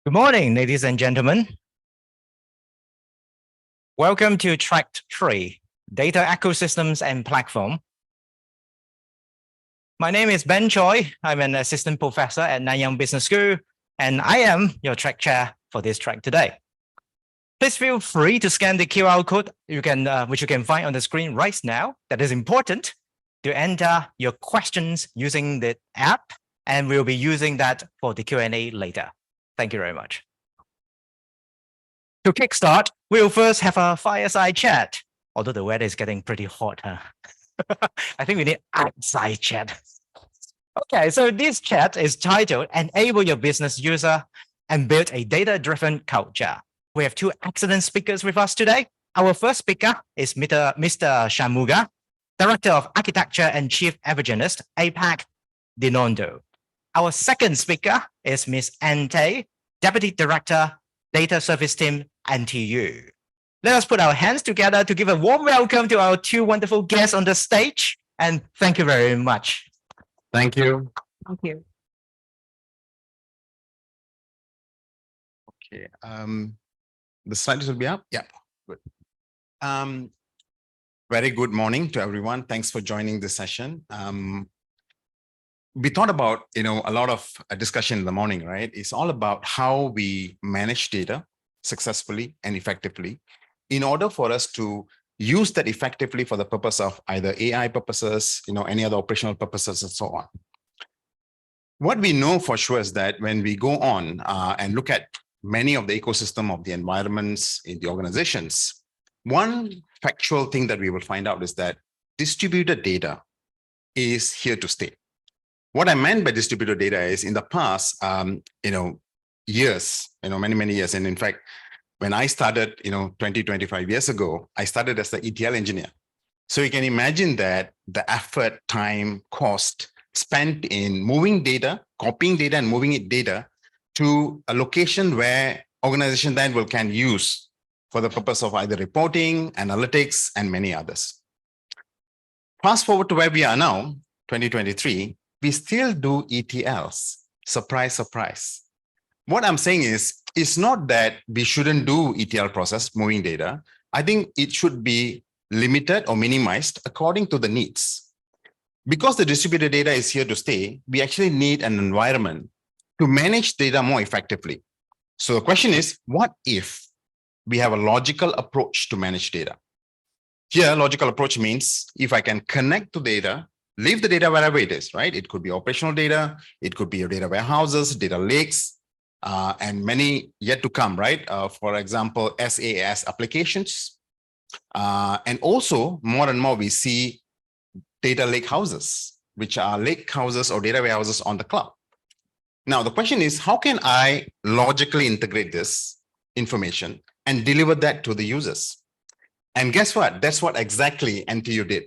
Good morning, ladies and gentlemen. Welcome to Track 3, Data Ecosystems and Platform. My name is Ben Choi. I'm an assistant professor at Nanyang Business School, and I am your track chair for this track today. Please feel free to scan the QR code which you can find on the screen right now. That is important to enter your questions using the app, and we'll be using that for the Q&A later. Thank you very much. To kickstart, we'll first have a fireside chat, although the weather is getting pretty hot. I think we need outside chat. Okay, so this chat is titled Enable Your Business User and Build a Data-Driven Culture. We have two excellent speakers with us today. Our first speaker is Mr. Shanmuga, Director of Architecture and Chief Evangelist, APAC, Denodo. Our second speaker is Ms. Ante, Deputy Director, Data Service Team, NTU. Let us put our hands together to give a warm welcome to our two wonderful guests on the stage, and thank you very much. Thank you. Thank you. Okay, the slides will be up. Yeah, good. Very good morning to everyone. Thanks for joining this session. We thought about, a lot of discussion in the morning, right? It's all about how we manage data successfully and effectively in order for us to use that effectively for the purpose of either AI purposes, any other operational purposes and so on. What we know for sure is that when we go on and look at many of the ecosystem of the environments in the organizations, one factual thing that we will find out is that distributed data is here to stay. What I meant by distributed data is in the past, years, many years. And in fact, when I started, 20, 25 years ago, I started as the ETL engineer. So you can imagine that the effort, time, cost spent in moving data, copying data and moving data to a location where organization then can use for the purpose of either reporting, analytics, and many others. Fast forward to where we are now, 2023, we still do ETLs. Surprise, surprise. What I'm saying is, it's not that we shouldn't do ETL process, moving data. I think it should be limited or minimized according to the needs. Because the distributed data is here to stay, we actually need an environment to manage data more effectively. So the question is, what if we have a logical approach to manage data? Here, logical approach means if I can connect to data, leave the data wherever it is, right? It could be operational data, it could be your data warehouses, data lakes, and many yet to come, right? For example, SaaS applications. And also more and more we see data lake houses, which are lake houses or data warehouses on the cloud. Now, the question is, how can I logically integrate this information and deliver that to the users? And guess what? That's what exactly NTU did.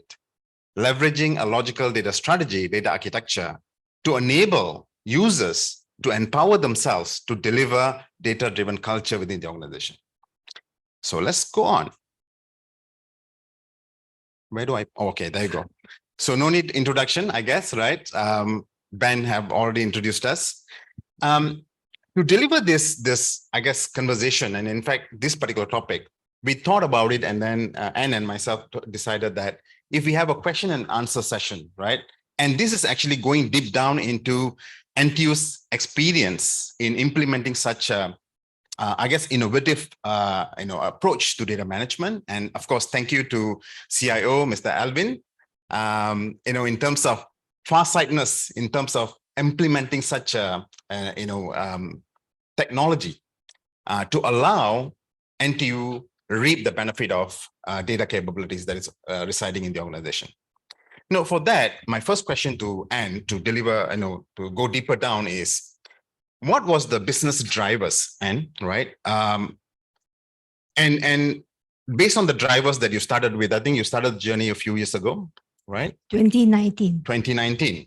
Leveraging a logical data strategy, data architecture to enable users to empower themselves to deliver data-driven culture within the organization. So let's go on. Where do I, okay, there you go. So no need introduction, I guess, right? Ben have already introduced us. To deliver this, I guess, conversation, and in fact, this particular topic, we thought about it, and then Anne and myself decided that if we have a question and answer session, right? And this is actually going deep down into NTU's experience in implementing such a, I guess, innovative, approach to data management. And of course, thank you to CIO, Mr. Alvin, in terms of farsightedness, in terms of implementing such a, technology to allow NTU reap the benefit of data capabilities that is residing in the organization. Now, for that, my first question to Anne to deliver, to go deeper down is, what was the business drivers, Anne, right? And based on the drivers that you started with, I think you started the journey a few years ago, right? 2019. 2019.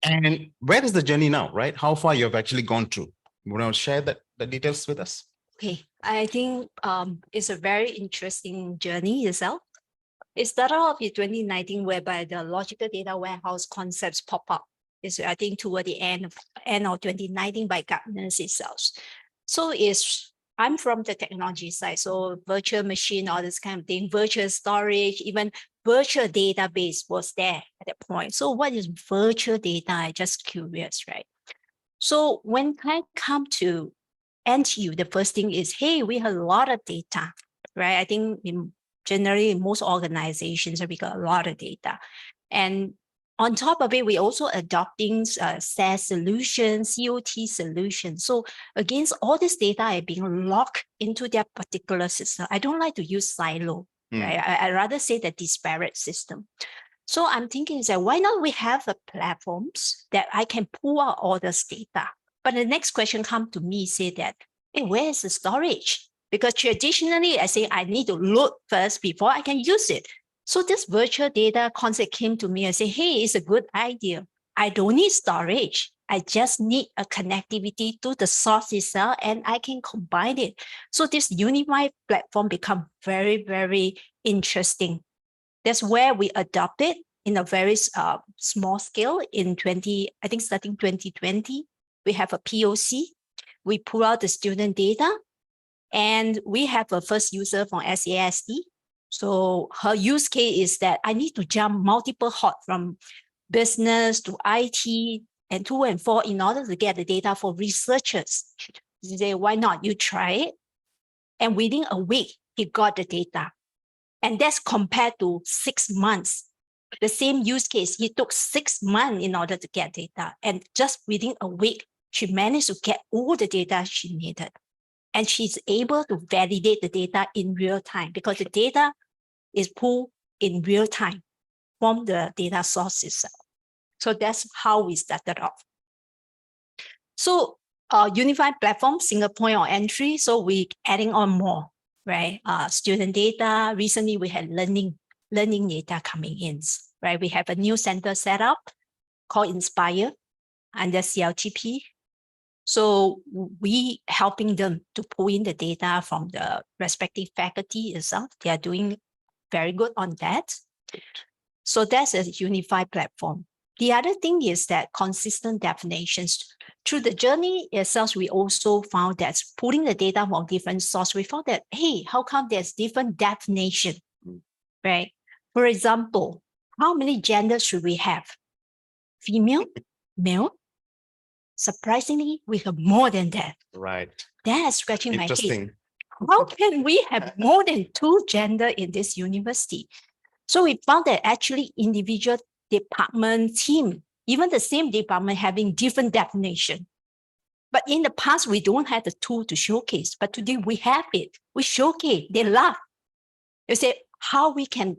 And where is the journey now, right? How far you have actually gone through? You want to share the details with us? Okay, I think it's a very interesting journey itself. It started off in 2019, whereby the logical data warehouse concepts pop up. It's, I think, toward the end of 2019 by Gartner's itself. So I'm from the technology side, so virtual machine, all this kind of thing, virtual storage, even virtual database was there at that point. So what is virtual data? I'm just curious, right? So when I come to NTU, the first thing is, hey, we have a lot of data, right? I think generally in most organizations, we got a lot of data. And on top of it, we also adopting SaaS solutions, COT solutions. So against all this data are being locked into their particular system. I don't like to use silo, right? I rather say the disparate system. So I'm thinking is that why not we have the platforms that I can pull out all this data? But the next question comes to me, say that, hey, where is the storage? Because traditionally, I say I need to load first before I can use it. So this virtual data concept came to me and say, hey, it's a good idea. I don't need storage. I just need a connectivity to the source itself, and I can combine it. So this unified platform become very, very interesting. That's where we adopted in a very small scale in starting 2020. We have a POC. We pull out the student data, and we have a first user from SASD. So her use case is that I need to jump multiple hop from business to IT and 2 and 4 in order to get the data for researchers. They say, why not? You try it. And within a week, he got the data. And that's compared to 6 months. The same use case, he took 6 months in order to get data. And just within a week, she managed to get all the data she needed. And she's able to validate the data in real time because the data is pulled in real time from the data source itself. So that's how we started off. So unified platform, single point of entry. So we adding on more, right? Student data. Recently, we had learning data coming in, right? We have a new center set up called Inspire under CLTP. So we helping them to pull in the data from the respective faculty itself. They are doing very good on that. So that's a unified platform. The other thing is that consistent definitions. Through the journey itself, we also found that pulling the data from different sources, we found that, hey, how come there's different definition, right? For example, how many genders should we have? Female, male? Surprisingly, we have more than that. Right. That's scratching my head. Interesting. How can we have more than 2 gender in this university? So we found that actually individual department team, even the same department having different definition. But in the past, we don't have the tool to showcase, but today we have it. We showcase, they laugh. They say how we can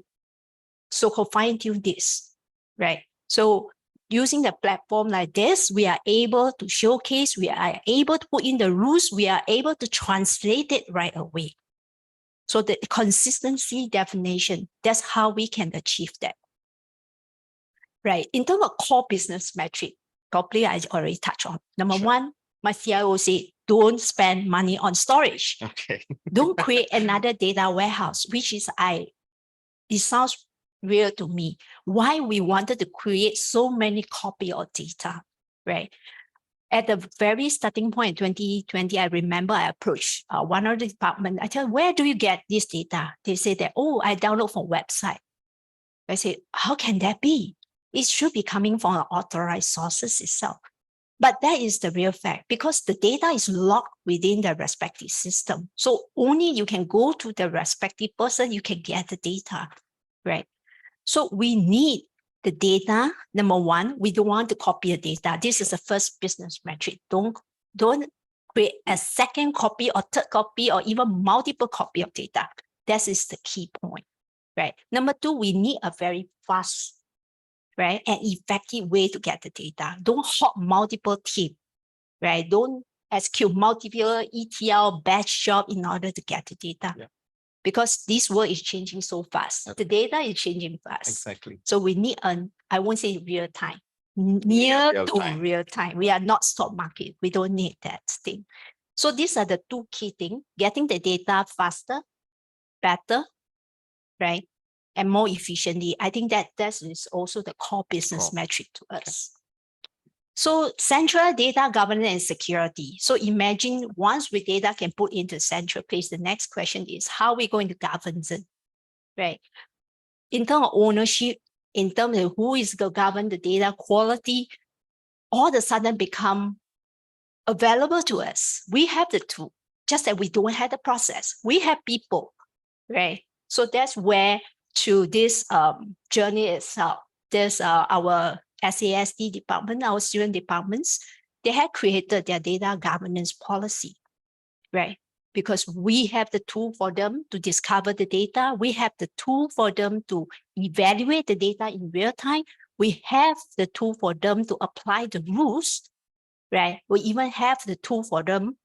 so-called fine-tune this, right? So using the platform like this, we are able to showcase, we are able to put in the rules, we are able to translate it right away. So the consistency definition, that's how we can achieve that. Right. In terms of core business metric, probably I already touched on. Number one, my CIO said, don't spend money on storage. Okay. Don't create another data warehouse, which is it sounds real to me. Why we wanted to create so many copy of data, right? At the very starting point in 2020, I remember I approached one of the department. I tell, where do you get this data? They say that, oh, I download from website. I say, how can that be? It should be coming from authorized sources itself. But that is the real fact because the data is locked within the respective system. So only you can go to the respective person, you can get the data, right? So we need the data. Number one, we don't want to copy the data. This is the first business metric. Don't create a second copy or third copy or even multiple copy of data. That is the key point, right? Number two, we need a very fast, right, and effective way to get the data. Don't hop multiple teams, right? Don't execute multiple ETL batch job in order to get the data. Yeah. Because this world is changing so fast. Okay. The data is changing fast. Exactly. So we need I won't say real time, near to real time. We are not stock market. We don't need that thing. So these are the 2 key things, getting the data faster, better, right? And more efficiently. I think that is also the core business metric to us. So central data governance and security. So imagine once we data can put into central place, the next question is how are we going to govern it, right? In terms of ownership, in terms of who is going to govern the data quality, all of a sudden become available to us. We have the tool, just that we don't have the process. We have people, right? So that's where to this journey itself, there's our SASD department, our student departments, they have created their data governance policy, right? Because we have the tool for them to discover the data. We have the tool for them to evaluate the data in real time. We have the tool for them to apply the rules, right? We even have the tool for them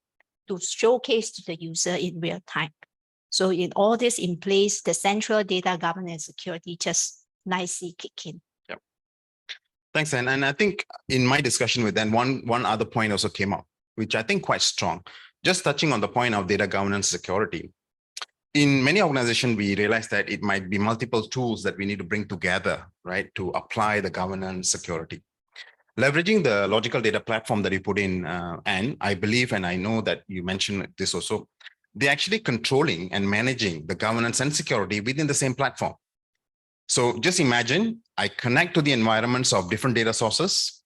to showcase to the user in real time. So in all this in place, the central data governance security just nicely kick in. Yep. Thanks, Anne. And I think in my discussion with Anne, one other point also came up, which I think quite strong. Just touching on the point of data governance security. In many organizations, we realize that it might be multiple tools that we need to bring together, right, to apply the governance security. Leveraging the logical data platform that you put in, Anne, I believe, and I know that you mentioned this also, they're actually controlling and managing the governance and security within the same platform. So just imagine I connect to the environments of different data sources,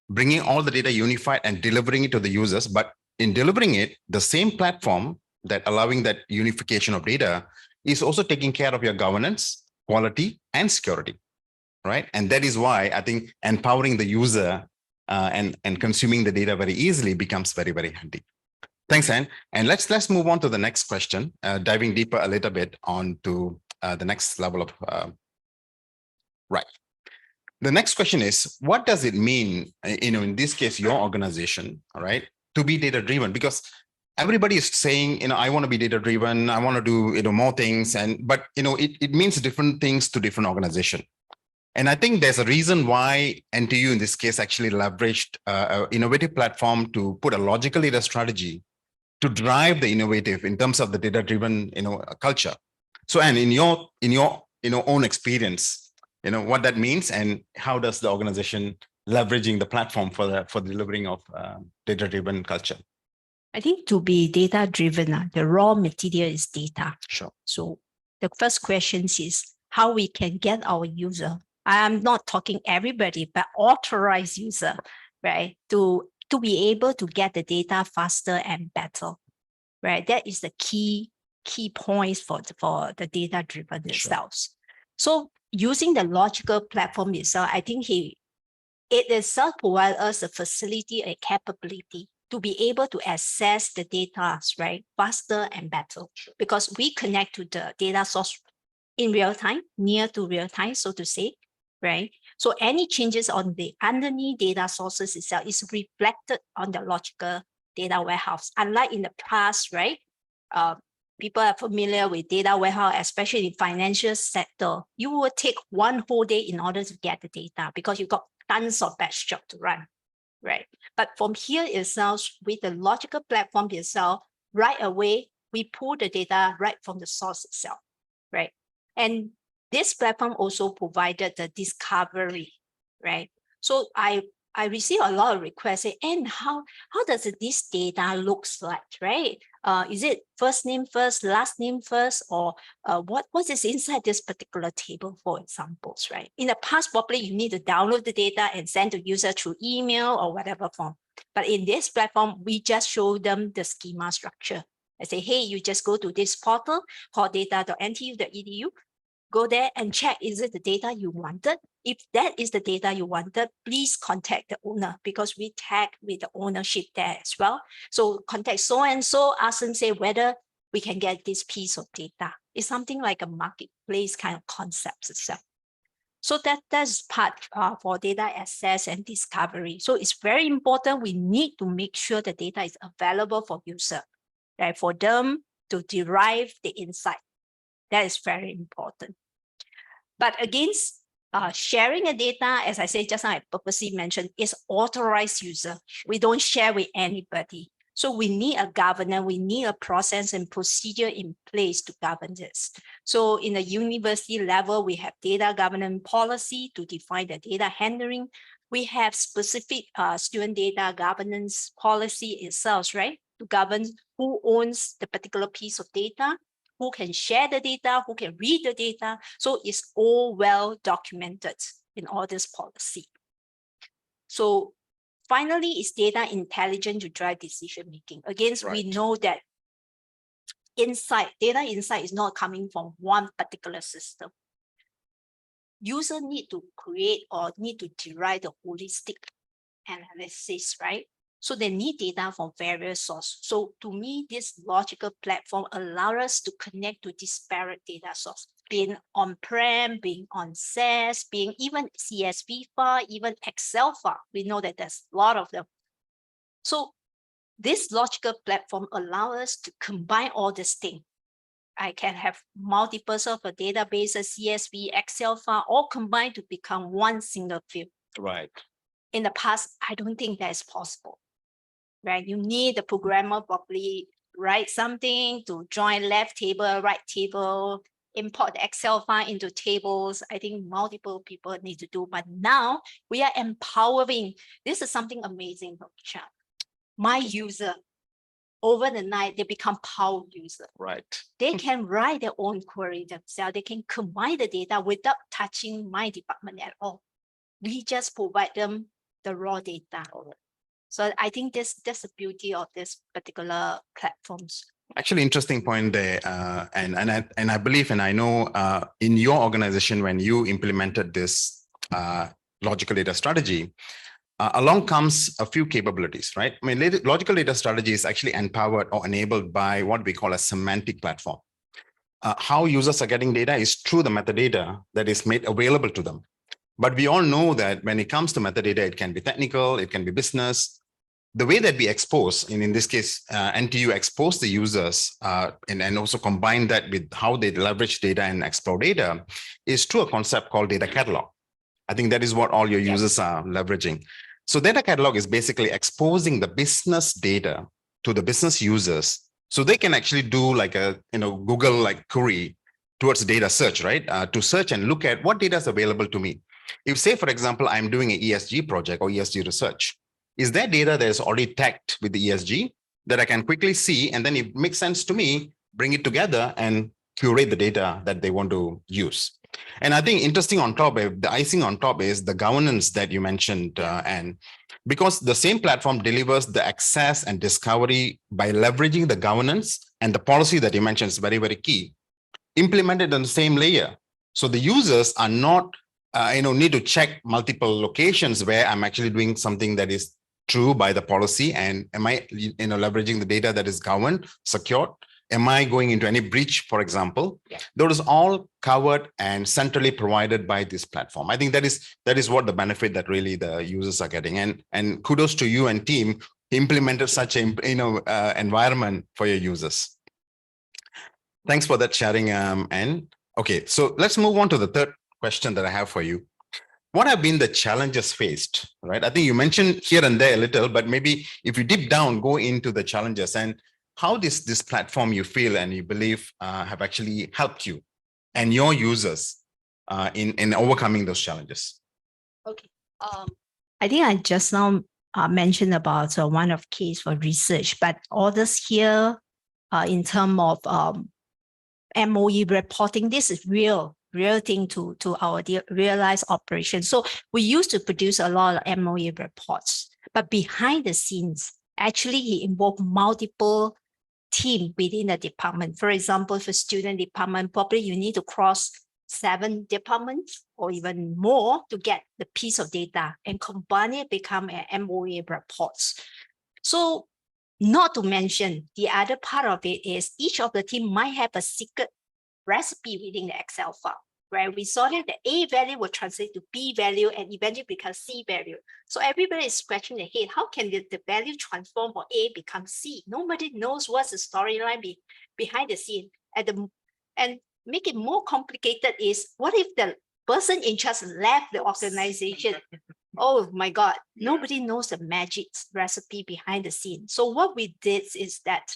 bringing all the data unified and delivering it to the users. But in delivering it, the same platform that allowing that unification of data is also taking care of your governance, quality, and security, right? And that is why I think empowering the user and consuming the data very easily becomes very, very handy. Thanks, Anne. And let's move on to the next question, diving deeper a little bit onto the next level of, right. The next question is, what does it mean, in this case, your organization, all right, to be data-driven? Because everybody is saying, I want to be data-driven, I want to do, more things, but it means different things to different organizations. And I think there's a reason why NTU in this case actually leveraged an innovative platform to put a logical data strategy to drive the innovative in terms of the data-driven, culture. So, and in your own experience, what that means and how does the organization leveraging the platform for delivering of data-driven culture. I think to be data-driven, the raw material is data. Sure. So the first question is how we can get our user. I'm not talking everybody, but authorized user, right? To be able to get the data faster and better, right? That is the key points for the data-driven themselves. So using the logical platform itself, I think it itself provides us a facility, a capability to be able to access the data, right, faster and better, because we connect to the data source in real time, near to real time, so to say, right? So any changes on the underneath data sources itself is reflected on the logical data warehouse. Unlike in the past, right? People are familiar with data warehouse, especially in financial sector. You will take one whole day in order to get the data because you've got tons of batch job to run, right? But from here itself, with the logical platform itself, right away, we pull the data right from the source itself, right? And this platform also provided the discovery, right? So I receive a lot of requests saying, and how does this data looks like, right? Is it first name first, last name first, or what is inside this particular table, for examples, right? In the past, probably you need to download the data and send to user through email or whatever form. But in this platform, we just show them the schema structure. I say, hey, you just go to this portal called data.ntu.edu. Go there and check, is it the data you wanted? If that is the data you wanted, please contact the owner because we tag with the ownership there as well. So contact so-and-so, ask them, say whether we can get this piece of data. It's something like a marketplace kind of concept itself. So that's part for data access and discovery. So it's very important. We need to make sure the data is available for user, right? For them to derive the insight. That is very important. But against sharing the data, as I said just now, I purposely mentioned, is authorized user. We don't share with anybody. So we need a governance, we need a process and procedure in place to govern this. So in the university level, we have data governance policy to define the data handling. We have specific student data governance policy itself, right? To govern who owns the particular piece of data, who can share the data, who can read the data. So it's all well documented in all this policy. So finally, is data intelligent to drive decision making? Again, we know that data insight is not coming from one particular system. User need to create or need to derive the holistic analysis, right? So they need data from various sources. So to me, this logical platform allows us to connect to disparate data sources, being on-prem, being on SaaS, being even CSV file, even Excel file. We know that there's a lot of them. So this logical platform allows us to combine all these things. I can have multiple sort of databases, CSV, Excel file, all combined to become one single view. Right. In the past, I don't think that is possible. Right, you need the programmer probably write something to join left table, right table, import the Excel file into tables. I think multiple people need to do, but now we are empowering. This is something amazing, Dr. My user, over the night, they become power user. Right. They can write their own query themselves. They can combine the data without touching my department at all. We just provide them the raw data. So I think that's the beauty of this particular platforms. Actually, interesting point there, and I believe and I know in your organization when you implemented this logical data strategy, along comes a few capabilities, right? I mean, logical data strategy is actually empowered or enabled by what we call a semantic platform. How users are getting data is through the metadata that is made available to them. But we all know that when it comes to metadata, it can be technical, it can be business. The way that we expose, in this case, NTU expose the users and also combine that with how they leverage data and explore data is through a concept called data catalog. I think that is what all your users are leveraging. So data catalog is basically exposing the business data to the business users so they can actually do like a Google like query towards data search, right? To search and look at what data is available to me. If, say, for example, I'm doing an ESG project or ESG research, is there data that is already tagged with the ESG that I can quickly see, and then if it makes sense to me, bring it together and curate the data that they want to use. And I think interesting on top, the icing on top is the governance that you mentioned, and because the same platform delivers the access and discovery by leveraging the governance and the policy that you mentioned is very, very key, implemented on the same layer. So the users are not, need to check multiple locations where I'm actually doing something that is true by the policy. And am I, leveraging the data that is governed, secured? Am I going into any breach, for example? Yeah. Those all covered and centrally provided by this platform. I think that is what the benefit that really the users are getting. And kudos to you and team implemented such a environment for your users. Thanks for that sharing, Anne. Okay, so let's move on to the third question that I have for you. What have been the challenges faced, right? I think you mentioned here and there a little, but maybe if you deep down, go into the challenges and how this platform you feel and you believe have actually helped you and your users in overcoming those challenges. Okay. I think I just now mentioned about one of case for research, but all this here in terms of MOE reporting, this is real thing to our realized operation. So we used to produce a lot of MOE reports, but behind the scenes, actually it involved multiple team within the department. For example, for student department, probably you need to cross 7 departments or even more to get the piece of data and combine it, become an MOE reports. So not to mention the other part of it is each of the team might have a secret recipe within the Excel file, where we saw that the A value will translate to B value and eventually become C value. So everybody is scratching their head. How can the value transform for A become C? Nobody knows what's the storyline behind the scene. And make it more complicated is, what if the person in charge left the organization? Oh my God, nobody knows the magic recipe behind the scene. So what we did is that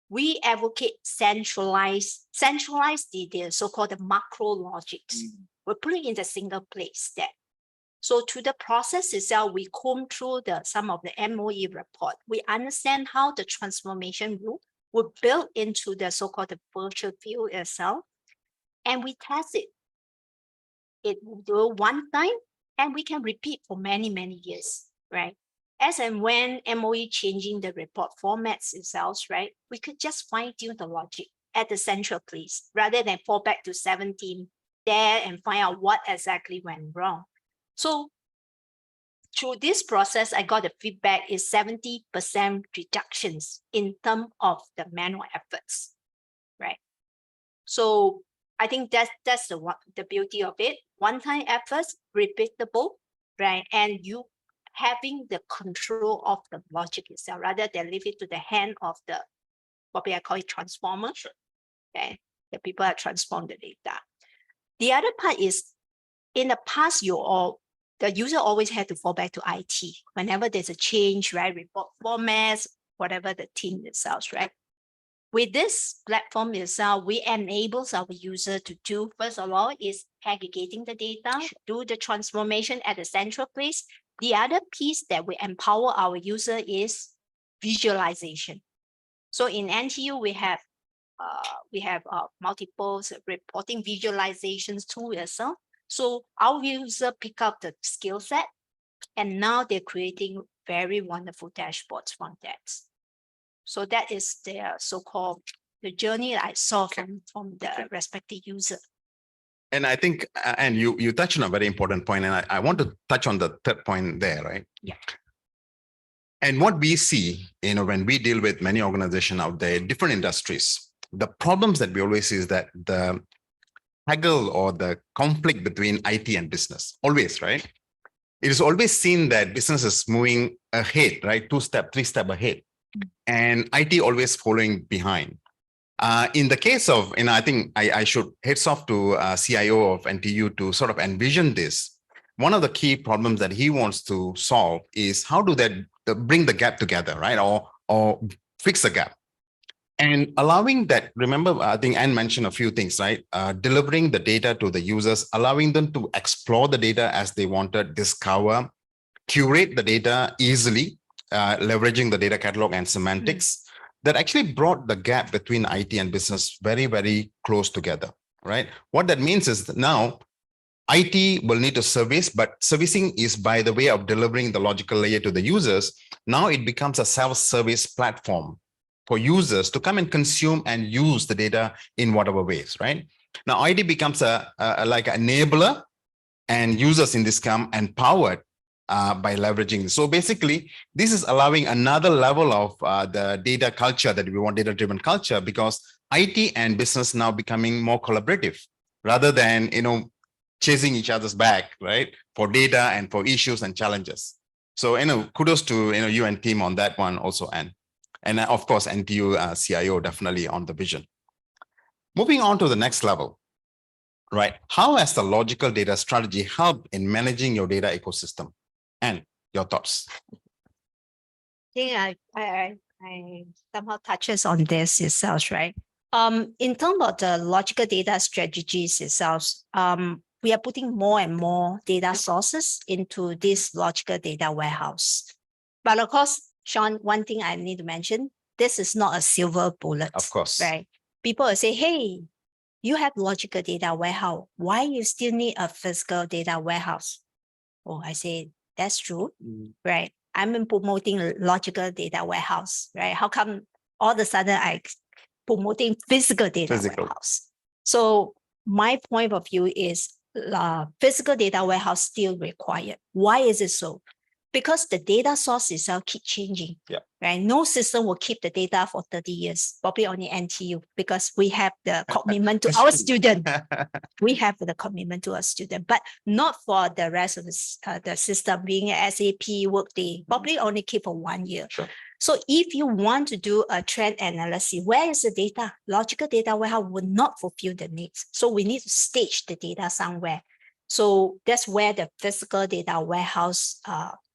we advocate centralized the so-called the macro logics. We're putting in the single place there. So to the process itself, we comb through some of the MOE report. We understand how the transformation rule will build into the so-called the virtual field itself, and we test it. It will do one time, and we can repeat for many, many years, right? As and when MOE changing the report formats itself, right, we could just fine-tune the logic at the central place rather than fall back to 17 there and find out what exactly went wrong. So through this process, I got the feedback is 70% reductions in terms of the manual efforts, right? So I think that's the beauty of it. One-time efforts, repeatable, right? And you having the control of the logic itself rather than leave it to the hand of the, what I call it, transformer. Sure. Okay, the people that transform the data. The other part is, in the past, the user always had to fall back to IT whenever there's a change, right? Report formats, whatever the team itself, right? With this platform itself, we enable our user to do, first of all, is aggregating the data, do the transformation at the central place. The other piece that we empower our user is visualization. So in NTU, we have multiple reporting visualizations tool itself. So our user pick up the skill set, and now they're creating very wonderful dashboards from that. So that is their so-called the journey I saw from the respective user. And I think, and you touched on a very important point, and I want to touch on the third point there, right? Yeah. And what we see, when we deal with many organizations out there, different industries, the problems that we always see is that the haggle or the conflict between IT and business, always, right? It is always seen that business is moving ahead, right? 2 step, 3 step ahead, and IT always following behind. In the case of, I think I should heads off to CIO of NTU to sort of envision this. One of the key problems that he wants to solve is how do they bring the gap together, right? Or fix the gap. And allowing that, remember, I think Anne mentioned a few things, right? Delivering the data to the users, allowing them to explore the data as they wanted, discover, curate the data easily, leveraging the data catalog and semantics. That actually brought the gap between IT and business very, very close together, right? What that means is that now IT will need to service, but servicing is by the way of delivering the logical layer to the users. Now it becomes a self-service platform for users to come and consume and use the data in whatever ways, right? Now IT becomes a like an enabler, and users in this come empowered by leveraging this. So basically, this is allowing another level of the data culture that we want, data-driven culture, because IT and business now becoming more collaborative rather than chasing each other's back, right, for data and for issues and challenges. So kudos to you and team on that one also, Anne. And of course, NTU CIO definitely on the vision. Moving on to the next level. Right. How has the logical data strategy helped in managing your data ecosystem? And your thoughts? I think I somehow touches on this itself, right? In terms of the logical data strategies itself, we are putting more and more data sources into this logical data warehouse. But of course, Sean, one thing I need to mention, this is not a silver bullet. Of course. Right? People will say, hey, you have logical data warehouse. Why you still need a physical data warehouse? Oh, I say, that's true, right? I'm promoting logical data warehouse, right? How come all of a sudden I promoting physical data warehouse? So my point of view is physical data warehouse still required. Why is it so? Because the data source itself keep changing, right? No system will keep the data for 30 years, probably only NTU, because we have the commitment to our student. We have the commitment to our student, but not for the rest of the system, being SAP, Workday, probably only keep for 1 year. Sure. So if you want to do a trend analysis, where is the data? Logical data warehouse will not fulfill the needs. So we need to stage the data somewhere. So that's where the physical data warehouse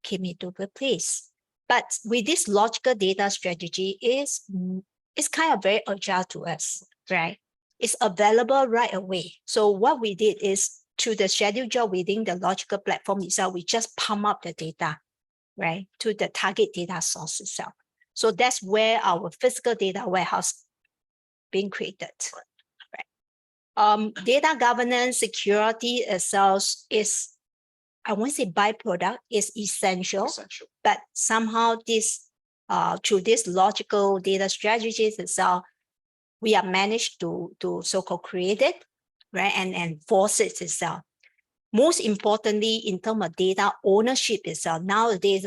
came into the place. But with this logical data strategy it's kind of very agile to us, right? It's available right away. So what we did is through the scheduled job within the logical platform itself, we just pump up the data, right, to the target data source itself. So that's where our physical data warehouse being created. Right. Data governance, security itself is, I won't say byproduct, is essential. But somehow this, through this logical data strategies itself, we are managed to so-called create it, right, and enforce it itself. Most importantly, in terms of data ownership itself, nowadays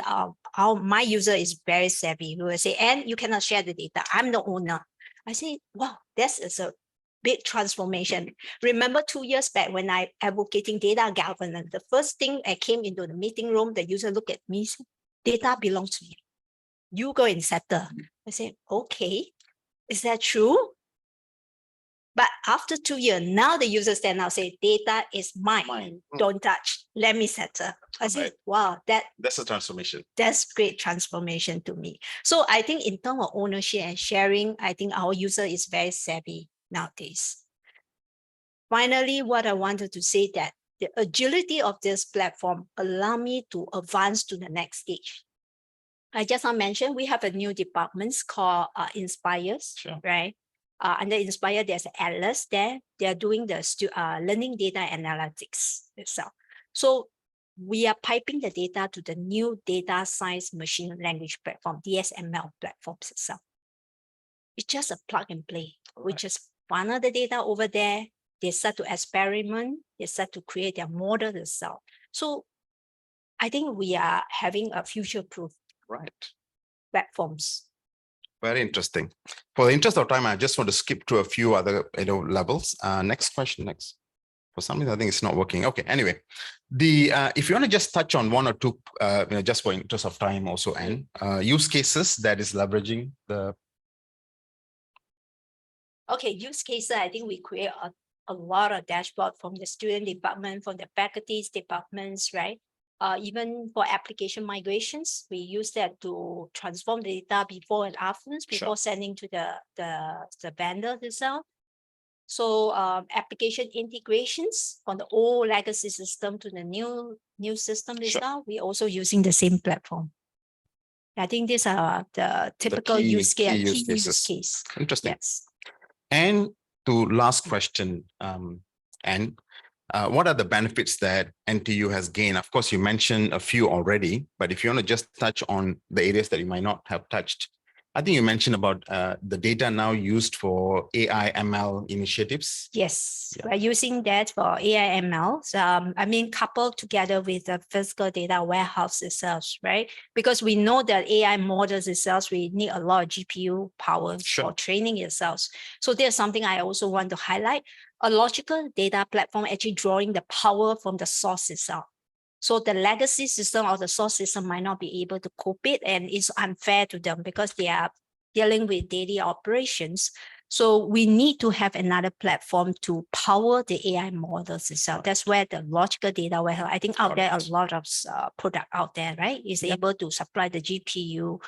my user is very savvy. We will say, and you cannot share the data. I'm the owner. I say, wow, this is a big transformation. Remember 2 years back when I advocating data governance, the first thing I came into the meeting room, the user looked at me, said, data belongs to you. You go and settle. I said, okay, is that true? But after 2 years, now the user stand out say, data is mine. Don't touch. Let me settle. I said, wow, that's a transformation. That's great transformation to me. So I think in terms of ownership and sharing, I think our user is very savvy nowadays. Finally, what I wanted to say that the agility of this platform allow me to advance to the next stage. I just mentioned we have a new department called Inspires, right? Under Inspire, there's an Atlas there. They're doing the learning data analytics itself. So we are piping the data to the new data science machine language platform, DSML platforms itself. It's just a plug and play. We just funnel the data over there. They start to experiment. They start to create their model itself. So I think we are having a future-proof platforms. Very interesting. For the interest of time, I just want to skip to a few other levels. Next question, next. For some reason, I think it's not working. Okay, anyway, if you want to just touch on one or two, just for interest of time also, and use cases that is leveraging the. Okay, use cases, I think we create a lot of dashboard from the student department, from the faculty's departments, right? even for application migrations, we use that to transform the data before and afterwards, before sending to the vendor itself. So application integrations from the old legacy system to the new system itself, we're also using the same platform. I think these are the typical key use case, use key use cases. case. Interesting. Yes. And to last question, and what are the benefits that NTU has gained? Of course, you mentioned a few already, but if you want to just touch on the areas that you might not have touched, I think you mentioned about the data now used for AI ML initiatives. Yes, Yeah. we're using that for AI ML. I mean, coupled together with the physical data warehouse itself, right? Because we know that AI models itself, we need a lot of GPU power for training itself. So there's something I also want to highlight. A logical data platform actually drawing the power from the source itself. So the legacy system or the source system might not be able to cope it, and it's unfair to them because they are dealing with daily operations. So we need to have another platform to power the AI models itself. That's where the logical data warehouse, I think out there a lot of product out there, right? Is able to supply the GPU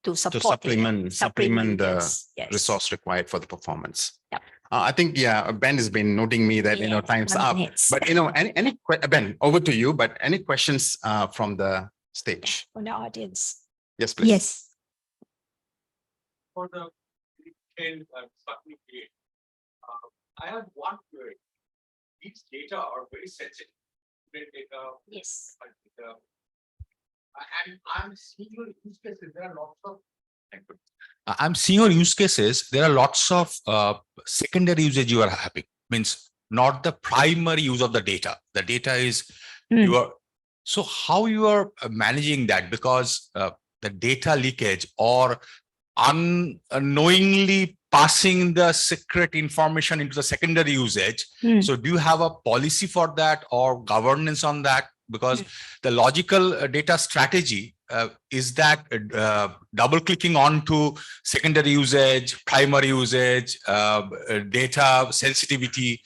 to support supplement the yes. resource required for the performance. Yep. I think, Ben has been noting me that, time's up. But, Ben, over to you, but any questions from the stage? From the audience. Yes, please. Yes. For the I have one query. These data are very sensitive. Data, Yes. and I'm seeing your use cases. There are lots of. I'm seeing your use cases. There are lots of secondary usage you are having. Means not the primary use of the data. The data is so how you are managing that, because the data leakage or unknowingly passing the secret information into the secondary usage. So do you have a policy for that or governance on that? Because the logical data strategy is that double clicking onto secondary usage, primary usage, data sensitivity.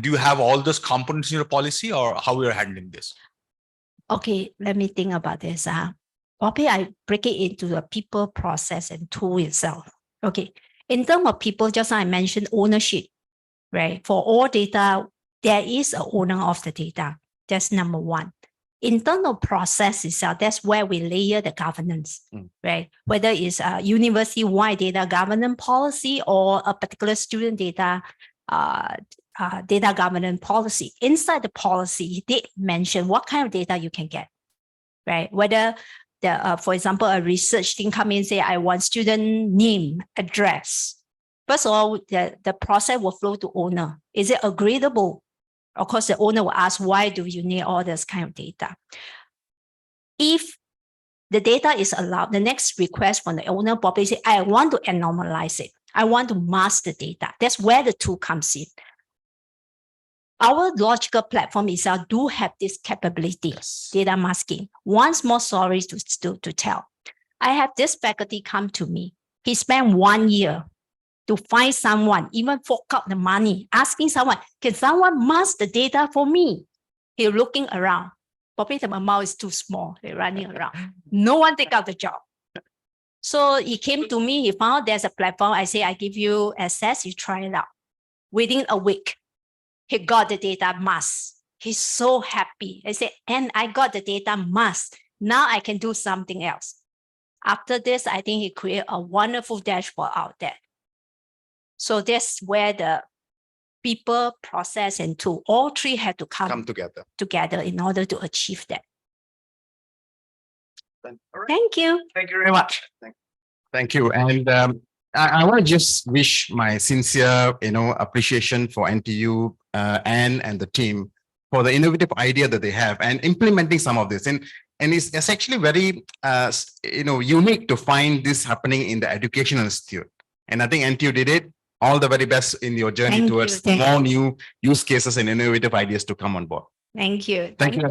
Do you have all those components in your policy, or how you're handling this? Okay, let me think about this. Probably I break it into the people, process, and tool itself. Okay, in terms of people, just like I mentioned ownership, right? For all data, there is an owner of the data. That's number one. In terms of process itself, that's where we layer the governance, right? Whether it's a university-wide data governance policy or a particular student data data governance policy. Inside the policy, they mention what kind of data you can get, right? Whether for example, a research team come in and say, I want student name, address. First of all, the process will flow to owner. Is it agreeable? Of course, the owner will ask, why do you need all this kind of data? If the data is allowed, the next request from the owner probably say, I want to anomalize it. I want to mask the data. That's where the tool comes in. Our logical platform itself do have this capability, data masking. One small story to tell. I have this faculty come to me. He spent 1 year to find someone, even fork out the money, asking someone, can someone mask the data for me? He's looking around. Probably the amount is too small. They're running around. No one take out the job. So he came to me. He found there's a platform. I say, I give you access. You try it out. Within a week, he got the data masked. He's so happy. I said, and I got the data masked. Now I can do something else. After this, I think he created a wonderful dashboard out there. So that's where the people, process, and tool, all three have to come together in order to achieve that. Thank you. Thank you very much. Thank you. And I want to just wish my sincere, appreciation for NTU and the team for the innovative idea that they have and implementing some of this. And it's actually very, unique to find this happening in the educational institute. And I think NTU did it. All the very best in your journey towards more new use cases and innovative ideas to come on board. Thank you. Thank you.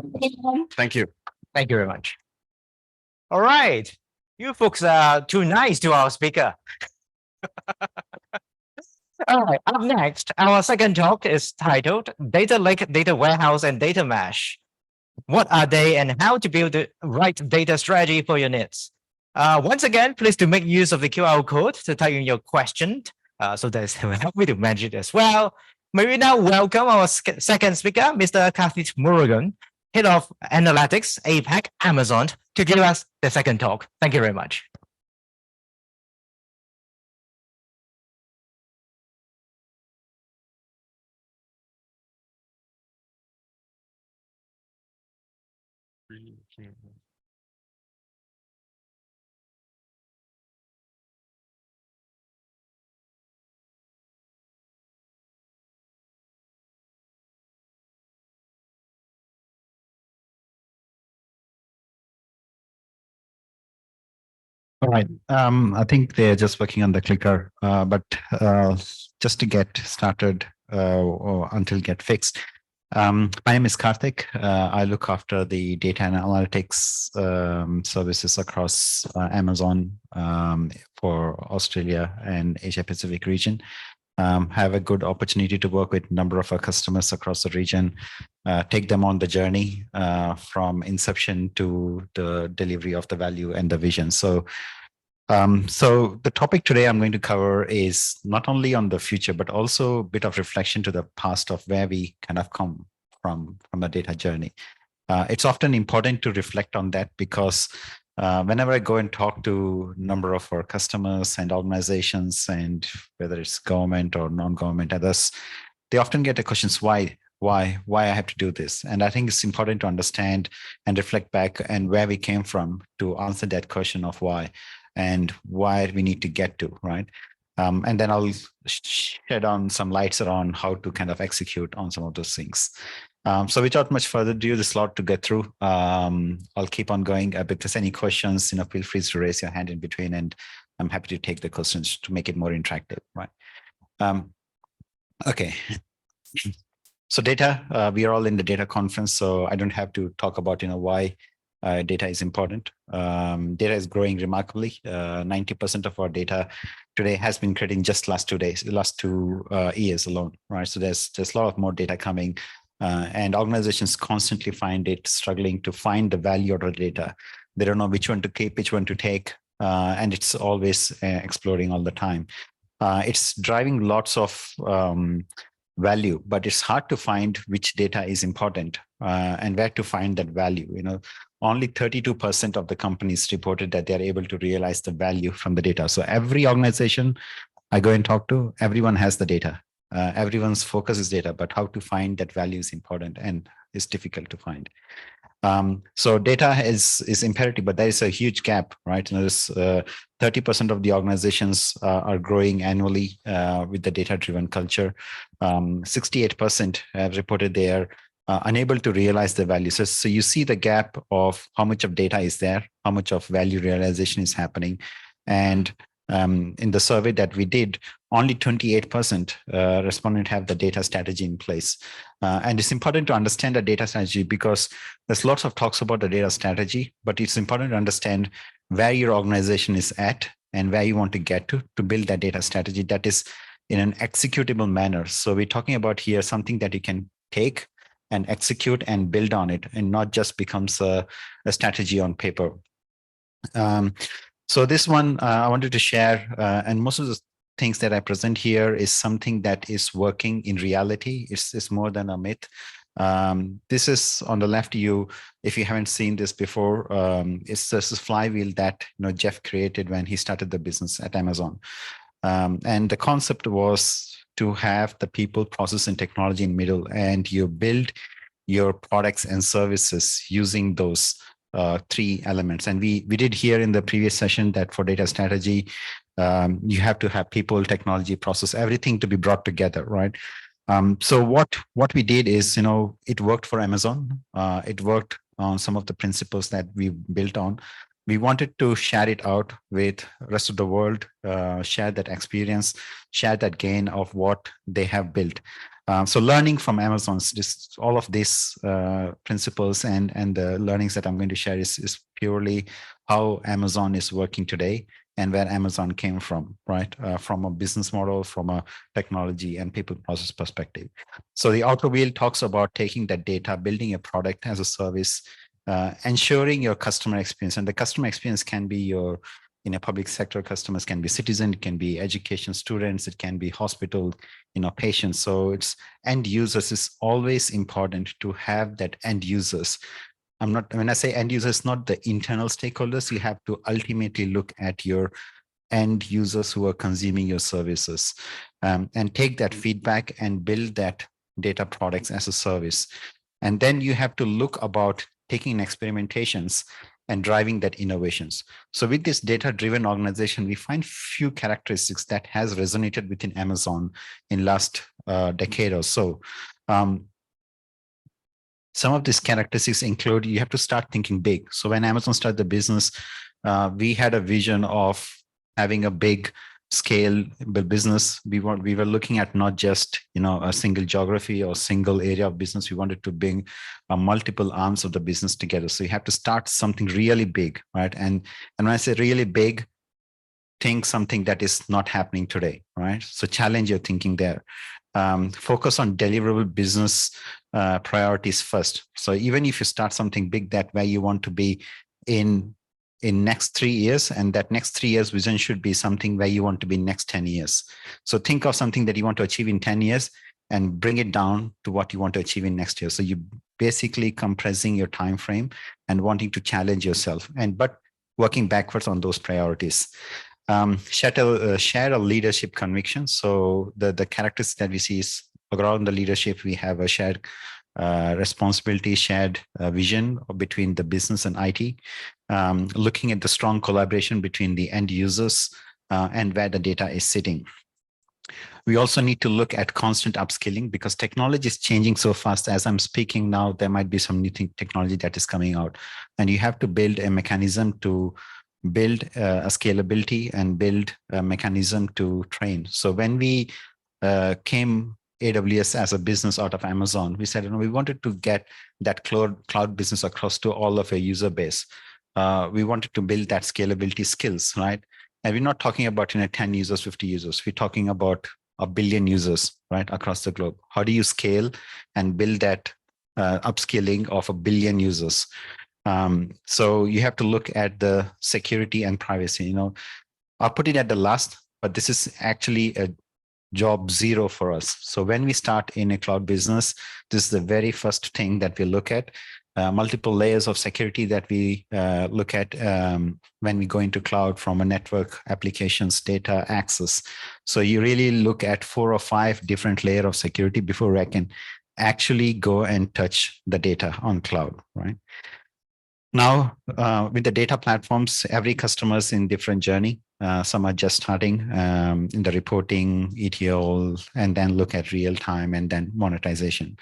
Thank you. Thank you very much. All right. You folks are too nice to our speaker. All right. Up next, our second talk is titled Data Lake, Data Warehouse, and Data Mesh. What are they and how to build the right data strategy for your needs? Once again, please do make use of the QR code to type in your question. So that will help me to manage it as well. May we now welcome our second speaker, Mr. Karthik Murugan, Head of Analytics, APAC, Amazon, to give us the second talk. Thank you very much. All right. I think they're just working on the clicker, but just to get started or until get fixed. My name is Karthik. I look after the data and analytics services across Amazon for Australia and Asia Pacific region. Have a good opportunity to work with a number of our customers across the region, take them on the journey from inception to the delivery of the value and the vision. So the topic today I'm going to cover is not only on the future, but also a bit of reflection to the past of where we kind of come from the data journey. It's often important to reflect on that because whenever I go and talk to a number of our customers and organizations, and whether it's government or non-government others, they often get the questions, why I have to do this? And I think it's important to understand and reflect back and where we came from to answer that question of why and why we need to get to, right? And then I'll shed on some lights around how to kind of execute on some of those things. So without much further ado, there's a lot to get through. I'll keep on going. If there's any questions, feel free to raise your hand in between, and I'm happy to take the questions to make it more interactive, right? Okay. So data, we are all in the data conference, so I don't have to talk about, why data is important. Data is growing remarkably. 90% of our data today has been created in just last 2 years alone, right? So there's a lot of more data coming, and organizations constantly find it struggling to find the value of the data. They don't know which one to keep, which one to take, and it's always exploring all the time. It's driving lots of value, but it's hard to find which data is important and where to find that value. Only 32% of the companies reported that they're able to realize the value from the data. So every organization I go and talk to, everyone has the data. Everyone's focus is data, but how to find that value is important and is difficult to find. So data is imperative, but there is a huge gap, right? There's 30% of the organizations are growing annually with the data-driven culture. 68% have reported they are unable to realize the value. So you see the gap of how much of data is there, how much of value realization is happening. And in the survey that we did, only 28% respondent have the data strategy in place. And it's important to understand the data strategy because there's lots of talks about the data strategy, but it's important to understand where your organization is at and where you want to get to build that data strategy that is in an executable manner. So we're talking about here something that you can take and execute and build on it, and not just becomes a strategy on paper. So this one I wanted to share, and most of the things that I present here is something that is working in reality. It's more than a myth. This is on the left. If you haven't seen this before, it's this flywheel that Jeff created when he started the business at Amazon, and the concept was to have the people, process, and technology in middle, and you build your products and services using those 3 elements. And we did here in the previous session that for data strategy, you have to have people, technology, process, everything to be brought together, right? So what we did is, it worked for Amazon. It worked on some of the principles that we built on. We wanted to share it out with the rest of the world, share that experience, share that gain of what they have built. So learning from Amazon's, all of these principles and the learnings that I'm going to share is purely how Amazon is working today and where Amazon came from, right? From a business model, from a technology and people process perspective. So the outer wheel talks about taking that data, building a product as a service, ensuring your customer experience. And the customer experience can be your, in a public sector, customers can be citizen, it can be education students, it can be hospital, patients. So it's end users is always important to have that end users. When I say end users, not the internal stakeholders, you have to ultimately look at your end users who are consuming your services, and take that feedback and build that data products as a service. And then you have to look about taking experimentations and driving that innovations. So with this data-driven organization, we find few characteristics that has resonated within Amazon in last decade or so. Some of these characteristics include, you have to start thinking big. So when Amazon started the business, we had a vision of having a big scale business. We were looking at not just a single geography or single area of business. We wanted to bring multiple arms of the business together. So you have to start something really big, right? And when I say really big, think something that is not happening today, right? So challenge your thinking there. Focus on deliverable business priorities first. So even if you start something big, that where you want to be in next 3 years, and that next 3 years vision should be something where you want to be next 10 years. So think of something that you want to achieve in 10 years and bring it down to what you want to achieve in next year. So you basically compressing your time frame and wanting to challenge yourself, but working backwards on those priorities. Share a leadership conviction. So the characteristics that we see is around the leadership, we have a shared responsibility, shared vision between the business and IT, looking at the strong collaboration between the end users and where the data is sitting. We also need to look at constant upskilling because technology is changing so fast. As I'm speaking now, there might be some new technology that is coming out, and you have to build a mechanism to build a scalability and build a mechanism to train. So when we came AWS as a business out of Amazon, we said, we wanted to get that cloud business across to all of a user base. We wanted to build that scalability skills, right? And we're not talking about 10 users, 50 users. We're talking about 1 billion users, right, across the globe. How do you scale and build that upskilling of 1 billion users? So you have to look at the security and privacy. I'll put it at the last, but this is actually a job zero for us. So when we start in a cloud business, this is the very first thing that we look at. Multiple layers of security that we look at when we go into cloud, from a network, applications, data, access. So you really look at 4 or 5 different layers of security before I can actually go and touch the data on cloud, right? Now, with the data platforms, every customer is in different journey. Some are just starting in the reporting, ETL, and then look at real time and then monetization.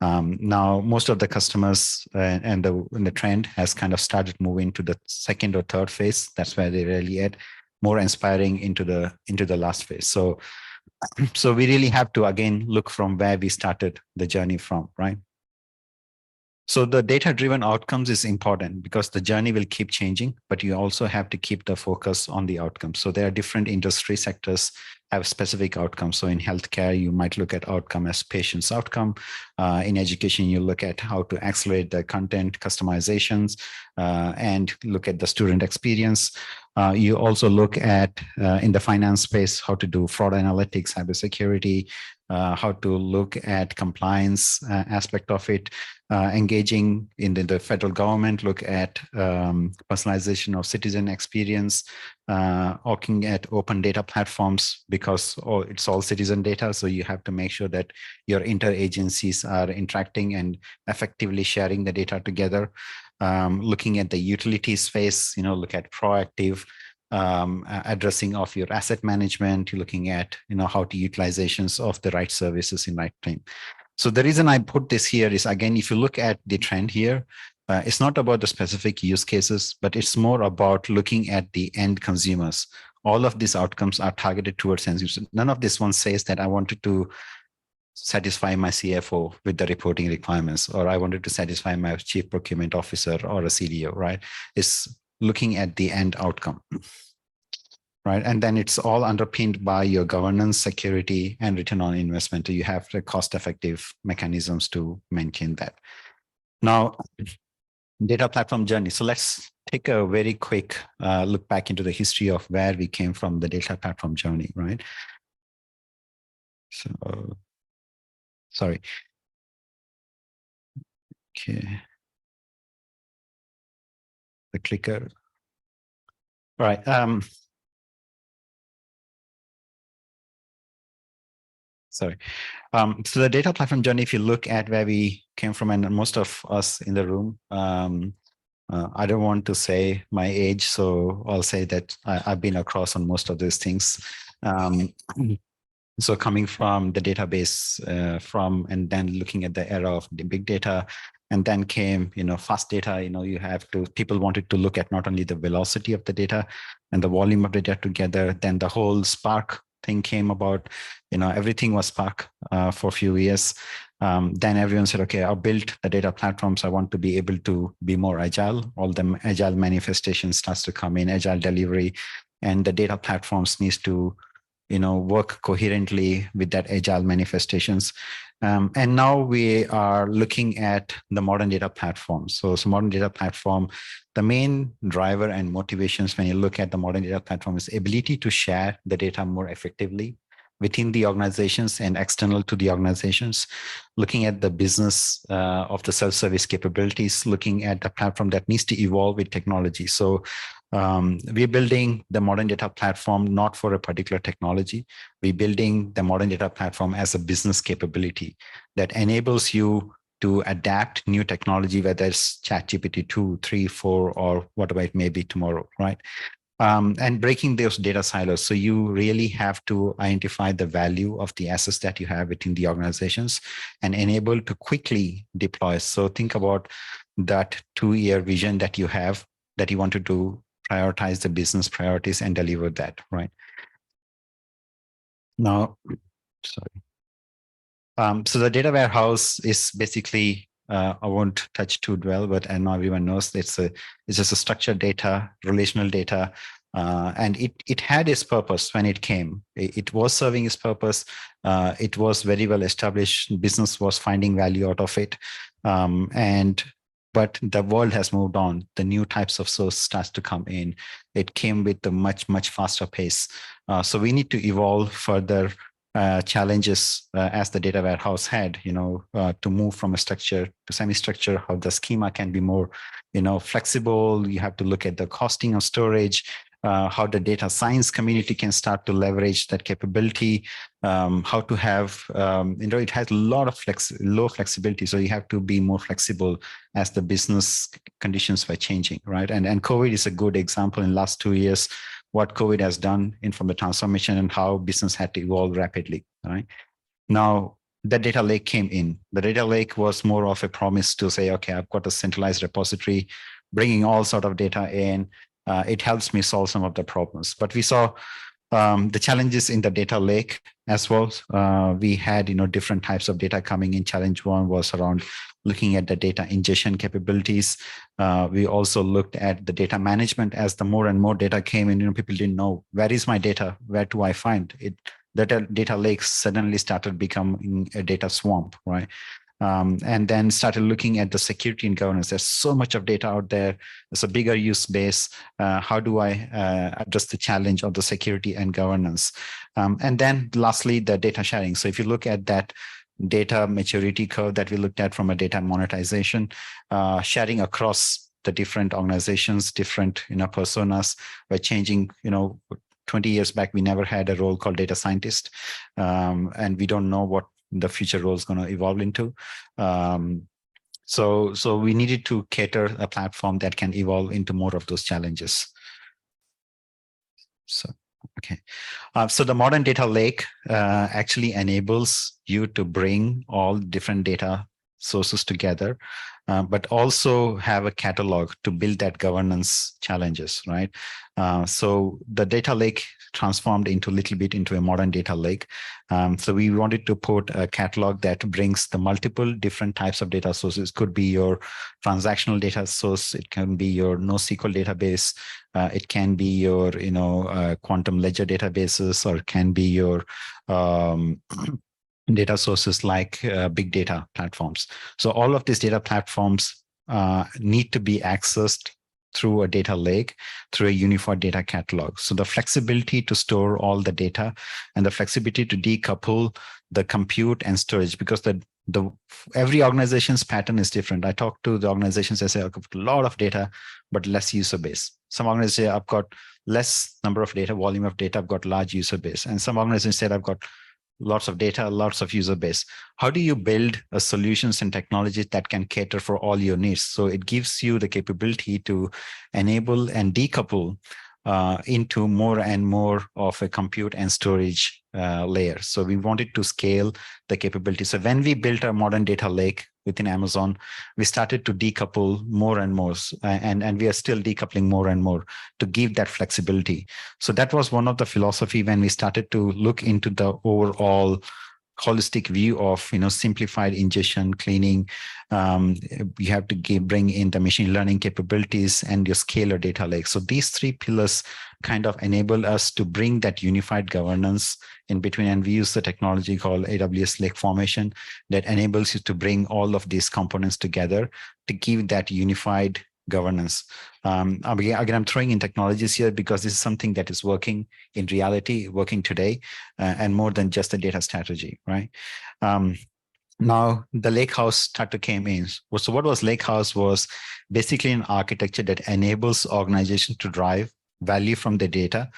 Now, most of the customers and the trend has kind of started moving to the second or third phase. That's where they really at, more inspiring into the last phase. So we really have to again look from where we started the journey from, right? So the data-driven outcomes is important because the journey will keep changing, but you also have to keep the focus on the outcomes. So there are different industry sectors have specific outcomes. So in healthcare, you might look at outcome as patient's outcome. In education, you look at how to accelerate the content customizations and look at the student experience. You also look at, in the finance space, how to do fraud analytics, cybersecurity, how to look at compliance aspect of it, engaging in the federal government, look at personalization of citizen experience, looking at open data platforms because it's all citizen data. So you have to make sure that your interagencies are interacting and effectively sharing the data together. Looking at the utility space, look at proactive addressing of your asset management. You're looking at, how to utilizations of the right services in right time. So the reason I put this here is, again, if you look at the trend here, it's not about the specific use cases, but it's more about looking at the end consumers. All of these outcomes are targeted towards end users. None of this one says that I wanted to satisfy my CFO with the reporting requirements, or I wanted to satisfy my chief procurement officer or a CDO, right? It's looking at the end outcome, right? And then it's all underpinned by your governance, security, and return on investment. You have the cost-effective mechanisms to maintain that. Now, data platform journey. So let's take a very quick look back into the history of where we came from the data platform journey, right? So, sorry. Okay. The clicker. All right. Sorry. So the data platform journey, if you look at where we came from, and most of us in the room, I don't want to say my age, so I'll say that I've been across on most of these things. So coming from the database and then looking at the era of the big data, and then came, fast data, people wanted to look at not only the velocity of the data and the volume of the data together, then the whole Spark thing came about, everything was Spark for a few years. Then everyone said, okay, I'll build the data platforms. I want to be able to be more agile. All the agile manifestation starts to come in, agile delivery, and the data platforms needs to work coherently with that agile manifestations. And now we are looking at the modern data platform. So modern data platform, the main driver and motivations when you look at the modern data platform is ability to share the data more effectively within the organizations and external to the organizations, looking at the business of the self-service capabilities, looking at the platform that needs to evolve with technology. So we're building the modern data platform not for a particular technology. We're building the modern data platform as a business capability that enables you to adapt new technology, whether it's ChatGPT 2, 3, 4, or whatever it may be tomorrow, right? And breaking those data silos. So you really have to identify the value of the assets that you have within the organizations and enable to quickly deploy. So think about that 2-year vision that you have, that you want to do, prioritize the business priorities and deliver that, right? Now, sorry. So the data warehouse is basically, I won't touch too well, but I know everyone knows it's just a structured data, relational data, and it had its purpose when it came. It was serving its purpose. It was very well established. Business was finding value out of it, but the world has moved on. The new types of source starts to come in. It came with a much faster pace. So we need to evolve further. Challenges as the data warehouse had, to move from a structure to semi-structure, how the schema can be more, flexible. You have to look at the costing of storage, how the data science community can start to leverage that capability, how to have, it has a lot of low flexibility. So you have to be more flexible as the business conditions were changing, right? And COVID is a good example in the last 2 years, what COVID has done from the transformation and how business had to evolve rapidly, right? Now, the data lake came in. The data lake was more of a promise to say, okay, I've got a centralized repository, bringing all sort of data in. It helps me solve some of the problems. But we saw the challenges in the data lake as well. We had, different types of data coming in. Challenge one was around looking at the data ingestion capabilities. We also looked at the data management as the more and more data came in. People didn't know, where is my data? Where do I find it? The data lakes suddenly started becoming a data swamp, right? And then started looking at the security and governance. There's so much of data out there. It's a bigger use base. How do I address the challenge of the security and governance? And then lastly, the data sharing. So if you look at that data maturity curve that we looked at from a data monetization, sharing across the different organizations, different personas, were changing. 20 years back, we never had a role called data scientist, and we don't know what the future role is going to evolve into. So we needed to cater a platform that can evolve into more of those challenges. So, okay. So the modern data lake actually enables you to bring all different data sources together, but also have a catalog to build that governance challenges, right? So the data lake transformed into a little bit into a modern data lake. So we wanted to put a catalog that brings the multiple different types of data sources. Could be your transactional data source. It can be your NoSQL database. It can be your, quantum ledger databases, or it can be your data sources like big data platforms. So all of these data platforms need to be accessed through a data lake, through a unified data catalog. So the flexibility to store all the data and the flexibility to decouple the compute and storage, because every organization's pattern is different. I talk to the organizations, they say, I've got a lot of data, but less user base. Some organizations say, I've got less number of data, volume of data, I've got large user base. And some organizations said, I've got lots of data, lots of user base. How do you build a solutions and technologies that can cater for all your needs? So it gives you the capability to enable and decouple into more and more of a compute and storage layer. So we wanted to scale the capability. So when we built a modern data lake within Amazon, we started to decouple more and more, and we are still decoupling more and more to give that flexibility. So that was one of the philosophy when we started to look into the overall holistic view of simplified ingestion, cleaning. You have to bring in the machine learning capabilities and your scalar data lake. So these three pillars kind of enable us to bring that unified governance in between, and we use the technology called AWS Lake Formation that enables you to bring all of these components together to give that unified governance. Again, I'm throwing in technologies here because this is something that is working in reality, working today, and more than just a data strategy, right? Now, the Lakehouse starter came in. So what was Lakehouse was basically an architecture that enables organizations to drive value from the data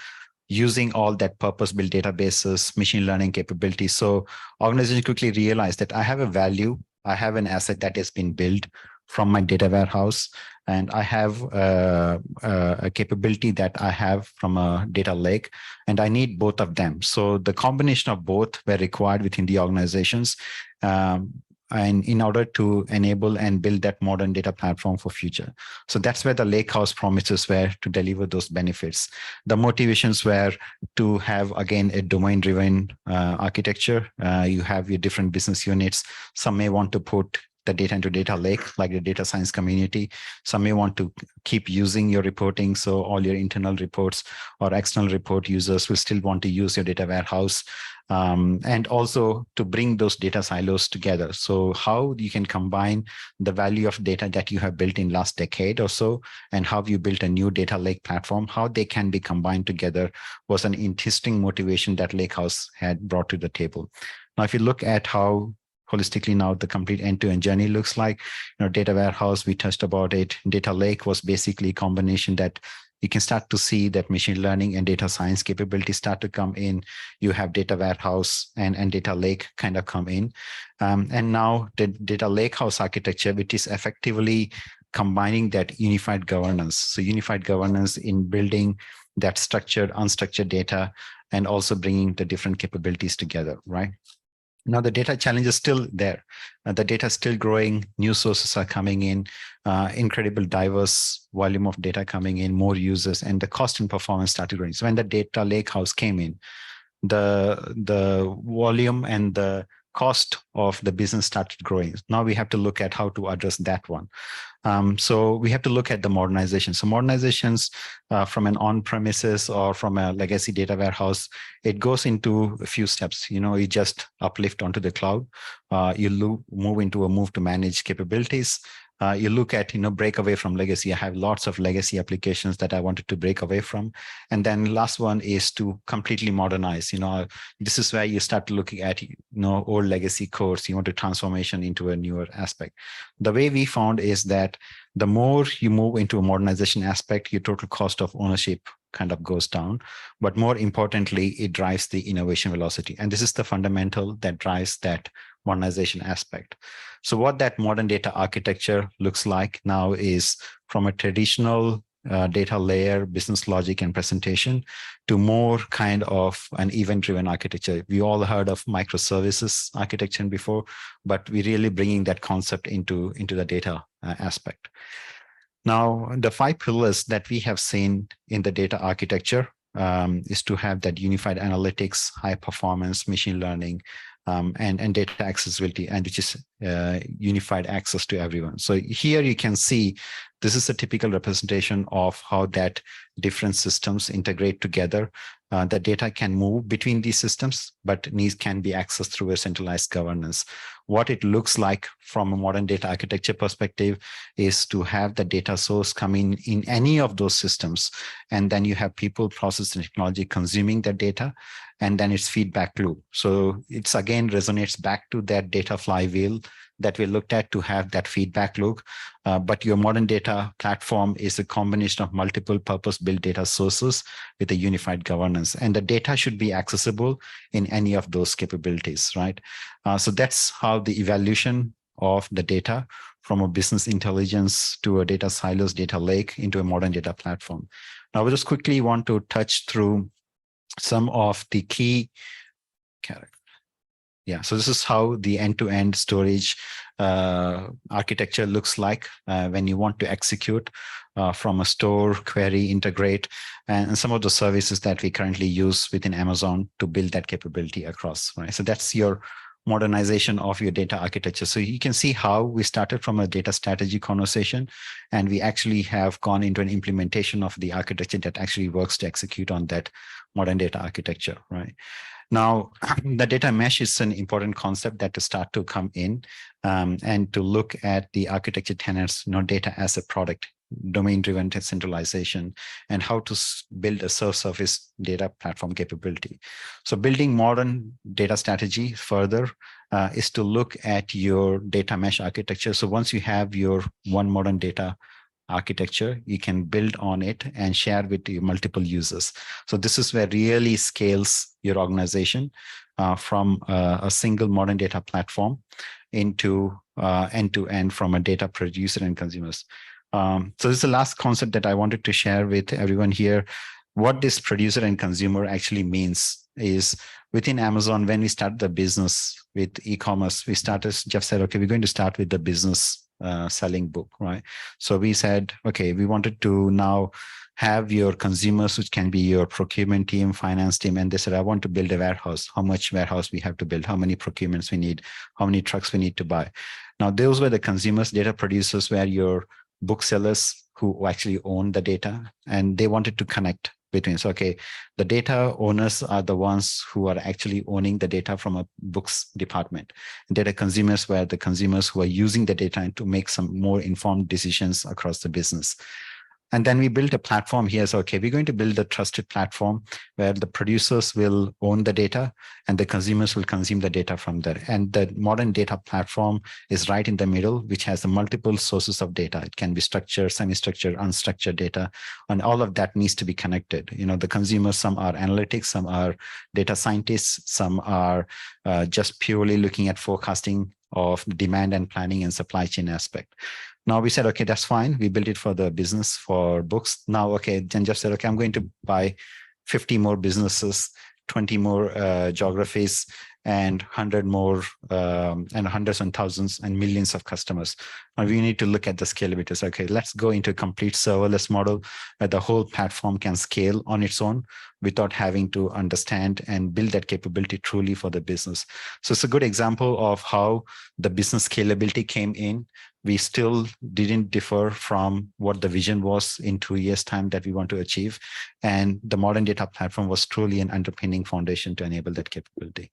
using all that purpose-built databases, machine learning capabilities. So organizations quickly realized that I have a value, I have an asset that has been built from my data warehouse, and I have a capability that I have from a data lake, and I need both of them. So the combination of both were required within the organizations, and in order to enable and build that modern data platform for future. So that's where the Lakehouse promises were to deliver those benefits. The motivations were to have, again, a domain-driven architecture. You have your different business units. Some may want to put the data into data lake, like the data science community. Some may want to keep using your reporting. So all your internal reports or external report users will still want to use your data warehouse. And also to bring those data silos together. So how you can combine the value of data that you have built in last decade or so, and how you built a new data lake platform, how they can be combined together was an interesting motivation that Lakehouse had brought to the table. Now, if you look at how holistically now the complete end-to-end journey looks like, data warehouse, we touched about it. Data lake was basically a combination that you can start to see that machine learning and data science capabilities start to come in. You have data warehouse and data lake kind of come in. And now the data lakehouse architecture, which is effectively combining that unified governance. So unified governance in building that structured, unstructured data, and also bringing the different capabilities together, right? Now, the data challenge is still there. The data is still growing. New sources are coming in, incredible diverse volume of data coming in, more users, and the cost and performance started growing. So when the data lakehouse came in, the volume and the cost of the business started growing. Now we have to look at how to address that one. So we have to look at the modernization. So modernizations from an on-premises or from a legacy data warehouse, it goes into a few steps. You just uplift onto the cloud. You move into a move to manage capabilities. You look at, break away from legacy. I have lots of legacy applications that I wanted to break away from. And then last one is to completely modernize. This is where you start looking at, old legacy codes. You want to transformation into a newer aspect. The way we found is that the more you move into a modernization aspect, your total cost of ownership kind of goes down. But more importantly, it drives the innovation velocity. And this is the fundamental that drives that modernization aspect. So what that modern data architecture looks like now is from a traditional data layer, business logic, and presentation to more kind of an event-driven architecture. We all heard of microservices architecture before, but we're really bringing that concept into the data aspect. Now, the 5 pillars that we have seen in the data architecture is to have that unified analytics, high performance, machine learning, and data accessibility, and which is unified access to everyone. So here you can see this is a typical representation of how that different systems integrate together. The data can move between these systems, but needs can be accessed through a centralized governance. What it looks like from a modern data architecture perspective is to have the data source come in any of those systems, and then you have people, process, and technology consuming the data, and then it's feedback loop. So it's again resonates back to that data flywheel that we looked at to have that feedback loop. But your modern data platform is a combination of multiple purpose-built data sources with a unified governance. And the data should be accessible in any of those capabilities, right? So that's how the evolution of the data from a business intelligence to a data silos, data lake into a modern data platform. Now, we just quickly want to touch through some of the key characters. Yeah, so this is how the end-to-end storage architecture looks like when you want to execute from a store, query, integrate, and some of the services that we currently use within Amazon to build that capability across, right? So that's your modernization of your data architecture. So you can see how we started from a data strategy conversation, and we actually have gone into an implementation of the architecture that actually works to execute on that modern data architecture, right? Now, the data mesh is an important concept that to start to come in and to look at the architecture tenets, data as a product, domain-driven centralization, and how to build a self-service data platform capability. So building modern data strategy further is to look at your data mesh architecture. So once you have your one modern data architecture, you can build on it and share with your multiple users. So this is where really scales your organization from a single modern data platform into end-to-end from a data producer and consumers. So this is the last concept that I wanted to share with everyone here. What this producer and consumer actually means is within Amazon, when we started the business with e-commerce, Jeff said, okay, we're going to start with the business selling book, right? So we said, okay, we wanted to now have your consumers, which can be your procurement team, finance team, and they said, I want to build a warehouse. How much warehouse we have to build? How many procurements we need? How many trucks we need to buy? Now, those were the consumers. Data producers were your booksellers who actually own the data, and they wanted to connect between. So, okay, the data owners are the ones who are actually owning the data from a books department. Data consumers were the consumers who are using the data to make some more informed decisions across the business. And then we built a platform here. So, okay, we're going to build a trusted platform where the producers will own the data and the consumers will consume the data from there. And the modern data platform is right in the middle, which has the multiple sources of data. It can be structured, semi-structured, unstructured data, and all of that needs to be connected. The consumers, some are analytics, some are data scientists, some are just purely looking at forecasting of demand and planning and supply chain aspect. Now we said, okay, that's fine. We built it for the business, for books. Now, okay, then Jeff said, okay, I'm going to buy 50 more businesses, 20 more geographies, and 100 more, and hundreds and thousands and millions of customers. Now we need to look at the scalability. So, okay, let's go into a complete serverless model where the whole platform can scale on its own without having to understand and build that capability truly for the business. So it's a good example of how the business scalability came in. We still didn't differ from what the vision was in 2 years' time that we want to achieve. And the modern data platform was truly an underpinning foundation to enable that capability.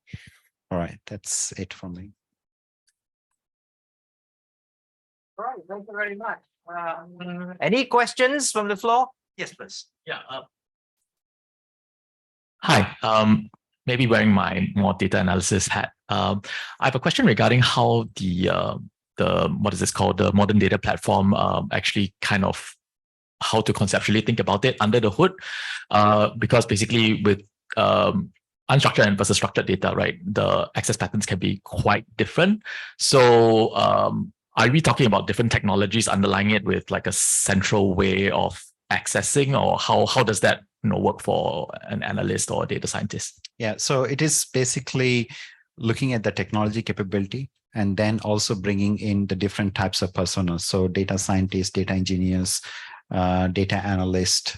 All right, that's it for me. All right, thank you very much. Any questions from the floor? Yes, please. Yeah. Hi. Maybe wearing my more data analysis hat. I have a question regarding how the what is this called? The modern data platform actually kind of how to conceptually think about it under the hood. Because basically with unstructured and versus structured data, right? The access patterns can be quite different. So are we talking about different technologies underlying it with like a central way of accessing, or how does that work for an analyst or a data scientist? Yeah, so it is basically looking at the technology capability and then also bringing in the different types of personas. So data scientists, data engineers, data analyst,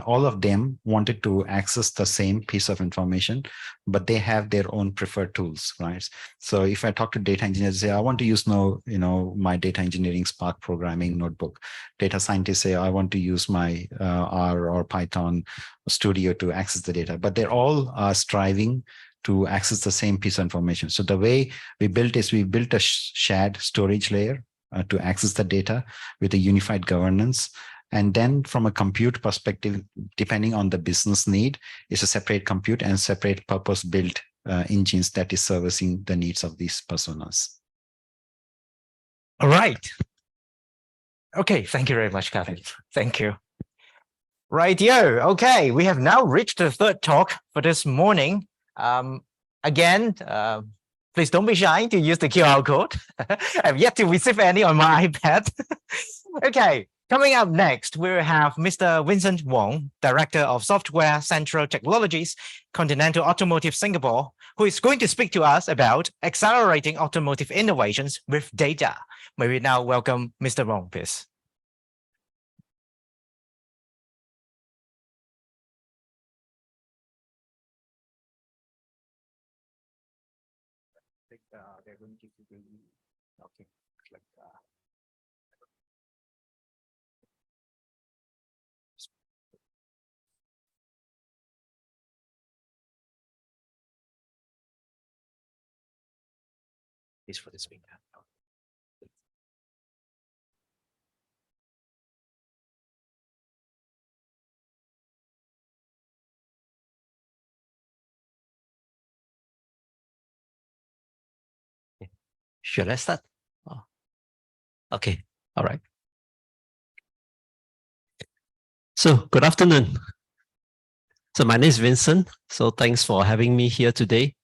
all of them wanted to access the same piece of information, but they have their own preferred tools, right? So if I talk to data engineers, say, I want to use my data engineering Spark programming notebook. Data scientists say, I want to use my R or Python Studio to access the data, but they're all striving to access the same piece of information. So the way we built is we built a shared storage layer to access the data with a unified governance. And then from a compute perspective, depending on the business need, it's a separate compute and separate purpose-built engines that is servicing the needs of these personas. All right. Okay, thank you very much, Karthik. Thank you. Right, okay, we have now reached the third talk for this morning. Again, please don't be shy to use the QR code. I've yet to receive any on my iPad. Okay, coming up next, we'll have Mr. Vincent Wong, Director of Software Central Technologies, Continental Automotive Singapore, who is going to speak to us about accelerating automotive innovations with data. May we now welcome Mr. Wong, please. They're going to give you okay, like this for this week. Should I start? Oh. Okay, all right. So good afternoon. So my name is Vincent. So thanks for having me here today.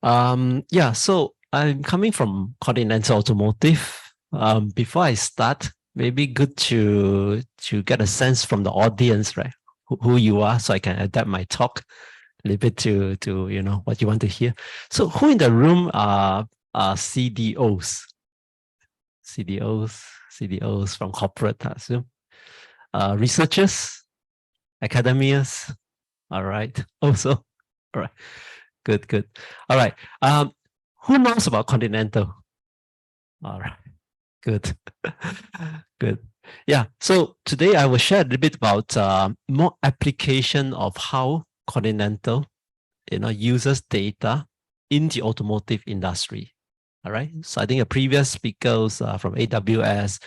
Yeah, so I'm coming from Continental Automotive. Before I start, maybe good to get a sense from the audience, right? Who you are, so I can adapt my talk a little bit to what you want to hear. So who in the room are CDOs? CDOs from corporate, I assume. Researchers, academias. All right. Also, all right. Good. All right. Who knows about Continental? All right. Good. Good. Yeah. So today I will share a little bit about more application of how Continental, uses data in the automotive industry. All right. So I think the previous speakers from AWS,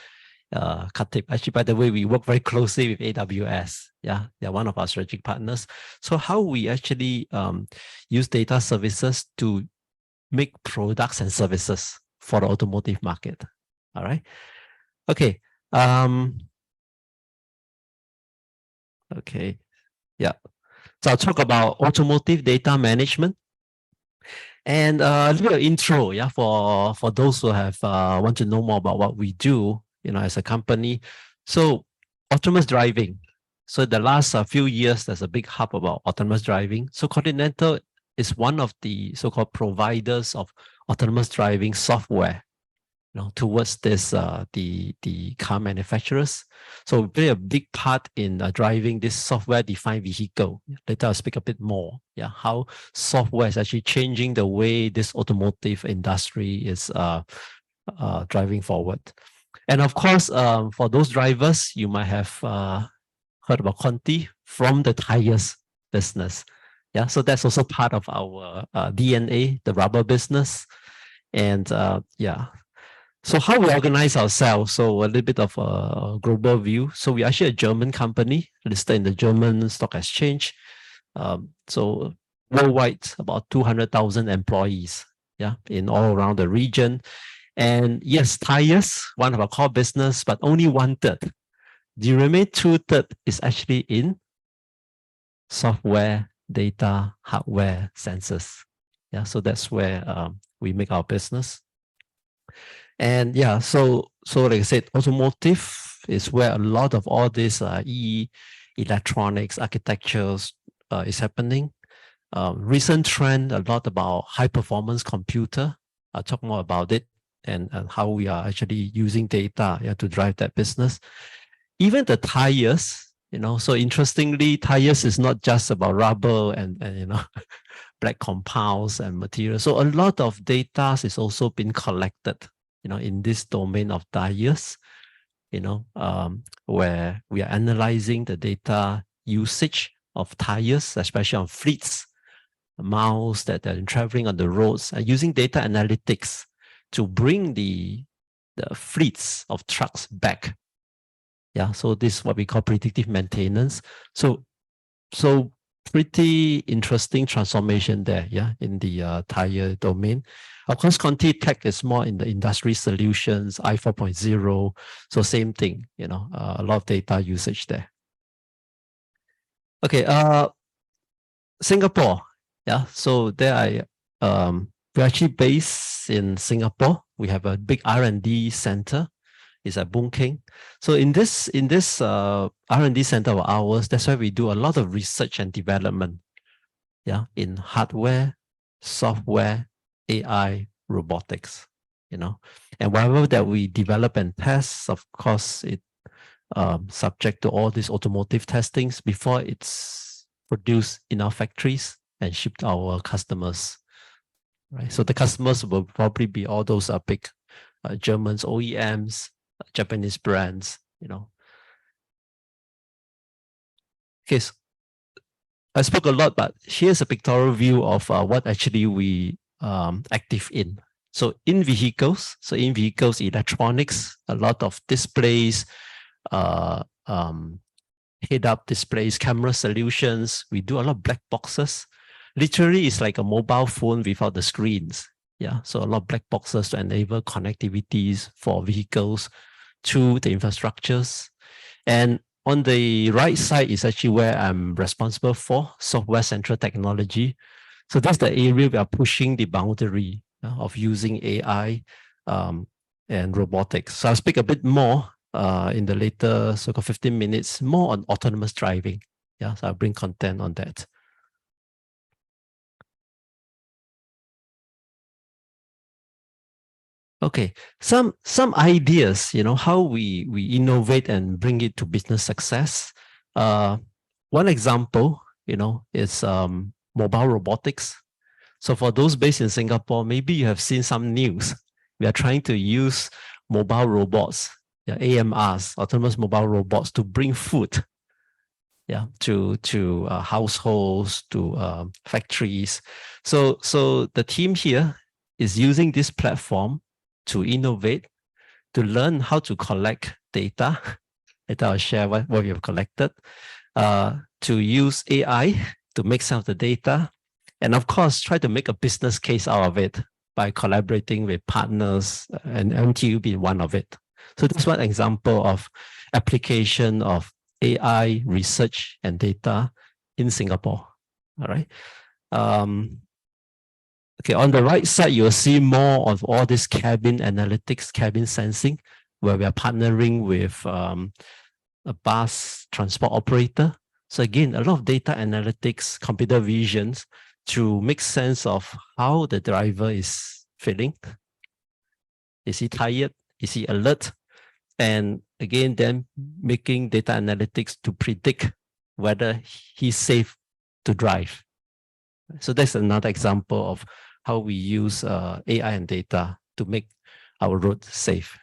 Karthik, actually, by the way, we work very closely with AWS. Yeah, they're one of our strategic partners. So how we actually use data services to make products and services for the automotive market. All right. Okay. Okay. Yeah. So I'll talk about automotive data management. And a little intro, yeah, for those who have want to know more about what we do, as a company. So autonomous driving. So the last few years, there's a big hub about autonomous driving. So Continental is one of the so-called providers of autonomous driving software, towards this the car manufacturers. So we play a big part in driving this software-defined vehicle. Later I'll speak a bit more. Yeah, how software is actually changing the way this automotive industry is driving forward. And of course, for those drivers, you might have heard about Conti from the tires business. Yeah, so that's also part of our DNA, the rubber business. And yeah. So how we organize ourselves, so a little bit of a global view. So we're actually a German company listed in the German stock exchange. So worldwide, about 200,000 employees, yeah, in all around the region. And yes, tires, one of our core business, but only 1/3. The remaining 2/3 is actually in software, data, hardware, sensors. Yeah, so that's where we make our business. And yeah, so like I said, automotive is where a lot of all this electronics architectures is happening. Recent trend, a lot about high performance computer. I'll talk more about it and how we are actually using data to drive that business. Even the tires, so interestingly, tires is not just about rubber and black compounds and materials. So a lot of data is also been collected, in this domain of tires, where we are analyzing the data usage of tires, especially on fleets, miles that are traveling on the roads, and using data analytics to bring the fleets of trucks back. Yeah, so this is what we call predictive maintenance. So pretty interesting transformation there, in the tire domain. Of course, Continental is more in the industry solutions, I 4.0. So same thing, a lot of data usage there. Okay, Singapore. Yeah, so there we're actually based in Singapore. We have a big R&D center. It's at Boon Keng. So in this R&D center of ours, that's why we do a lot of research and development. Yeah, in hardware, software, AI, robotics. And whatever that we develop and test, of course, it subject to all these automotive testings before it's produced in our factories and shipped to our customers. Right. So the customers will probably be all those big Germans, OEMs, Japanese brands, Okay, so I spoke a lot, but here's a pictorial view of what actually we active in. So in vehicles, electronics, a lot of displays, head-up displays, camera solutions. We do a lot of black boxes. Literally, it's like a mobile phone without the screens. Yeah, so a lot of black boxes to enable connectivities for vehicles to the infrastructures. And on the right side is actually where I'm responsible for software central technology. So that's the area we are pushing the boundary of using AI and robotics. So I'll speak a bit more in the later 15 minutes, more on autonomous driving. Yeah, so I'll bring content on that. Okay, some ideas, how we innovate and bring it to business success. One example, is mobile robotics. So for those based in Singapore, maybe you have seen some news. We are trying to use mobile robots, AMRs, autonomous mobile robots, to bring food, to households, to factories. So the team here is using this platform to innovate, to learn how to collect data. Later I'll share what we have collected, to use AI to make some of the data, and of course, try to make a business case out of it by collaborating with partners, and MTU being one of it. So that's one example of application of AI research and data in Singapore. All right. Okay, on the right side, you'll see more of all this cabin analytics, cabin sensing, where we are partnering with a bus transport operator. So again, a lot of data analytics, computer visions to make sense of how the driver is feeling. Is he tired? Is he alert? And again, then making data analytics to predict whether he's safe to drive. So that's another example of how we use AI and data to make our roads safe.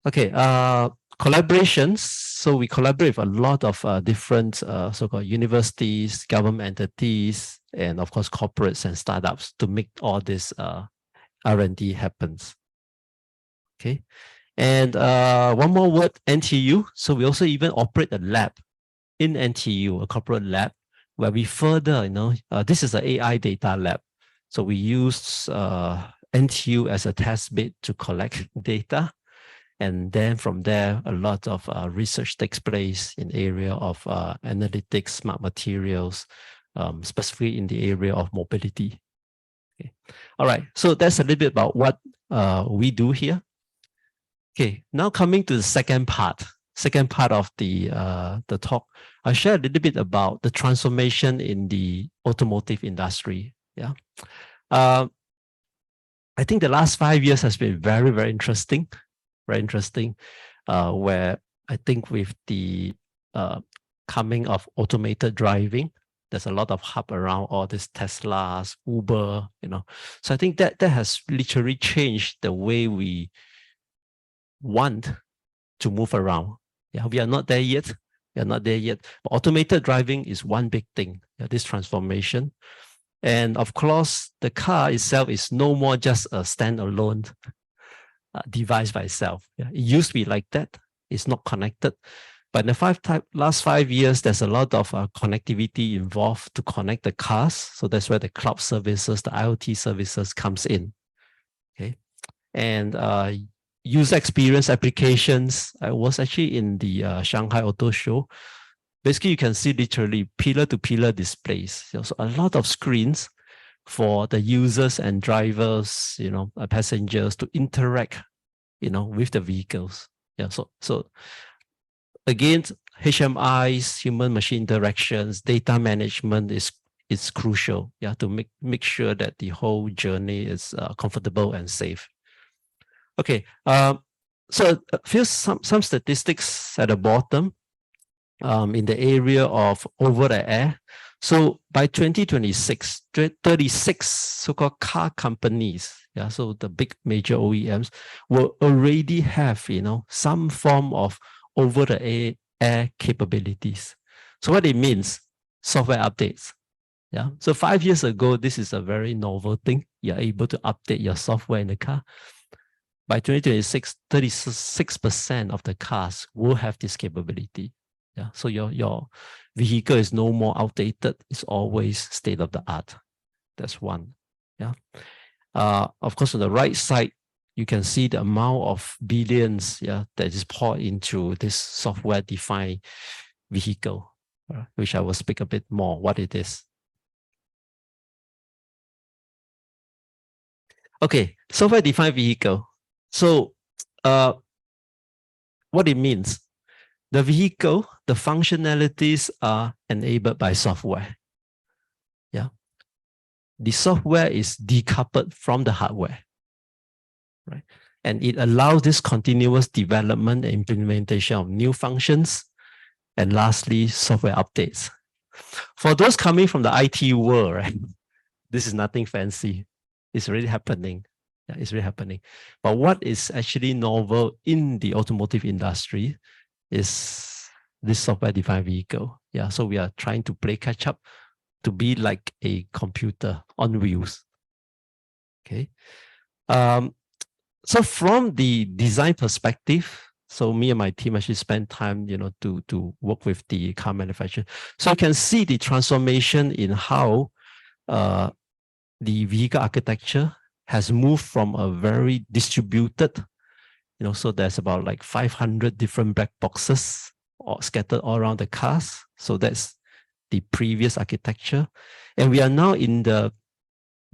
Okay, collaborations. So we collaborate with a lot of different so-called universities, government entities, and of course corporates and startups to make all this R&D happens. Okay, and one more word, NTU. So we also even operate a lab in NTU, a corporate lab, where we further, this is an AI data lab. So we use NTU as a test bed to collect data. And then from there, a lot of research takes place in the area of analytics, smart materials, specifically in the area of mobility. Okay. All right, so that's a little bit about what we do here. Okay, now coming to the second part of the talk, I'll share a little bit about the transformation in the automotive industry. Yeah, I think the last 5 years has been very, very interesting, where I think with the coming of automated driving, there's a lot of hype around all these Teslas, Uber, So I think that has literally changed the way we want to move around. Yeah, we are not there yet. But automated driving is one big thing, this transformation. And of course, the car itself is no more just a standalone device by itself. Yeah, it used to be like that. It's not connected. But in the last 5 years, there's a lot of connectivity involved to connect the cars. So that's where the cloud services, the IoT services comes in. Okay, and user experience applications. I was actually in the Shanghai Auto Show. Basically, you can see literally pillar-to-pillar displays. So a lot of screens for the users and drivers, passengers to interact, with the vehicles. Yeah. So again, HMIs, human-machine interactions, data management is crucial. Yeah, to make sure that the whole journey is comfortable and safe. Okay, so some statistics at the bottom in the area of over-the-air. So by 2026, 36 so-called car companies, so the big major OEMs will already have, some form of over-the-air capabilities. So what it means, software updates. Yeah. So 5 years ago, this is a very novel thing. You're able to update your software in the car. By 2026, 36% of the cars will have this capability. Yeah, so your vehicle is no more outdated; it's always state of the art. That's one. Yeah. Of course, on the right side, you can see the amount of billions, that is poured into this software-defined vehicle, which I will speak a bit more what it is. Okay, software-defined vehicle. So, what it means, the vehicle, the functionalities are enabled by software. Yeah. The software is decoupled from the hardware, right? And it allows this continuous development and implementation of new functions. And lastly, software updates. For those coming from the IT world, right, this is nothing fancy. It's really happening. Yeah, it's really happening. But what is actually novel in the automotive industry is this software-defined vehicle. Yeah, so we are trying to play catch up to be like a computer on wheels. Okay. So from the design perspective, so me and my team actually spend time, to work with the car manufacturer. So you can see the transformation in how the vehicle architecture has moved from a very distributed, so there's about like 500 different black boxes scattered all around the cars. So that's the previous architecture. And we are now in the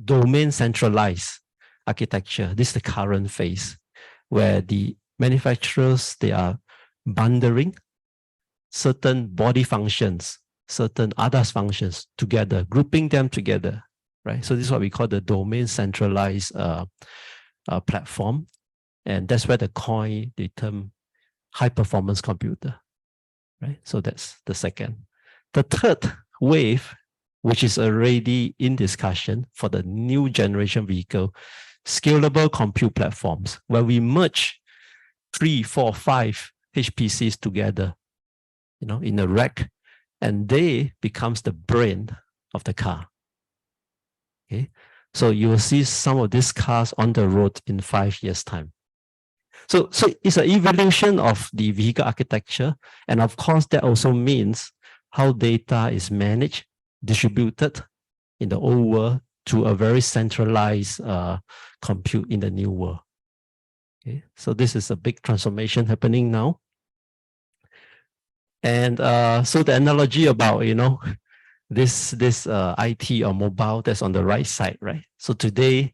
domain centralized architecture. This is the current phase where the manufacturers, they are bundling certain body functions, certain ADAS functions together, grouping them together, right? So this is what we call the domain centralized platform. And that's where the coin, the term high performance computer, right? So that's the second. The third wave, which is already in discussion for the new generation vehicle, scalable compute platforms, where we merge 3, 4, 5 HPCs together, in a rack, and they becomes the brain of the car. Okay, so you will see some of these cars on the road in 5 years' time. So it's an evolution of the vehicle architecture, and of course that also means how data is managed, distributed in the old world to a very centralized compute in the new world. Okay, so this is a big transformation happening now. And so the analogy about, this IT or mobile that's on the right side, right? So today,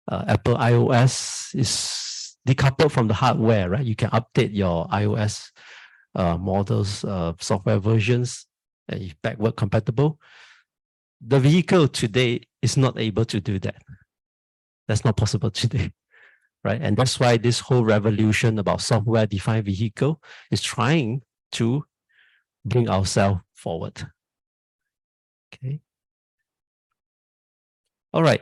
Apple iOS is decoupled from the hardware, right? You can update your iOS models, software versions, and if backward compatible. The vehicle today is not able to do that. That's not possible today, right? And that's why this whole revolution about software-defined vehicle is trying to bring ourselves forward. Okay. All right.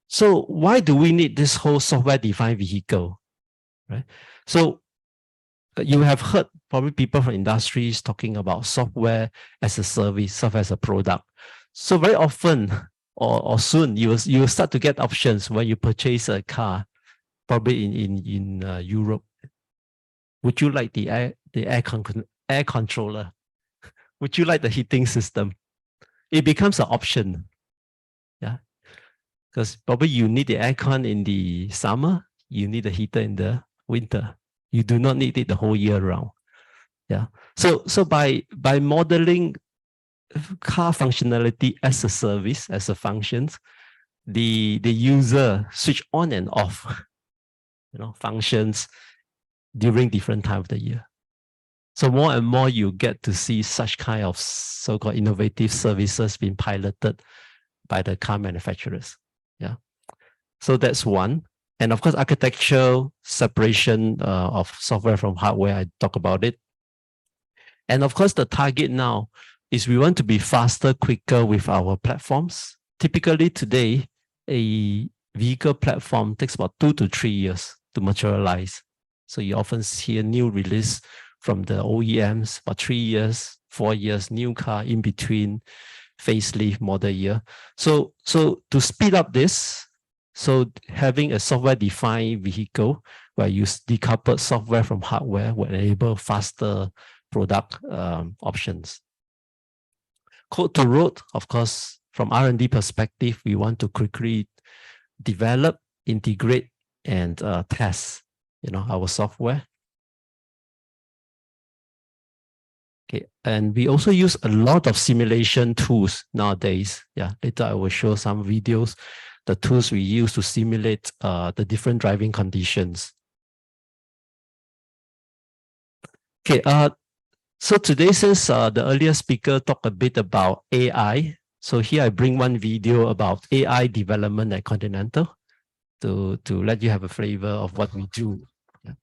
So why do we need this whole software-defined vehicle, right? So you have heard probably people from industries talking about software as a service, software as a product. So very often or soon you will start to get options when you purchase a car, probably in Europe. Would you like the air controller? Would you like the heating system? It becomes an option. Yeah. Because probably you need the aircon in the summer, you need the heater in the winter. You do not need it the whole year round. Yeah. So by modeling car functionality as a service, as a function, the user switch on and off, functions during different time of the year. So more and more you get to see such kind of so-called innovative services being piloted by the car manufacturers. Yeah. So that's one. And of course, architectural separation of software from hardware, I talk about it. And of course, the target now is we want to be faster, quicker with our platforms. Typically today, a vehicle platform takes about 2 to 3 years to materialize. So you often see a new release from the OEMs, about 3 years, 4 years, new car in between, facelift, model year. So to speed up this, so having a software-defined vehicle where you decouple software from hardware will enable faster product options. Code to road, of course, from R&D perspective, we want to quickly develop, integrate, and test, our software. Okay, and we also use a lot of simulation tools nowadays. Yeah, later I will show some videos, the tools we use to simulate the different driving conditions. Okay, so today, since the earlier speaker talked a bit about AI, so here I bring one video about AI development at Continental to let you have a flavor of what we do. Yeah.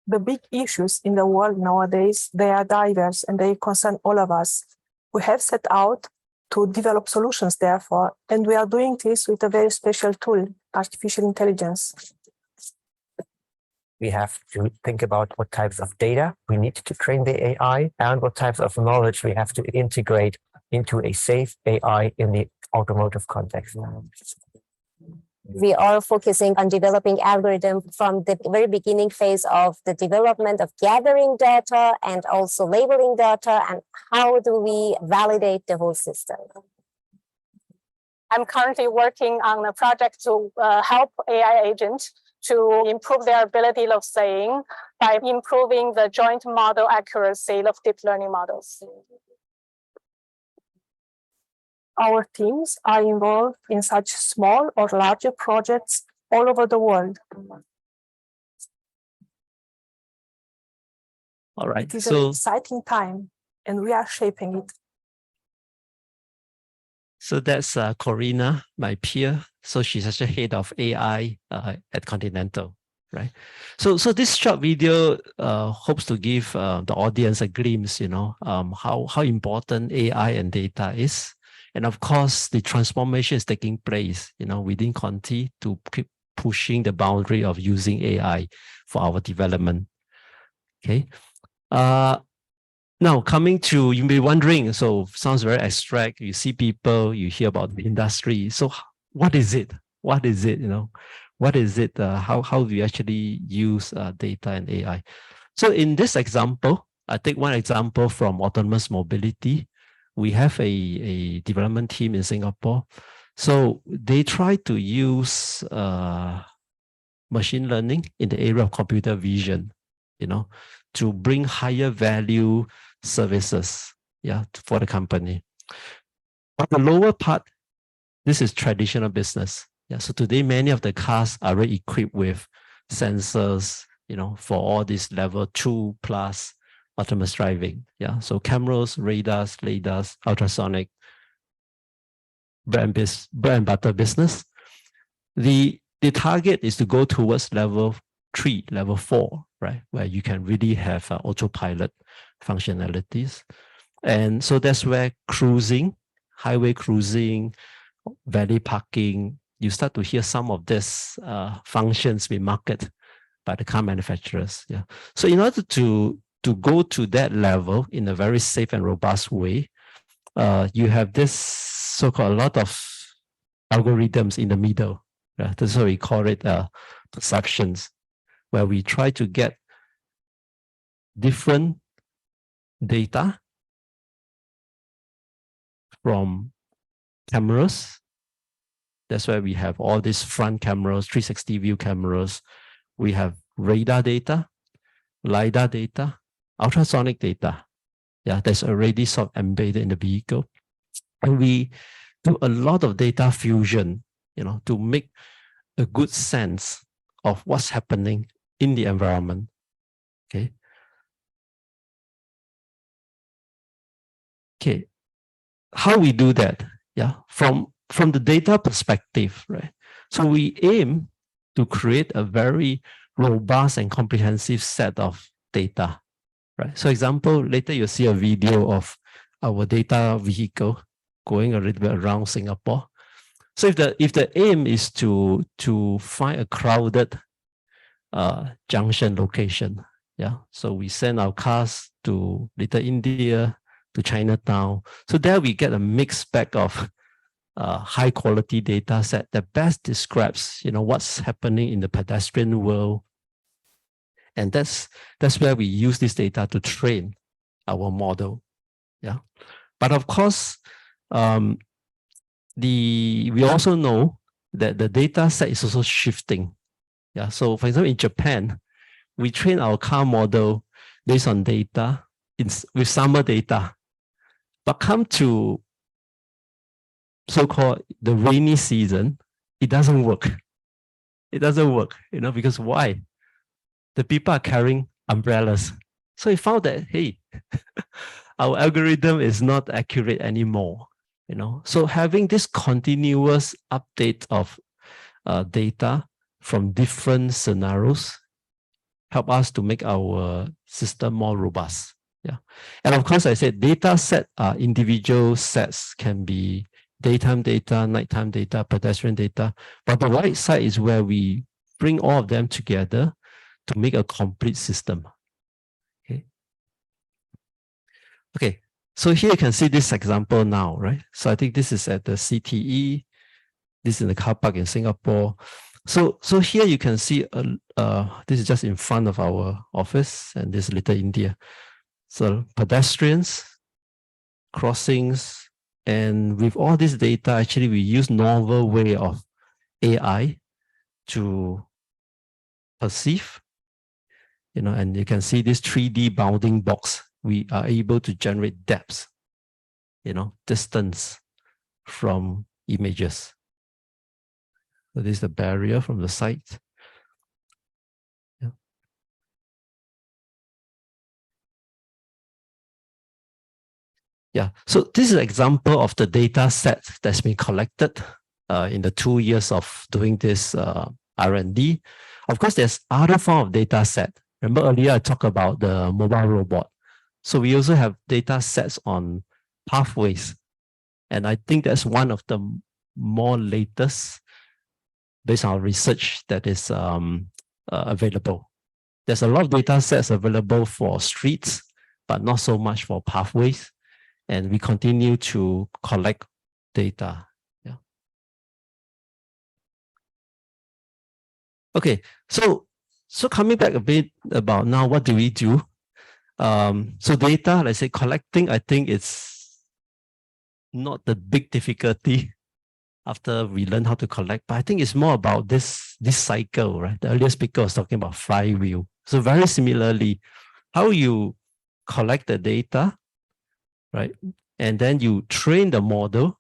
The big issues in the world nowadays, they are diverse and they concern all of us. We have set out to develop solutions, therefore, and we are doing this with a very special tool, artificial intelligence. We have to think about what types of data we need to train the AI and what types of knowledge we have to integrate into a safe AI in the automotive context. We are focusing on developing algorithms from the very beginning phase of the development of gathering data and also labeling data, and how do we validate the whole system. I'm currently working on a project to help AI agents to improve their ability of saying by improving the joint model accuracy of deep learning models. Our teams are involved in such small or larger projects all over the world. All right. It is an exciting time, and we are shaping it. So that's Corina, my peer. So she's actually head of AI at Continental, right? So this short video hopes to give the audience a glimpse, how important AI and data is. And of course, the transformation is taking place, within Conti to keep pushing the boundary of using AI for our development. Okay. Now coming to, you may be wondering, so sounds very abstract. You see people, you hear about the industry. So what is it? What is it? What is it? How do we actually use data and AI? So in this example, I take one example from autonomous mobility. We have a development team in Singapore. So they try to use machine learning in the area of computer vision to bring higher value services, for the company. But the lower part, this is traditional business. So today, many of the cars are already equipped with sensors, for all this level 2+ autonomous driving. So cameras, radars, lidars, ultrasonic, bread and butter business. The target is to go towards level 3, level 4, right? Where you can really have autopilot functionalities. And so that's where cruising, highway cruising, valet parking, you start to hear some of these functions being marketed by the car manufacturers. So in order to go to that level in a very safe and robust way, you have this so-called a lot of algorithms in the middle. That's what we call it perceptions, where we try to get different data from cameras. That's why we have all these front cameras, 360 view cameras. We have radar data, lidar data, ultrasonic data. That's already sort of embedded in the vehicle. And we do a lot of data fusion, to make a good sense of what's happening in the environment. Okay. How we do that? From the data perspective, right? So we aim to create a very robust and comprehensive set of data, right? So example, later you'll see a video of our data vehicle going a little bit around Singapore. So if the aim is to find a crowded junction location, so we send our cars to Little India, to Chinatown. So there we get a mixed bag of high quality data set that best describes, what's happening in the pedestrian world. And that's where we use this data to train our model. But of course, we also know that the data set is also shifting. So for example, in Japan, we train our car model based on data with summer data. But come to so-called the rainy season, it doesn't work. It doesn't work, because why? The people are carrying umbrellas. So we found that, hey, our algorithm is not accurate anymore. So having this continuous update of data from different scenarios help us to make our system more robust. And of course, I said data set individual sets, can be daytime data, nighttime data, pedestrian data. But the right side is where we bring all of them together to make a complete system. Okay. So here you can see this example now, right? So I think this is at the CTE. This is in the car park in Singapore. So here you can see, this is just in front of our office, and this is Little India. So pedestrians, crossings, and with all this data, actually we use novel way of AI to perceive, and you can see this 3D bounding box. We are able to generate depths, distance from images. So this is the barrier from the site. So this is an example of the data set that's been collected in the 2 years of doing this R&D. Of course, there's other form of data set. Remember earlier I talked about the mobile robot. So we also have data sets on pathways. And I think that's one of the more latest based on our research that is available. There's a lot of data sets available for streets, but not so much for pathways. And we continue to collect data. Okay, so coming back a bit about now, what do we do? So data, let's say collecting, I think it's not the big difficulty after we learn how to collect, but I think it's more about this cycle, right? The earlier speaker was talking about flywheel. So very similarly, how you collect the data, right? And then you train the model,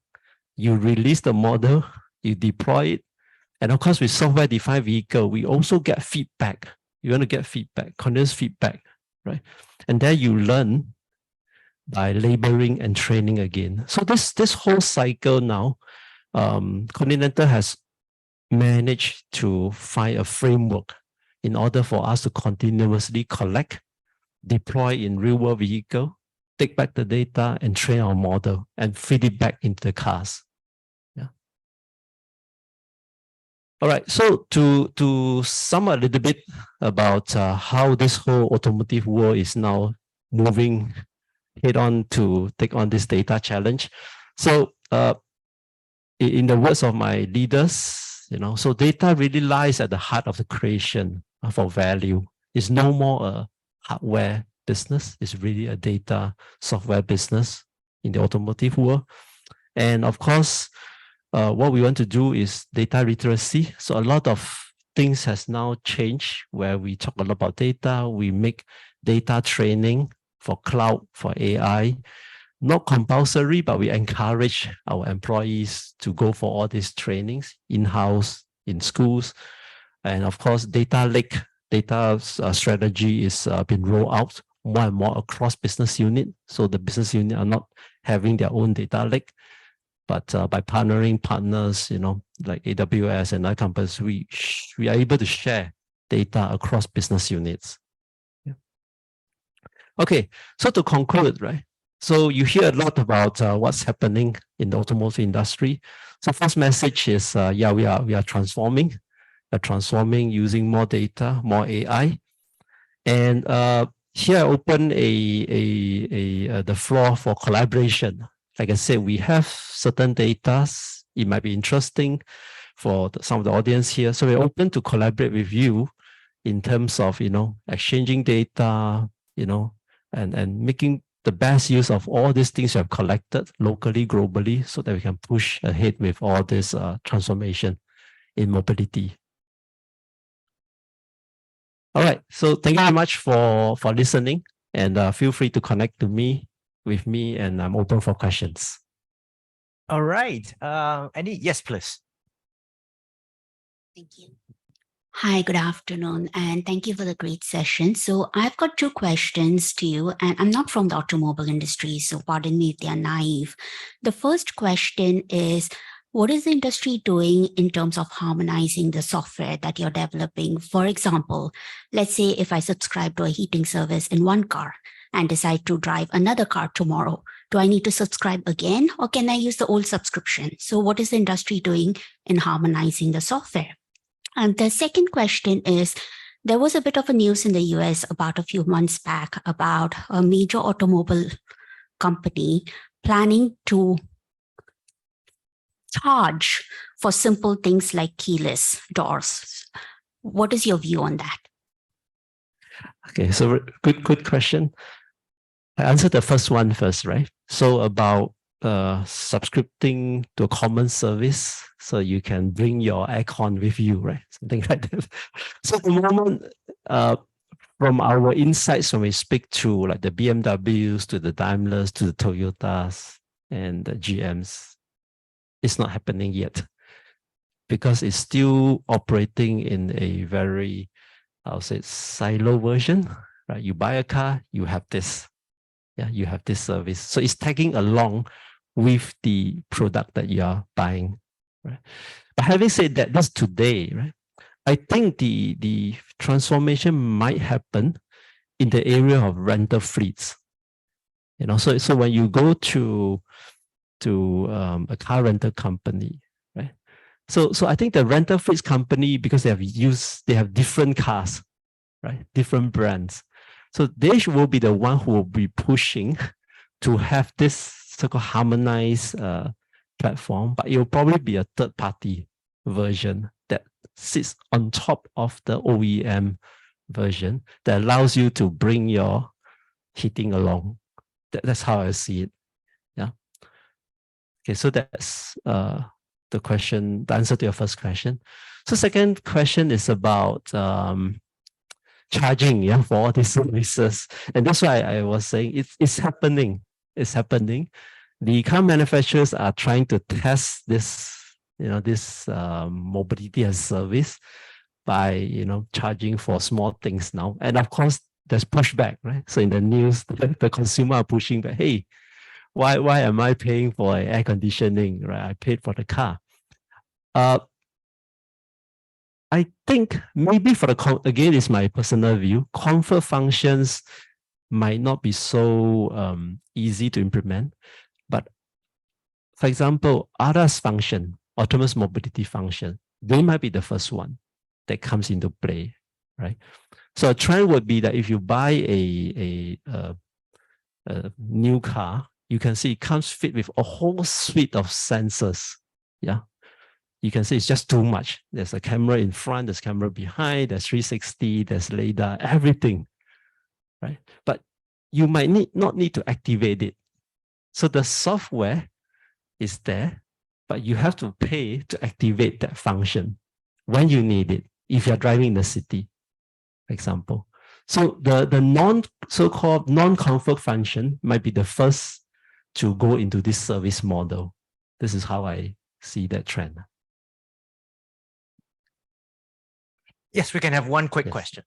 you release the model, you deploy it. And of course, with software-defined vehicle, we also get feedback. You want to get feedback, continuous feedback, right? And then you learn by labeling and training again. So this whole cycle now, Continental has managed to find a framework in order for us to continuously collect, deploy in real-world vehicle, take back the data and train our model and feed it back into the cars. Yeah. All right. So to sum a little bit about how this whole automotive world is now moving head on to take on this data challenge. So in the words of my leaders, so data really lies at the heart of the creation for value. It's no more a hardware business. It's really a data software business in the automotive world. And of course, what we want to do is data literacy. So a lot of things has now changed where we talk a lot about data. We make data training for cloud, for AI, not compulsory, but we encourage our employees to go for all these trainings in-house, in schools. And of course, data lake, data strategy is been rolled out more and more across business unit. So the business unit are not having their own data lake, but by partnering partners, like AWS and other companies, we are able to share data across business units. Yeah. Okay, so to conclude, right? So you hear a lot about what's happening in the automotive industry. So first message is, yeah, we are transforming. We're transforming using more data, more AI. And here I open the floor for collaboration. Like I said, we have certain data. It might be interesting for some of the audience here. So we're open to collaborate with you in terms of, exchanging data, and making the best use of all these things you have collected locally, globally, so that we can push ahead with all this transformation in mobility. All right, so thank you very much for listening, and feel free to connect to me with me, and I'm open for questions. All right. Yes, please. Thank you. Hi, good afternoon, and thank you for the great session. So I've got two questions to you, and I'm not from the automobile industry, so pardon me if they are naive. The first question is, what is the industry doing in terms of harmonizing the software that you're developing? For example, let's say if I subscribe to a heating service in one car and decide to drive another car tomorrow, do I need to subscribe again, or can I use the old subscription? So what is the industry doing in harmonizing the software? And the second question is, there was a bit of a news in the US about a few months back about a major automobile company planning to charge for simple things like keyless doors. What is your view on that? Okay, so good question. I answered the first one first, right? So about subscribing to a common service, so you can bring your aircon with you, right? Something like that. So at the moment, from our insights, when we speak to like the BMWs, to the Daimlers, to the Toyotas and the GMs, it's not happening yet, because it's still operating in a very, I'll say, silo version, right? You buy a car, you have this. Yeah, you have this service. So it's tagging along with the product that you are buying, right? But having said that, that's today, right? I think the transformation might happen in the area of rental fleets. So when you go to a car rental company, right? So I think the rental fleets company, because they have different cars, right? Different brands. So they will be the one who will be pushing to have this so-called harmonized platform, but it will probably be a third-party version that sits on top of the OEM version that allows you to bring your heating along. That's how I see it. Yeah. Okay, so that's the answer to your first question. So second question is about charging, yeah, for all these services. And that's why I was saying it's happening. It's happening. The car manufacturers are trying to test this, this mobility as service by, charging for small things now. And of course, there's pushback, right? So in the news, the consumer are pushing back. Hey, why am I paying for air conditioning, right? I paid for the car. I think maybe for again, it's my personal view, comfort functions might not be so easy to implement. But for example, ADAS function, autonomous mobility function, they might be the first one that comes into play, right? So a trend would be that if you buy a new car, you can see it comes fit with a whole suite of sensors. Yeah. You can see it's just too much. There's a camera in front, there's camera behind, there's 360, there's radar, everything, right? But you might not need to activate it. So the software is there, but you have to pay to activate that function when you need it, if you're driving in the city, for example. So the so-called non-comfort function might be the first to go into this service model. This is how I see that trend. Yes, we can have one quick question.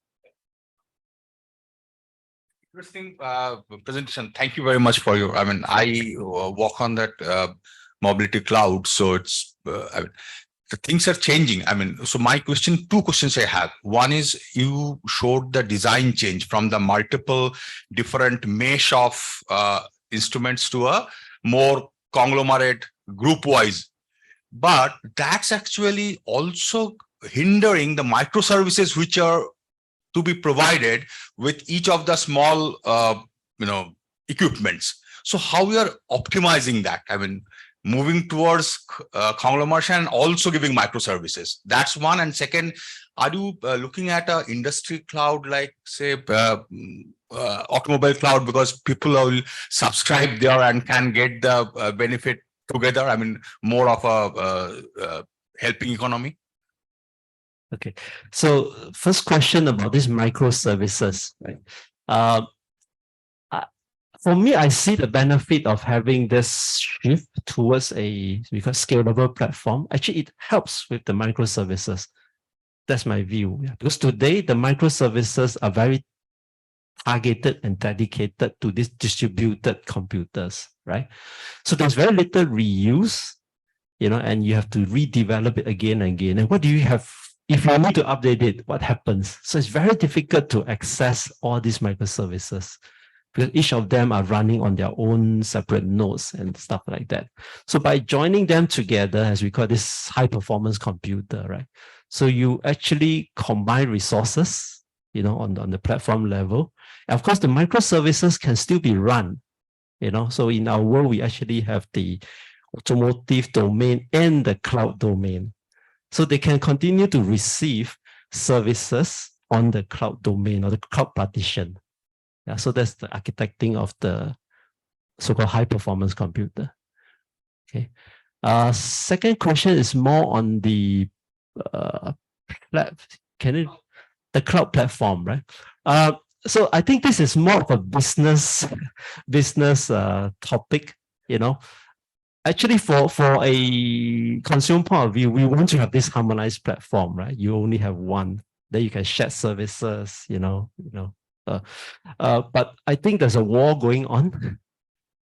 Interesting presentation. Thank you very much for your, I work on that mobility cloud. So it's, the things are changing. So my question, two questions I have. One is you showed the design change from the multiple different mesh of instruments to a more conglomerate group-wise. But that's actually also hindering the microservices which are to be provided with each of the small, equipments. So how we are optimizing that? Moving towards conglomeration and also giving microservices. That's one. And second, are you looking at an industry cloud like, say, automobile cloud, because people will subscribe there and can get the benefit together? More of a helping economy. Okay, so first question about these microservices, right? For me, I see the benefit of having this shift towards a scalable platform. Actually, it helps with the microservices. That's my view. Yeah. Because today, the microservices are very targeted and dedicated to these distributed computers, right? So there's very little reuse, and you have to redevelop it again and again. And what do you have? If you need to update it, what happens? So it's very difficult to access all these microservices, because each of them are running on their own separate nodes and stuff like that. So by joining them together, as we call this high performance computer, right? So you actually combine resources, on the platform level. And of course, the microservices can still be run, So in our world, we actually have the automotive domain and the cloud domain. So they can continue to receive services on the cloud domain or the cloud partition. Yeah, so that's the architecting of the so-called high-performance computer. Okay. Second question is more on the the cloud platform, right? So I think this is more of a business topic. Actually, for a consumer point of view, we want to have this harmonized platform, right? You only have one, then you can share services, but I think there's a war going on,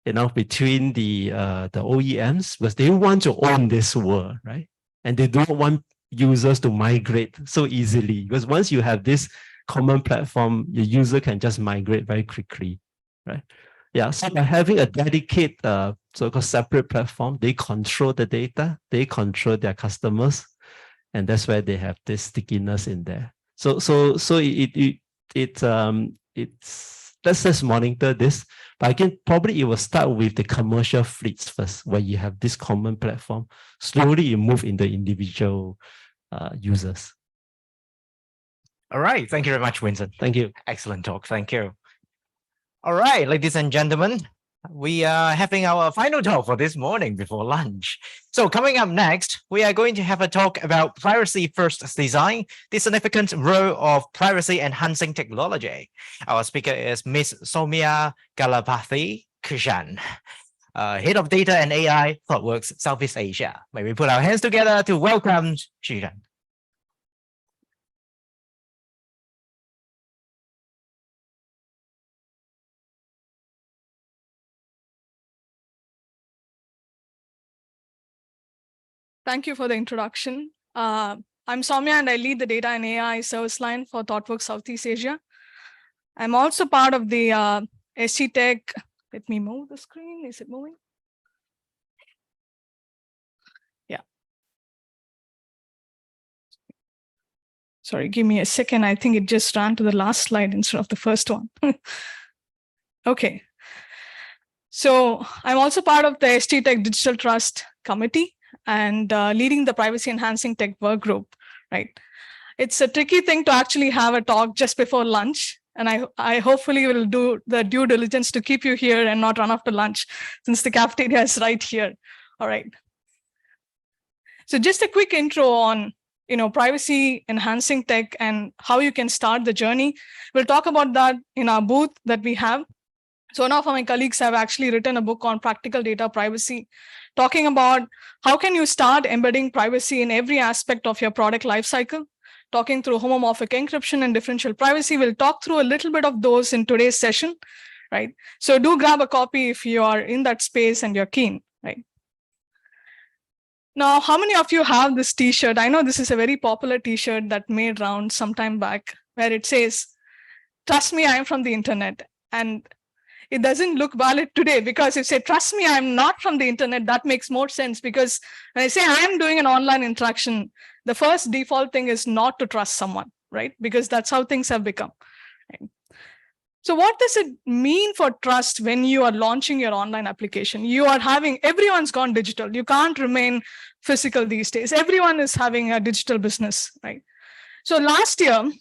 between the OEMs, because they want to own this world, right? And they don't want users to migrate so easily, because once you have this common platform, your user can just migrate very quickly, right? Yeah, so by having a dedicated so-called separate platform, they control the data, they control their customers, and that's where they have this stickiness in there. So let's just monitor this. But again, probably it will start with the commercial fleets first, where you have this common platform. Slowly you move into individual users. All right. Thank you very much, Vincent. Thank you. Excellent talk. Thank you. All right, ladies and gentlemen, we are having our final talk for this morning before lunch. So coming up next, we are going to have a talk about privacy first design, the significant role of privacy enhancing technology. Our speaker is Ms. Sowmya Ganapathi Krishnan, Head of Data and AI, Thoughtworks, Southeast Asia. May we put our hands together to welcome Krishnan. Thank you for the introduction. I'm Sowmya and I lead the data and AI service line for Thoughtworks Southeast Asia. I'm also part of the SusTech. Let me move the screen. Is it moving? Yeah. Sorry, give me a second. I think it just ran to the last slide instead of the first one. Okay. So I'm also part of the SusTech Digital Trust Committee and leading the privacy enhancing tech work group, right? It's a tricky thing to actually have a talk just before lunch. And I hopefully will do the due diligence to keep you here and not run off to lunch since the cafeteria is right here. All right. So just a quick intro on privacy enhancing tech and how you can start the journey. We'll talk about that in our booth that we have. So one of my colleagues have actually written a book on practical data privacy, talking about how can you start embedding privacy in every aspect of your product lifecycle, talking through homomorphic encryption and differential privacy. We'll talk through a little bit of those in today's session, right? So do grab a copy if you are in that space and you're keen, right? Now, how many of you have this t-shirt? I know this is a very popular t-shirt that made rounds some time back where it says, "Trust me, I am from the internet." And it doesn't look valid today because if you say, "Trust me, I'm not from the internet," that makes more sense because when I say I am doing an online interaction, the first default thing is not to trust someone, right? Because that's how things have become. Right? So what does it mean for trust when you are launching your online application? Everyone's gone digital. You can't remain physical these days. Everyone is having a digital business, right? So last year,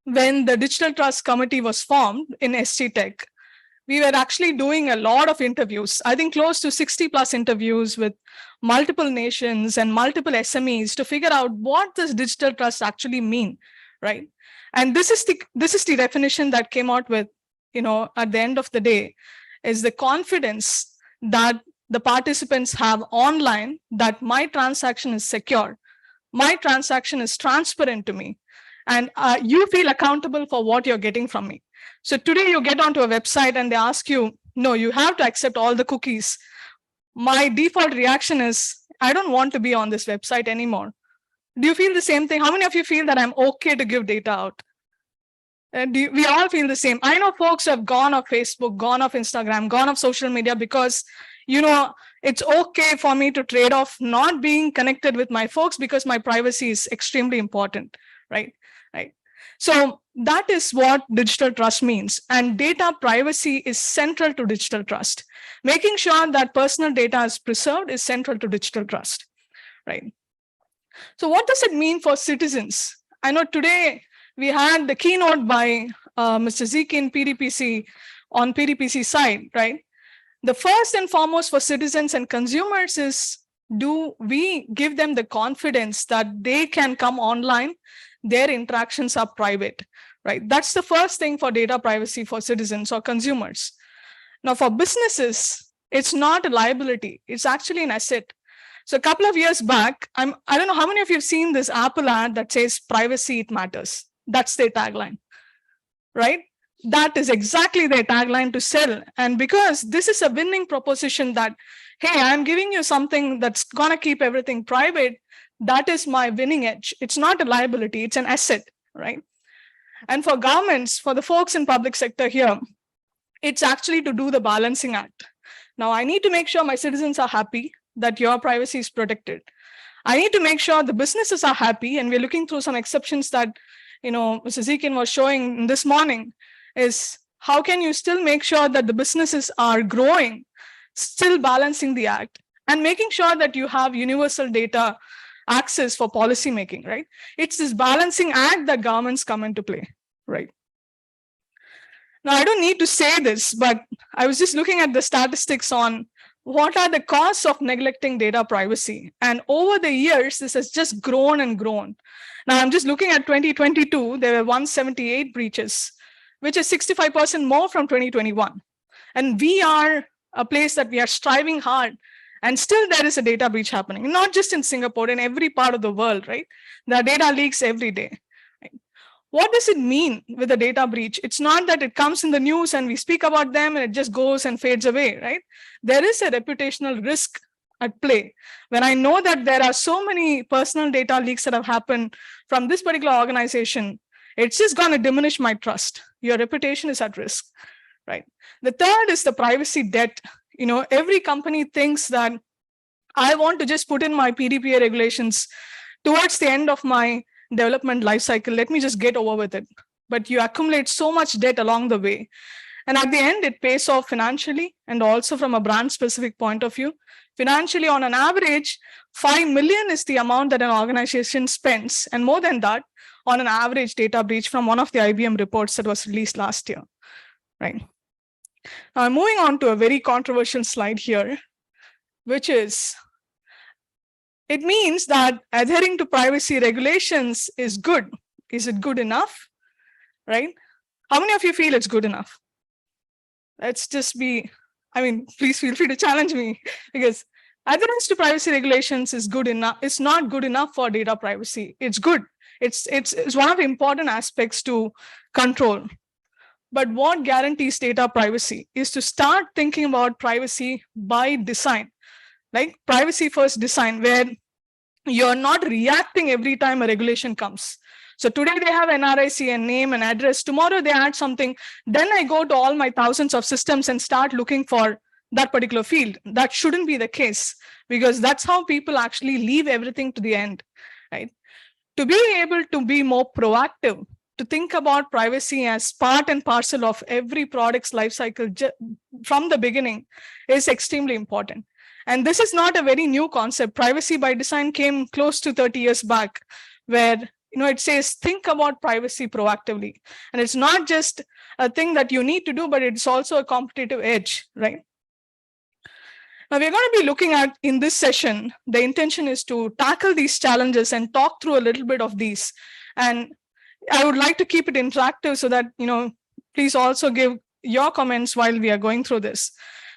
when the Digital Trust Committee was formed in SusTech, we were actually doing a lot of interviews, I think close to 60 plus interviews with multiple nations and multiple SMEs to figure out what does digital trust actually mean, right? And this is the definition that came out with, at the end of the day, is the confidence that the participants have online that my transaction is secure, my transaction is transparent to me, and you feel accountable for what you're getting from me. So today you get onto a website and they ask you, no, you have to accept all the cookies. My default reaction is, I don't want to be on this website anymore. Do you feel the same thing? How many of you feel that I'm okay to give data out? We all feel the same. I know folks who have gone off Facebook, gone off Instagram, gone off social media because, it's okay for me to trade off not being connected with my folks because my privacy is extremely important, right? So that is what digital trust means. And data privacy is central to digital trust. Making sure that personal data is preserved is central to digital trust, right? So what does it mean for citizens? I know today we had the keynote by Mr. Zekin PDPC on PDPC side, right? The first and foremost for citizens and consumers is, do we give them the confidence that they can come online? Their interactions are private, right? That's the first thing for data privacy for citizens or consumers. Now for businesses, it's not a liability, it's actually an asset. So a couple of years back, I don't know how many of you have seen this Apple ad that says privacy, it matters. That's their tagline, right? That is exactly their tagline to sell. And because this is a winning proposition that, hey, I'm giving you something that's gonna keep everything private, that is my winning edge. It's not a liability, it's an asset, right? And for governments, for the folks in public sector here, it's actually to do the balancing act. Now, I need to make sure my citizens are happy that your privacy is protected. I need to make sure the businesses are happy, and we're looking through some exceptions that, Mr. Zekin was showing this morning, is how can you still make sure that the businesses are growing, still balancing the act, and making sure that you have universal data access for policy making, right? It's this balancing act that governments come into play, right? Now, I don't need to say this, but I was just looking at the statistics on what are the costs of neglecting data privacy. And over the years, this has just grown and grown. Now, I'm just looking at 2022, there were 178 breaches, which is 65% more from 2021. And we are a place that we are striving hard, and still there is a data breach happening, not just in Singapore, in every part of the world, right? There are data leaks every day. What does it mean with a data breach? It's not that it comes in the news and we speak about them and it just goes and fades away, right? There is a reputational risk at play. When I know that there are so many personal data leaks that have happened from this particular organization, it's just going to diminish my trust. Your reputation is at risk, right? The third is the privacy debt. Every company thinks that I want to just put in my PDPA regulations towards the end of my development lifecycle. Let me just get over with it. But you accumulate so much debt along the way. And at the end, it pays off financially and also from a brand specific point of view. Financially, on an average, 5 million is the amount that an organization spends, and more than that on an average data breach from one of the IBM reports that was released last year, right? Now, moving on to a very controversial slide here, which is, it means that adhering to privacy regulations is good. Is it good enough, right? How many of you feel it's good enough? Let's just be, please feel free to challenge me, because adherence to privacy regulations is good enough. It's not good enough for data privacy. It's good. It's one of the important aspects to control. But what guarantees data privacy is to start thinking about privacy by design, like privacy first design, where you're not reacting every time a regulation comes. So today they have NRIC and name and address. Tomorrow they add something. Then I go to all my thousands of systems and start looking for that particular field. That shouldn't be the case, because that's how people actually leave everything to the end, right? To be able to be more proactive, to think about privacy as part and parcel of every product's life cycle from the beginning is extremely important. And this is not a very new concept. Privacy by design came close to 30 years back, where it says think about privacy proactively. And it's not just a thing that you need to do, but it's also a competitive edge, right? Now, we're going to be looking at, in this session, the intention is to tackle these challenges and talk through a little bit of these. And I would like to keep it interactive so that, please also give your comments while we are going through this.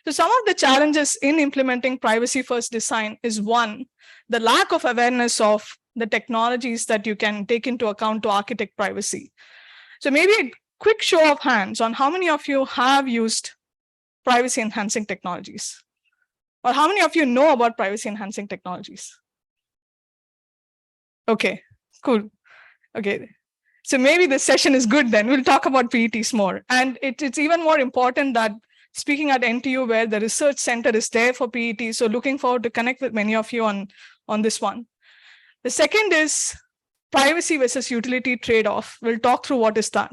So some of the challenges in implementing privacy first design is, one, the lack of awareness of the technologies that you can take into account to architect privacy. So maybe a quick show of hands on how many of you have used privacy enhancing technologies, or how many of you know about privacy enhancing technologies? Okay, cool. Okay. So maybe this session is good then. We'll talk about PETs more. And it's even more important that speaking at NTU, where the research center is there for PET. So looking forward to connect with many of you on this one. The second is privacy versus utility trade-off. We'll talk through what is that.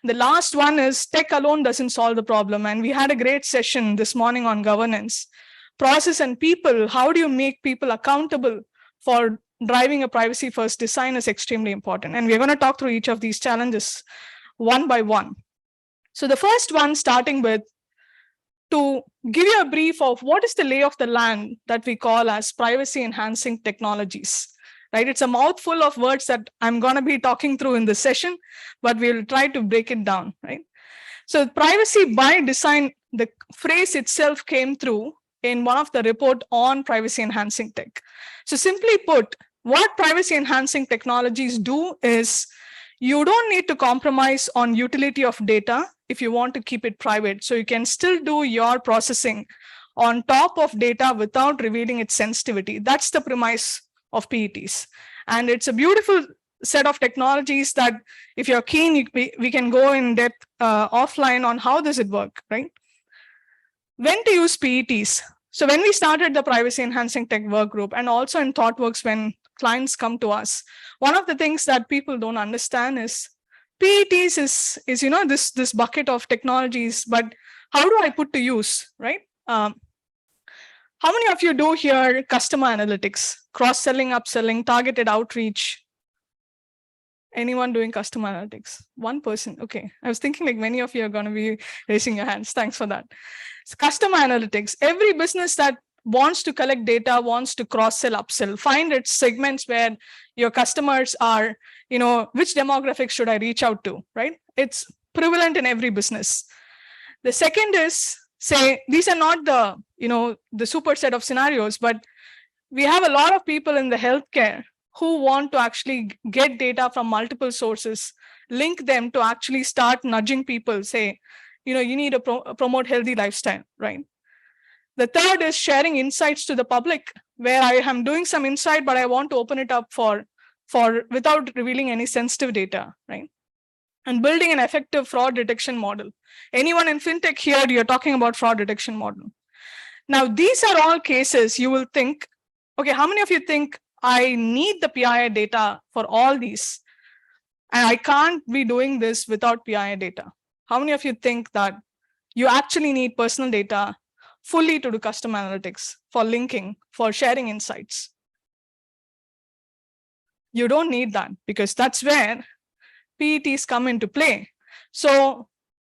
The last one is tech alone doesn't solve the problem. And we had a great session this morning on governance. Process and people, how do you make people accountable for driving a privacy first design is extremely important. And we're going to talk through each of these challenges one by one. So the first one, starting with, to give you a brief of what is the lay of the land that we call as privacy enhancing technologies, right? It's a mouthful of words that I'm going to be talking through in this session, but we'll try to break it down, right? So privacy by design, the phrase itself came through in one of the report on privacy enhancing tech. So simply put, what privacy enhancing technologies do is you don't need to compromise on utility of data if you want to keep it private. So you can still do your processing on top of data without revealing its sensitivity. That's the premise of PETs. And it's a beautiful set of technologies that if you're keen, we can go in depth offline on how does it work, right? When to use PETs. So when we started the privacy enhancing tech work group, and also in Thoughtworks when clients come to us, one of the things that people don't understand is PETs is this bucket of technologies, but how do I put to use, right? How many of you do here customer analytics, cross-selling, upselling, targeted outreach? Anyone doing custom analytics? One person. Okay. I was thinking like many of you are going to be raising your hands. Thanks for that. So custom analytics. Every business that wants to collect data, wants to cross-sell, upsell, find its segments where your customers are, which demographics should I reach out to, right? It's prevalent in every business. The second is, say, these are not the, the super set of scenarios, but we have a lot of people in the healthcare who want to actually get data from multiple sources, link them to actually start nudging people, say, you need to promote healthy lifestyle, right? The third is sharing insights to the public, where I am doing some insight, but I want to open it up for without revealing any sensitive data, right? And building an effective fraud detection model. Anyone in fintech here, you're talking about fraud detection model. Now, these are all cases you will think, okay, how many of you think I need the PII data for all these? And I can't be doing this without PII data. How many of you think that you actually need personal data fully to do custom analytics, for linking, for sharing insights? You don't need that, because that's where PETs come into play. So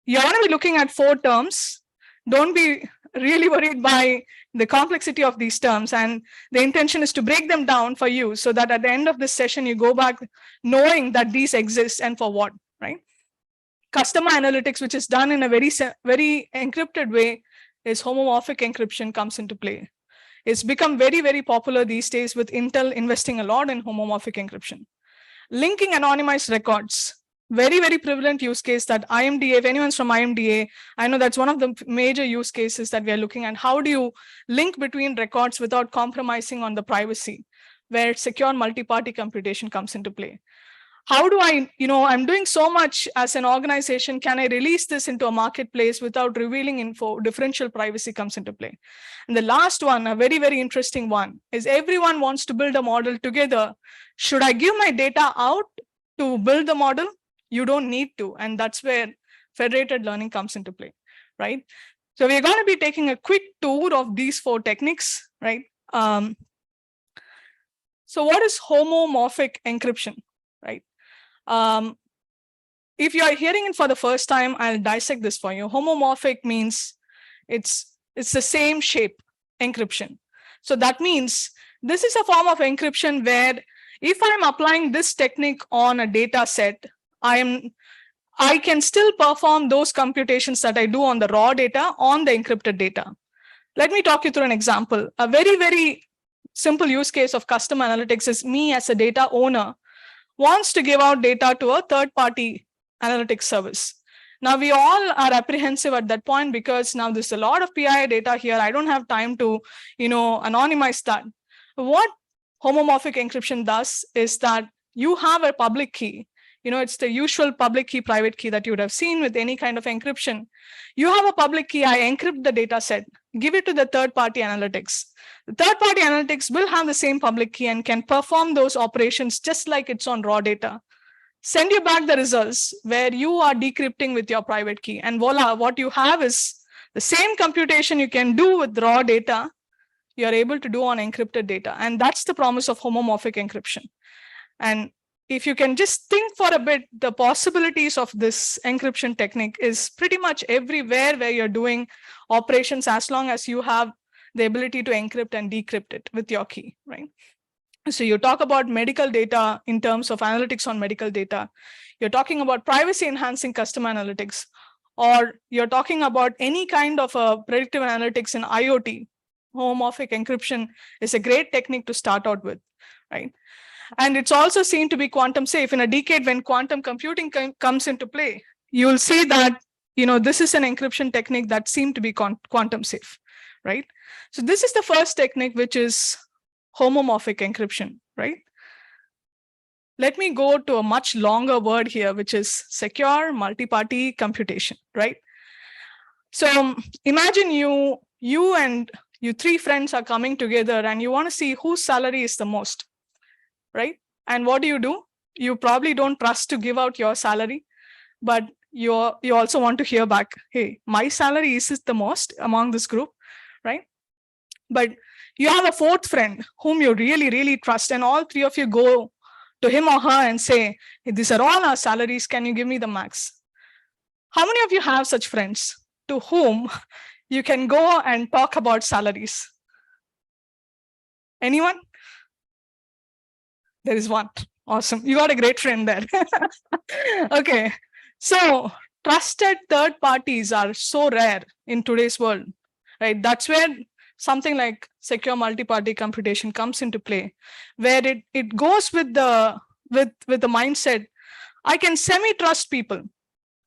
you're going to be looking at 4 terms. Don't be really worried by the complexity of these terms. And the intention is to break them down for you so that at the end of this session, you go back knowing that these exist and for what, right? Customer analytics, which is done in a very encrypted way, is homomorphic encryption comes into play. It's become very, very popular these days, with Intel investing a lot in homomorphic encryption. Linking anonymized records, very, very prevalent use case that IMDA, if anyone's from IMDA, I know that's one of the major use cases that we are looking at. How do you link between records without compromising on the privacy, where secure multi-party computation comes into play? How do I, I'm doing so much as an organization, can I release this into a marketplace without revealing info? Differential privacy comes into play. And the last one, a very, very interesting one, is everyone wants to build a model together. Should I give my data out to build the model? You don't need to. And that's where federated learning comes into play, right? So we're going to be taking a quick tour of these 4 techniques, right? So what is homomorphic encryption, right? If you are hearing it for the first time, I'll dissect this for you. Homomorphic means it's the same shape encryption. So that means this is a form of encryption where if I'm applying this technique on a data set, I can still perform those computations that I do on the raw data on the encrypted data. Let me talk you through an example. A very, very simple use case of custom analytics is me as a data owner wants to give out data to a third-party analytics service. Now, we all are apprehensive at that point because now there's a lot of PII data here. I don't have time to, anonymize that. What homomorphic encryption does is that you have a public key. It's the usual public key, private key that you would have seen with any kind of encryption. You have a public key, I encrypt the data set, give it to the third-party analytics. The third-party analytics will have the same public key and can perform those operations just like it's on raw data. Send you back the results where you are decrypting with your private key. And voila, what you have is the same computation you can do with raw data, you're able to do on encrypted data. And that's the promise of homomorphic encryption. And if you can just think for a bit, the possibilities of this encryption technique is pretty much everywhere where you're doing operations, as long as you have the ability to encrypt and decrypt it with your key, right? So you talk about medical data in terms of analytics on medical data. You're talking about privacy enhancing custom analytics, or you're talking about any kind of predictive analytics in IoT. Homomorphic encryption is a great technique to start out with, right? And it's also seen to be quantum safe. In a decade when quantum computing comes into play, you'll see that this is an encryption technique that seemed to be quantum safe, right? So this is the first technique, which is homomorphic encryption, right? Let me go to a much longer word here, which is secure multi-party computation, right? So imagine you and your 3 friends are coming together and you want to see whose salary is the most, right? And what do? You probably don't trust to give out your salary, but you also want to hear back, hey, my salary is the most among this group, right? But you have a 4th friend whom you really, really trust, and all 3 of you go to him or her and say, hey, these are all our salaries, can you give me the max? How many of you have such friends to whom you can go and talk about salaries? Anyone? There is one. Awesome. You got a great friend there. Okay. So trusted third parties are so rare in today's world, right? That's where something like secure multi-party computation comes into play, where it goes with the mindset, I can semi-trust people.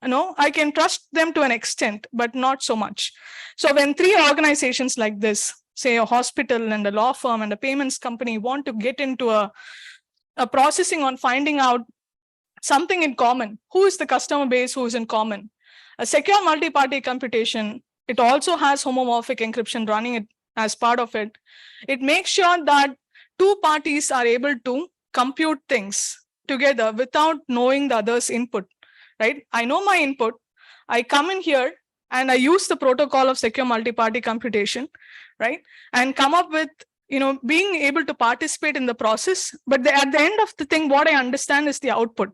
I can trust them to an extent, but not so much. So when three organizations like this, say a hospital and a law firm and a payments company, want to get into a processing on finding out something in common, who is the customer base, who is in common. A secure multi-party computation, it also has homomorphic encryption running it as part of it. It makes sure that two parties are able to compute things together without knowing the other's input, right? I know my input, I come in here and I use the protocol of secure multi-party computation, right? And come up with, being able to participate in the process. But at the end of the thing, what I understand is the output.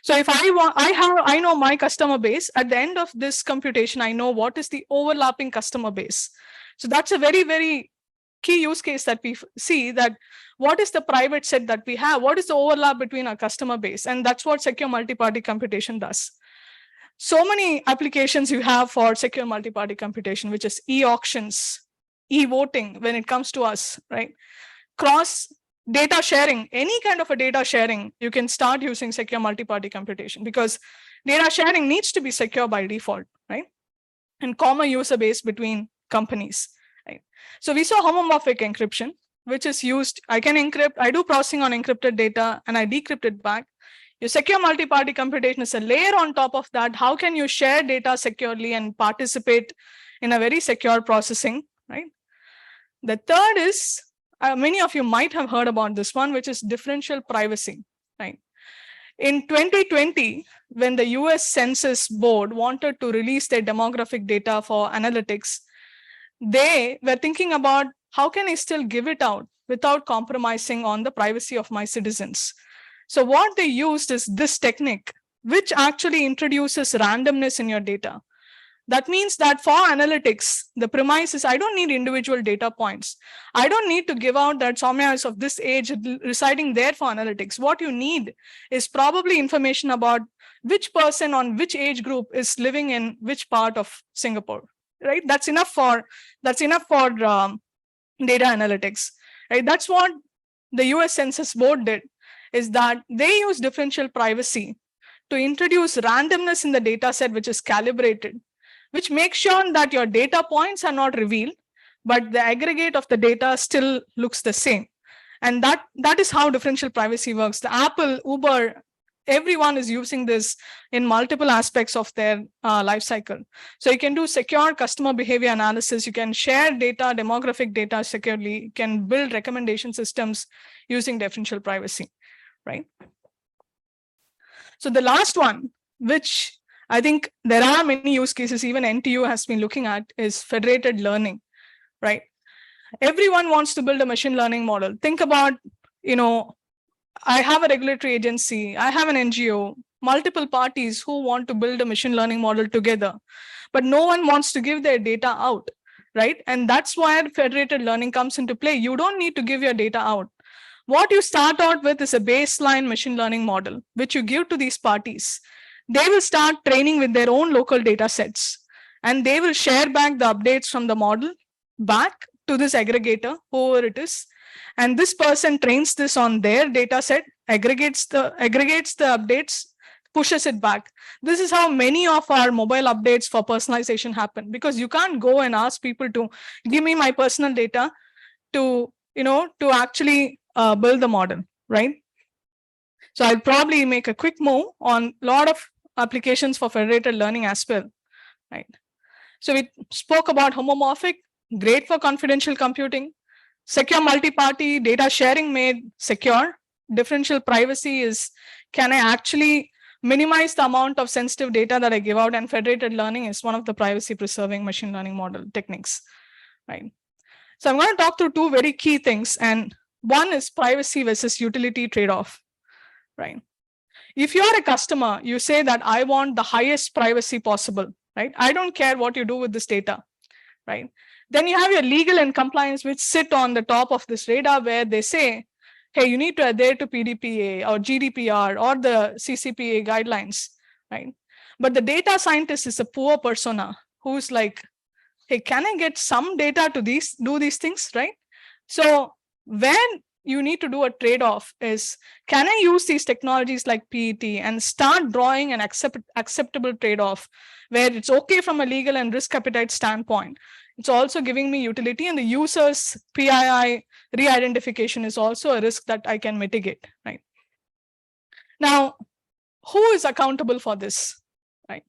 So if I know my customer base, at the end of this computation, I know what is the overlapping customer base. So that's a very, very key use case that we see, that what is the private set that we have? What is the overlap between our customer base? And that's what secure multi-party computation does. So many applications you have for secure multi-party computation, which is e-auctions, e-voting when it comes to us, right? Cross data sharing, any kind of a data sharing, you can start using secure multi-party computation, because data sharing needs to be secure by default, right? And common user base between companies, right? So we saw homomorphic encryption, which is used, I can encrypt, I do processing on encrypted data and I decrypt it back. Your secure multi-party computation is a layer on top of that. How can you share data securely and participate in a very secure processing, right? The third is, many of you might have heard about this one, which is differential privacy, right? In 2020, when the US Census Board wanted to release their demographic data for analytics, they were thinking about how can I still give it out without compromising on the privacy of my citizens. So what they used is this technique, which actually introduces randomness in your data. That means that for analytics, the premise is I don't need individual data points. I don't need to give out that Sowmya is of this age residing there for analytics. What you need is probably information about which person on which age group is living in which part of Singapore, right? That's enough for data analytics, right? That's what the US Census Board did, is that they use differential privacy to introduce randomness in the data set, which is calibrated, which makes sure that your data points are not revealed, but the aggregate of the data still looks the same. And that is how differential privacy works. The Apple, Uber, everyone is using this in multiple aspects of their life cycle. So you can do secure customer behavior analysis. You can share data, demographic data securely. You can build recommendation systems using differential privacy, right? So the last one, which I think there are many use cases, even NTU has been looking at, is federated learning, right? Everyone wants to build a machine learning model. Think about, I have a regulatory agency, I have an NGO, multiple parties who want to build a machine learning model together, but no one wants to give their data out, right? And that's why federated learning comes into play. You don't need to give your data out. What you start out with is a baseline machine learning model, which you give to these parties. They will start training with their own local data sets, and they will share back the updates from the model back to this aggregator, whoever it is. And this person trains this on their data set, aggregates the updates, pushes it back. This is how many of our mobile updates for personalization happen, because you can't go and ask people to give me my personal data to actually build the model, right? So I'll probably make a quick move on a lot of applications for federated learning as well, right? So we spoke about homomorphic, great for confidential computing, secure multi-party data sharing made secure. Differential privacy is, can I actually minimize the amount of sensitive data that I give out? And federated learning is one of the privacy preserving machine learning model techniques, right? So I'm going to talk through two very key things. And one is privacy versus utility trade-off. right? If you're a customer, you say that I want the highest privacy possible, right? I don't care what you do with this data, right? Then you have your legal and compliance, which sit on the top of this radar where they say, hey, you need to adhere to PDPA or GDPR or the CCPA guidelines, right? But the data scientist is a poor persona who's like, hey, can I get some data to do these things, right? So when you need to do a trade-off is, can I use these technologies like PET and start drawing an acceptable trade-off where it's okay from a legal and risk appetite standpoint. It's also giving me utility, and the user's PII re-identification is also a risk that I can mitigate, right? Now, who is accountable for this, right?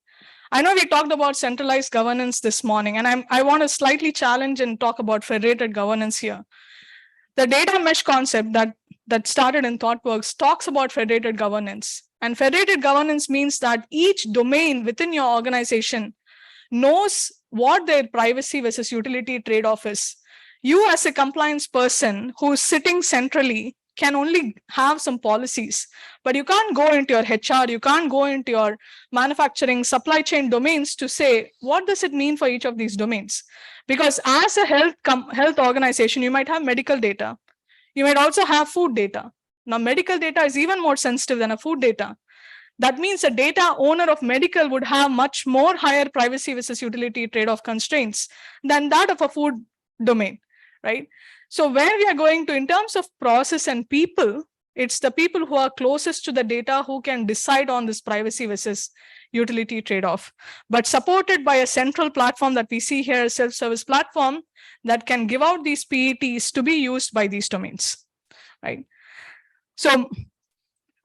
I know we talked about centralized governance this morning, and I want to slightly challenge and talk about federated governance here. The data mesh concept that started in Thoughtworks talks about federated governance. And federated governance means that each domain within your organization knows what their privacy versus utility trade-off is. You as a compliance person who's sitting centrally can only have some policies, but you can't go into your HR, you can't go into your manufacturing supply chain domains to say, what does it mean for each of these domains? Because as a health organization, you might have medical data. You might also have food data. Now, medical data is even more sensitive than a food data. That means a data owner of medical would have much more higher privacy versus utility trade-off constraints than that of a food domain, right? So where we are going to in terms of process and people, it's the people who are closest to the data who can decide on this privacy versus utility trade-off, but supported by a central platform that we see here, a self-service platform that can give out these PETs to be used by these domains, right? So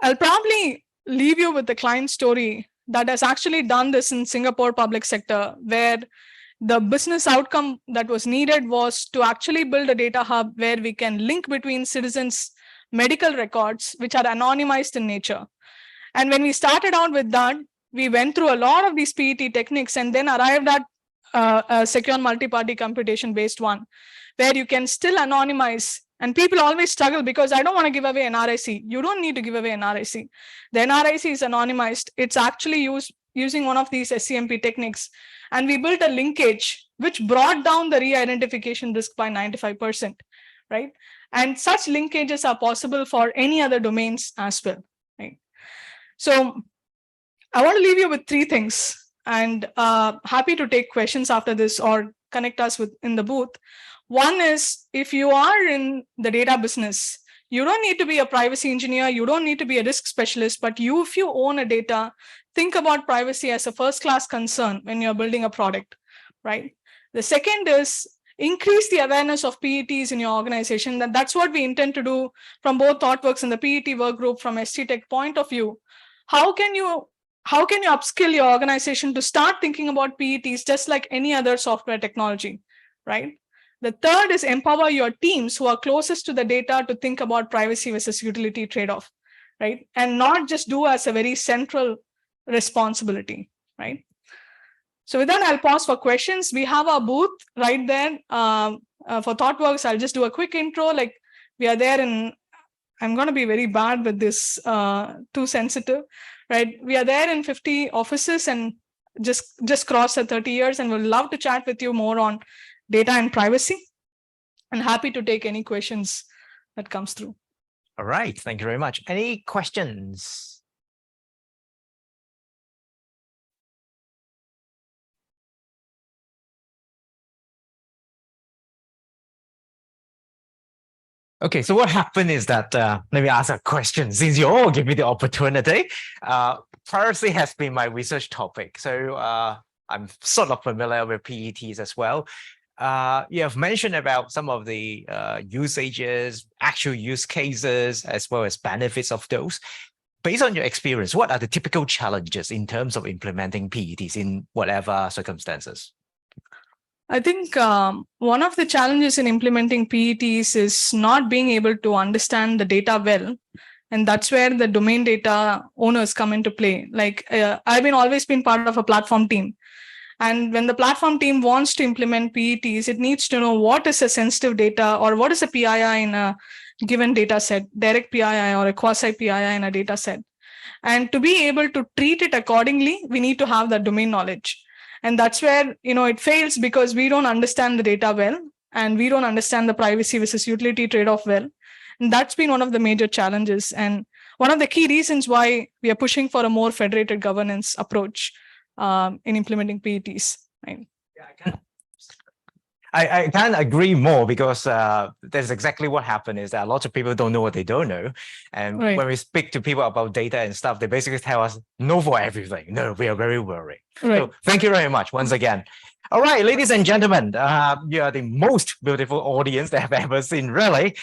I'll probably leave you with the client story that has actually done this in Singapore public sector, where the business outcome that was needed was to actually build a data hub where we can link between citizens' medical records, which are anonymized in nature. And when we started out with that, we went through a lot of these PET techniques and then arrived at a secure multi-party computation-based one, where you can still anonymize. And people always struggle because I don't want to give away an RIC. You don't need to give away an RIC. The NRIC is anonymized. It's actually using one of these SCMP techniques. And we built a linkage which brought down the re-identification risk by 95%, right? And such linkages are possible for any other domains as well, right? So I want to leave you with 3 things, and happy to take questions after this or connect us in the booth. One is, if you are in the data business, you don't need to be a privacy engineer, you don't need to be a risk specialist, but if you own a data, think about privacy as a first-class concern when you're building a product, right? The second is, increase the awareness of PETs in your organization. That's what we intend to do from both Thoughtworks and the PET work group from SusTech point of view. How can you upskill your organization to start thinking about PETs just like any other software technology, right? The third is empower your teams who are closest to the data to think about privacy versus utility trade-off, right? And not just do as a very central responsibility, right? So with that, I'll pause for questions. We have our booth right there for Thoughtworks. I'll just do a quick intro. Like, we are there in, I'm going to be very bad with this, too sensitive, right? We are there in 50 offices and just crossed the 30 years, and we'll love to chat with you more on data and privacy, and happy to take any questions that comes through. All right, thank you very much. Any questions? Okay, so what happened is that, let me ask a question, since you all give me the opportunity. Privacy has been my research topic, so I'm sort of familiar with PETs as well. You have mentioned about some of the usages, actual use cases, as well as benefits of those. Based on your experience, what are the typical challenges in terms of implementing PETs in whatever circumstances? I think one of the challenges in implementing PETs is not being able to understand the data well. And that's where the domain data owners come into play. Like I've always been part of a platform team. And when the platform team wants to implement PETs, it needs to know what is a sensitive data or what is a PII in a given data set, direct PII or a quasi PII in a data set. And to be able to treat it accordingly, we need to have that domain knowledge. And that's where, it fails because we don't understand the data well, and we don't understand the privacy versus utility trade-off well. And that's been one of the major challenges. And one of the key reasons why we are pushing for a more federated governance approach in implementing PETs. Right? Yeah, I can't agree more, because that's exactly what happened, is that a lot of people don't know what they don't know. And Right. when we speak to people about data and stuff, they basically tell us no for everything. No, we are very worried. Right. So thank you very much once again. All right, ladies and gentlemen, you are the most beautiful audience that I've ever seen, really.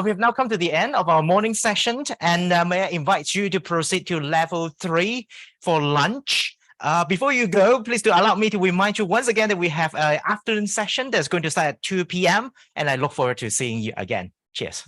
We have now come to the end of our morning session, and may I invite you to proceed to level 3 for lunch. Before you go, please do allow me to remind you once again that we have an afternoon session that's going to start at 2 p.m. and I look forward to seeing you again. Cheers.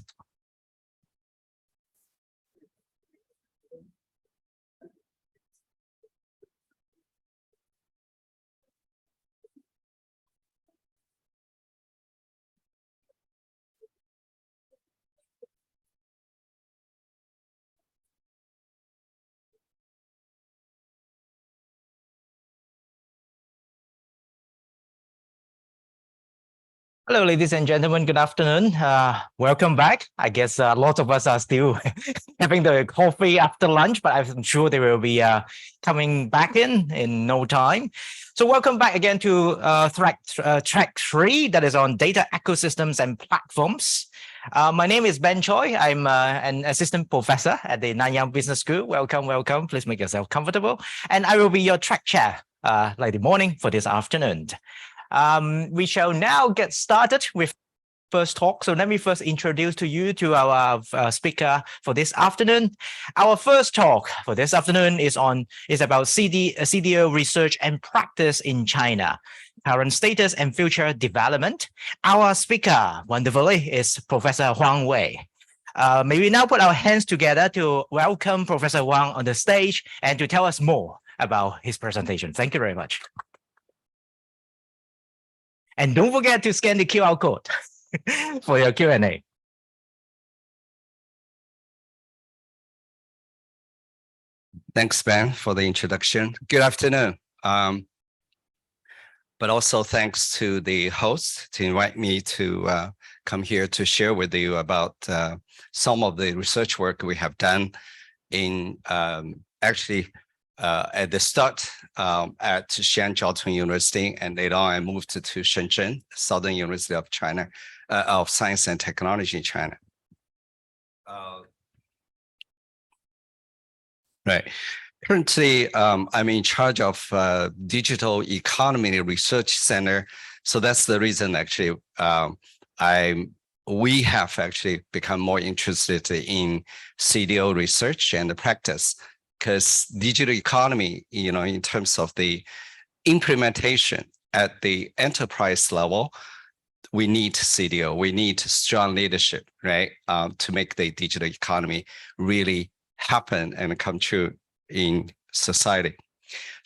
Hello, ladies and gentlemen. Good afternoon. Welcome back. I guess lots of us are still having the coffee after lunch, but I'm sure they will be coming back in no time. So welcome back again to track 3, that is on data ecosystems and platforms. My name is Ben Choi. I'm an assistant professor at the Nanyang Business School. Welcome, welcome. Please make yourself comfortable. And I will be your track chair like the morning for this afternoon. We shall now get started with first talk. So let me first introduce to you to our speaker for this afternoon. Our first talk for this afternoon is about CDO research and practice in China, current status and future development. Our speaker, wonderfully, is Professor Huang Wei. May we now put our hands together to welcome Professor Wang on the stage and to tell us more about his presentation. Thank you very much. And don't forget to scan the QR code for your Q&A. Thanks, Ben, for the introduction. Good afternoon. But also thanks to the host to invite me to come here to share with you about some of the research work we have done in at the start at Shanmuga University, and later on I moved to Shenzhen, Southern University of China, of Science and Technology in China. Right. Currently, I'm in charge of Digital Economy Research Center. So that's the reason actually we have actually become more interested in CDO research and practice, because digital economy, in terms of the implementation at the enterprise level, we need CDO, we need strong leadership, right, to make the digital economy really happen and come true in society.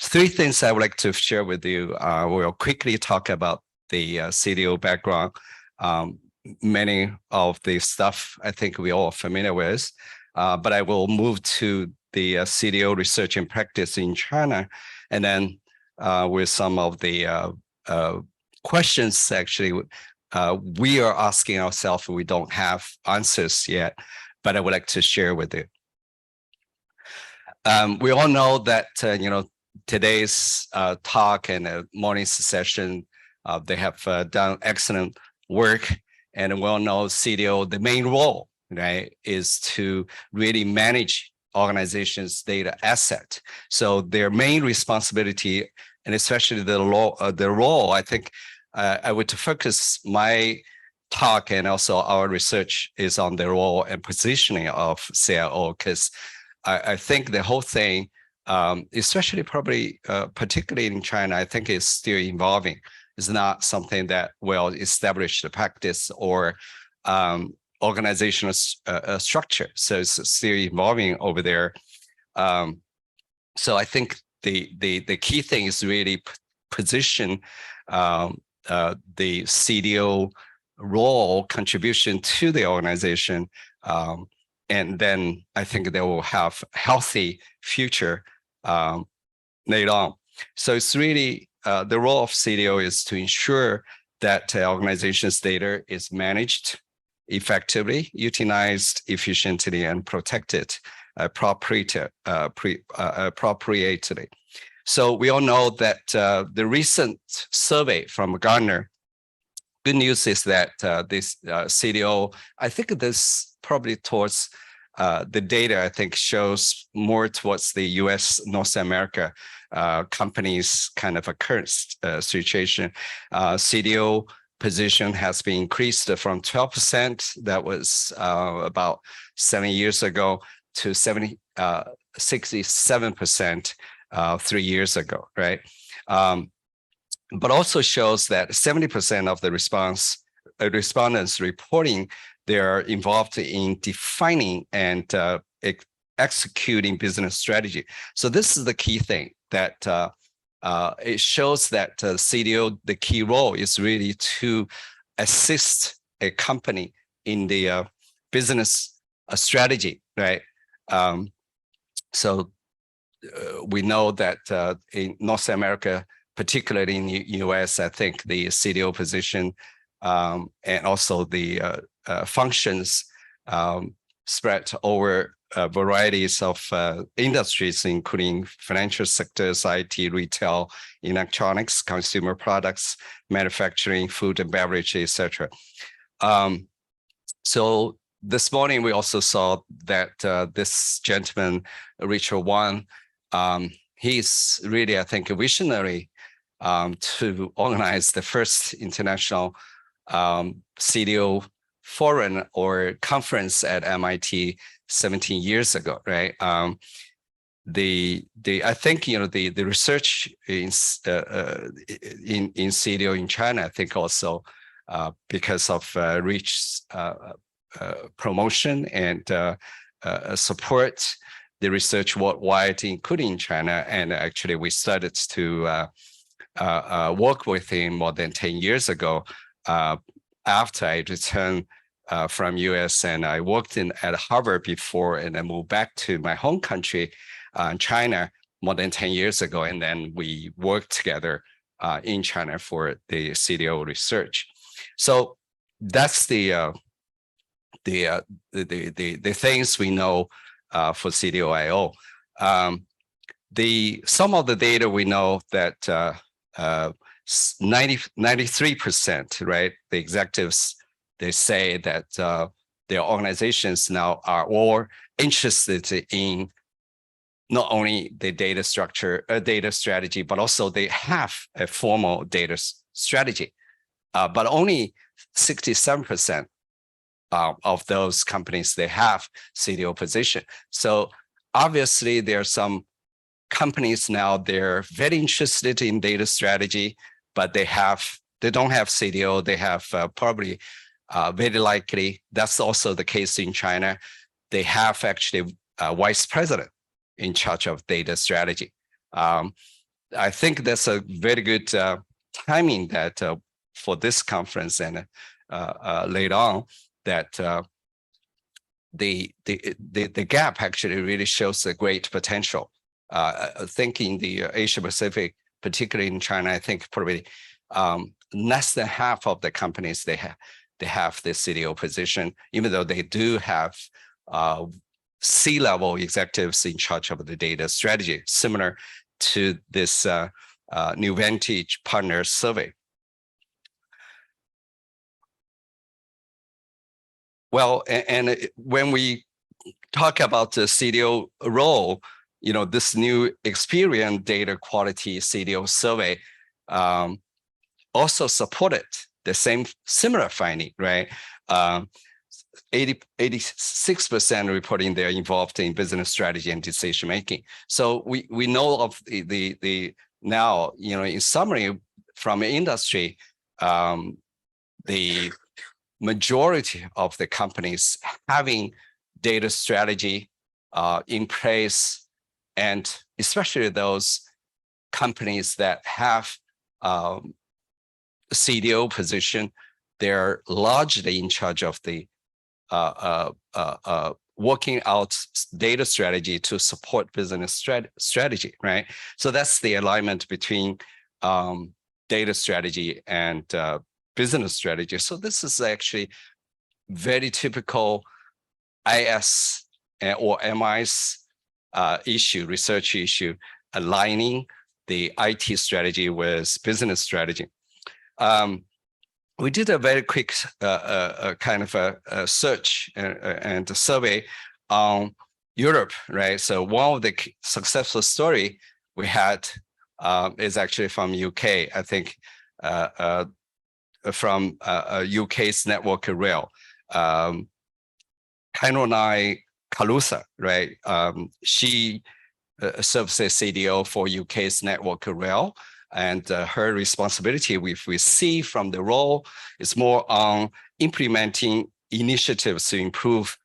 3 things I would like to share with you. We'll quickly talk about the CDO background. Many of the stuff I think we all are familiar with, but I will move to the CDO research and practice in China, and then with some of the questions actually we are asking ourselves, we don't have answers yet, but I would like to share with you. We all know that today's talk and morning session, they have done excellent work, and we all know CDO, the main role, right, is to really manage organizations' data asset. So their main responsibility, and especially the role, I think I would focus my talk and also our research is on the role and positioning of CIO, because I think the whole thing, especially probably particularly in China, I think is still evolving. It's not something that well-established practice or organizational structure. So it's still evolving over there. So I think the key thing is really position the CDO role contribution to the organization. And then I think they will have healthy future later on. So it's really the role of CDO is to ensure that organization's data is managed effectively, utilized efficiently, and protected appropriately. So we all know that the recent survey from Gartner, good news is that this CDO, I think this probably towards the data, I think shows more towards the US, North America companies kind of a current situation. CDO position has been increased from 12%, that was about 7 years ago, to 67% 3 years ago, right? But also shows that 70% of the respondents reporting they're involved in defining and executing business strategy. So this is the key thing that it shows that CDO, the key role is really to assist a company in the business strategy, right? So we know that in North America, particularly in the US, I think the CDO position and also the functions spread over varieties of industries, including financial sectors, IT, retail, electronics, consumer products, manufacturing, food and beverage, etc. So this morning, we also saw that this gentleman, Richard Wong, he's really, I think, a visionary to organize the first international CDO forum or conference at MIT 17 years ago, right? I think the research in CDO in China, I think also because of Rich's promotion and support the research worldwide, including China, and actually we started to work with him more than 10 years ago after I returned from US, and I worked at Harvard before, and I moved back to my home country, China, more than 10 years ago, and then we worked together in China for the CDO research. So that's the things we know for CDOIO. Some of the data we know that 93%, right? The executives, they say that their organizations now are all interested in not only the data structure, data strategy, but also they have a formal data strategy. But only 67% of those companies, they have CDO position. So obviously there are some companies now, they're very interested in data strategy, but they don't have CDO. They have probably very likely, that's also the case in China. They have actually a vice president in charge of data strategy. I think that's a very good timing that for this conference and later on, that the gap actually really shows a great potential. Thinking the Asia Pacific, particularly in China, I think probably less than half of the companies they have the CDO position, even though they do have C-level executives in charge of the data strategy, similar to this New Vantage Partner survey. Well, and when we talk about the CDO role, this new Experian data quality CDO survey also supported the similar finding, right? 86% reporting they're involved in business strategy and decision making. So we know of the now, in summary from industry, the majority of the companies having data strategy in place, and especially those companies that have CDO position, they're largely in charge of the working out data strategy to support business strategy, right? So that's the alignment between data strategy and business strategy. So this is actually very typical IS or MI's issue, research issue, aligning the IT strategy with business strategy. We did a very quick kind of a search and a survey on Europe, right? So one of the successful story we had is actually from UK, I think, from UK's Network Rail. Caroline Kalusa, right? She serves as CDO for UK's Network Rail. And her responsibility, we see from the role, is more on implementing initiatives to improve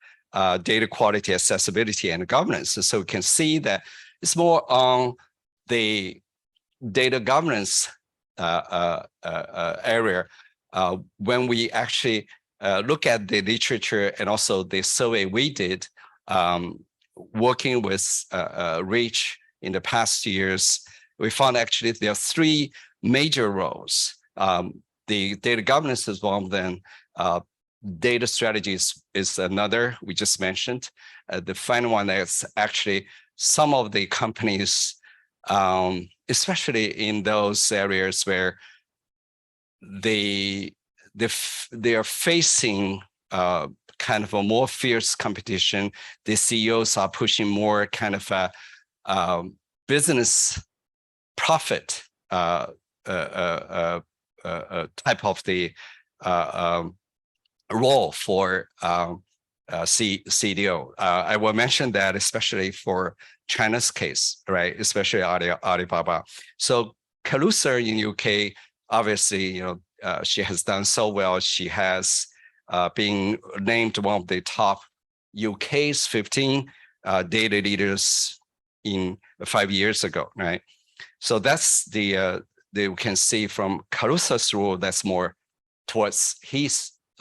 data quality, accessibility, and governance. So we can see that it's more on the data governance area. When we actually look at the literature and also the survey we did, working with REACH in the past years, we found actually there are three major roles. The data governance is one of them. Data strategies is another, we just mentioned. The final one is actually some of the companies, especially in those areas where they are facing kind of a more fierce competition. The CEOs are pushing more kind of a business profit type of the role for CDO. I will mention that especially for China's case, right? Especially Alibaba. So Kalusa in UK, obviously, she has done so well. She has been named one of the top UK's 15 data leaders in 5 years ago, right? So that's we can see from Kalusa's role, that's more towards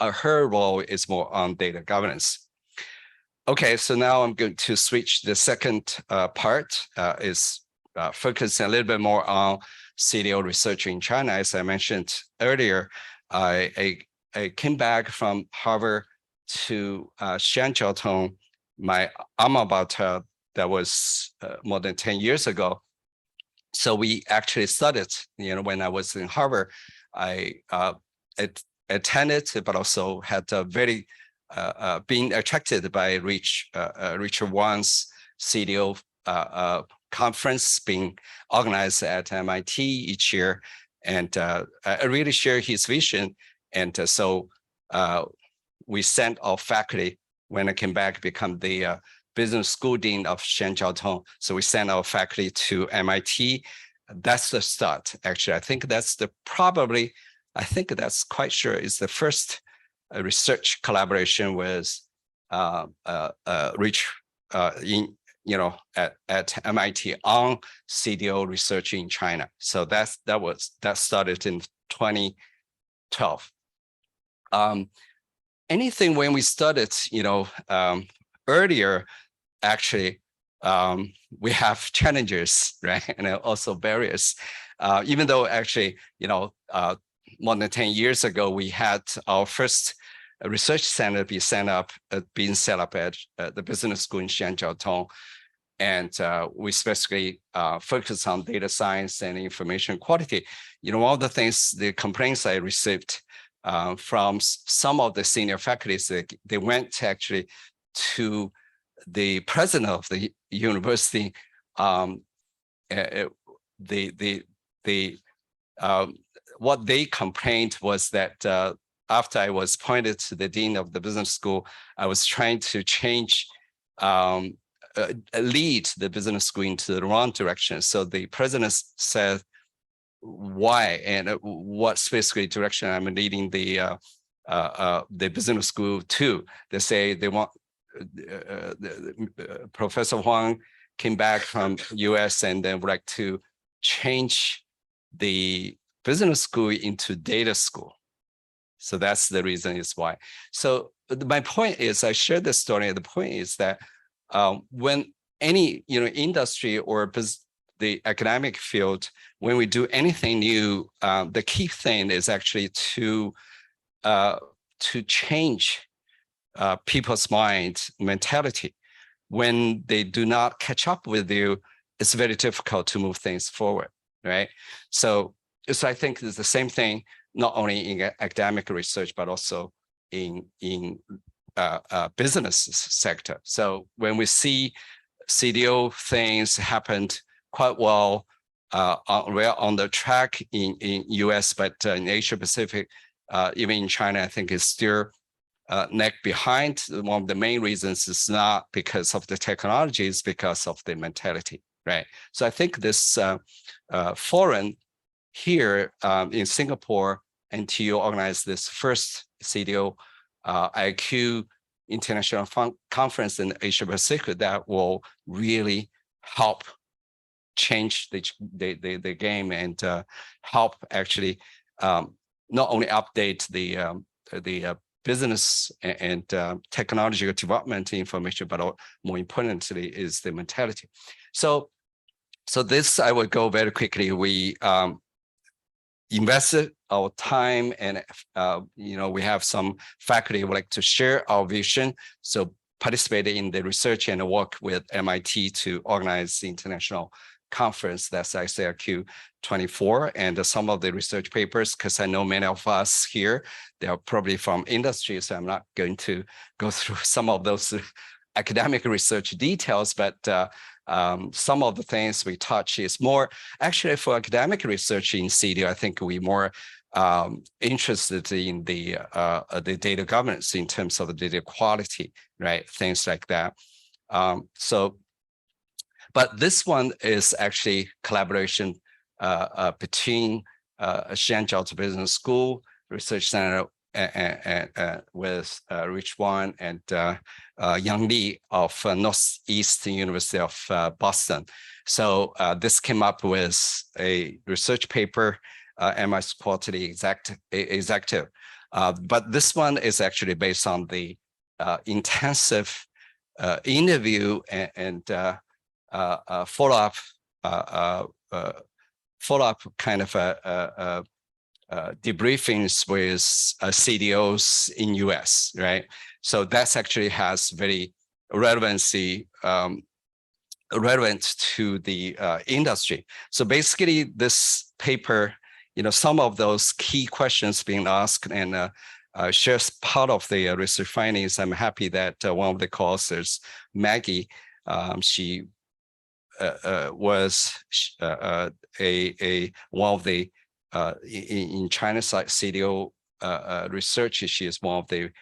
her role is more on data governance. Okay, so now I'm going to switch. The second part is focusing a little bit more on CDO research in China. As I mentioned earlier, I came back from Harvard to Shanjiaotong, my alma mater, that was more than 10 years ago. So we actually studied, when I was in Harvard, I attended, but also had a very, being attracted by Richard Wong's CDO conference being organized at MIT each year. And I really share his vision. And so we sent our faculty, when I came back, become the business school dean of Shanjiaotong. So we sent our faculty to MIT. That's the start, actually. I think that's quite sure is the first research collaboration with Rich at MIT on CDO research in China. So that started in 2012. Anything when we started, earlier, actually, we have challenges, right? And also barriers. Even though actually, more than 10 years ago, we had our first research center being set up at the business school in Shanjiaotong. And we specifically focus on data science and information quality. One of the things, the complaints I received from some of the senior faculty, they went actually to the president of the university. What they complained was that after I was appointed to the dean of the business school, I was trying to lead the business school into the wrong direction. So the president said, why and what specific direction I'm leading the business school to. They say they want, Professor Huang came back from US and then would like to change the business school into data school. So that's the reason is why. So my point is, I shared this story. The point is that when any industry or the academic field, when we do anything new, the key thing is actually to change people's mind mentality. When they do not catch up with you, it's very difficult to move things forward, right? So I think it's the same thing, not only in academic research, but also in business sector. So when we see CDO things happened quite well, we're on the track in US, but in Asia Pacific, even in China, I think it's still neck behind. One of the main reasons is not because of the technology, it's because of the mentality, right? So I think this forum here in Singapore, NTU organized this first CDOIQ international conference in Asia Pacific that will really help change the game and help actually not only update the business and technological development information, but more importantly is the mentality. So this I will go very quickly. We invested our time, and we have some faculty who would like to share our vision. So participated in the research and work with MIT to organize the international conference. That's ICIQ 24, and some of the research papers, because I know many of us here, they are probably from industry, so I'm not going to go through some of those academic research details, but some of the things we touch is more actually for academic research in CDO. I think we more interested in the data governance in terms of the data quality, right? Things like that. But this one is actually collaboration between Shenzhou Business School Research Center with Rich Wong and Yang Li of Northeastern University of Boston. So this came up with a research paper, MI's Quarterly Executive. But this one is actually based on the intensive interview and follow-up kind of debriefings with CDOs in US, right? So that's actually has very relevant to the industry. So basically this paper, some of those key questions being asked and shares part of the research findings. I'm happy that one of the co-authors, Maggie, she was one of the in China's CDO research. She is one of the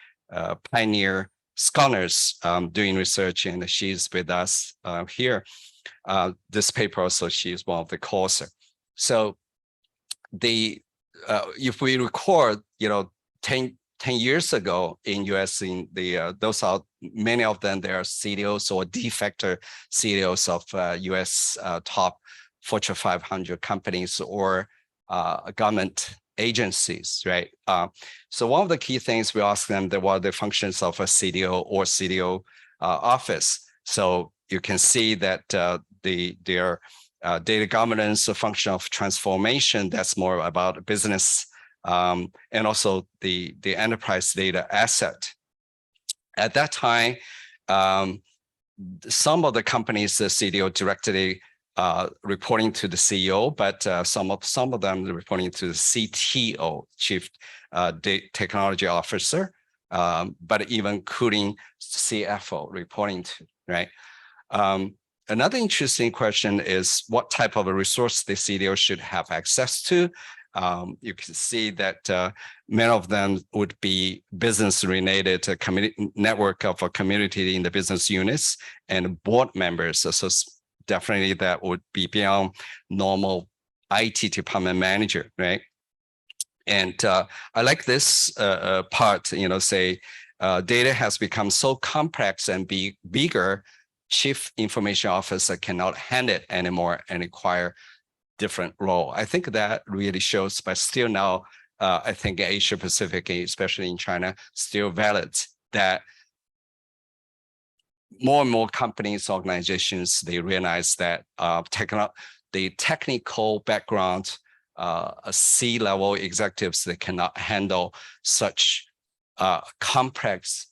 pioneer scholars doing research, and she's with us here. This paper also, she is one of the co-authors. So if we record, 10 years ago in US, in those are many of them, they are CDOs or de facto CDOs of US top Fortune 500 companies or government agencies, right? So one of the key things we ask them, what are the functions of a CDO or CDO office? So you can see that their data governance, a function of transformation, that's more about business, and also the enterprise data asset. At that time, some of the companies, the CDO directly reporting to the CEO, but some of them reporting to the CTO, Chief Technology Officer, but even including CFO reporting to, right? Another interesting question is what type of a resource the CDO should have access to. You can see that many of them would be business-related community network of a community in the business units and board members. So definitely that would be beyond normal IT department manager, right? And I like this part, say data has become so complex and bigger, Chief Information Officer cannot handle it anymore and require different role. I think that really shows, but still now I think Asia Pacific, especially in China, still valid, that more and more companies, organizations, they realize that the technical background, C-level executives, they cannot handle such complex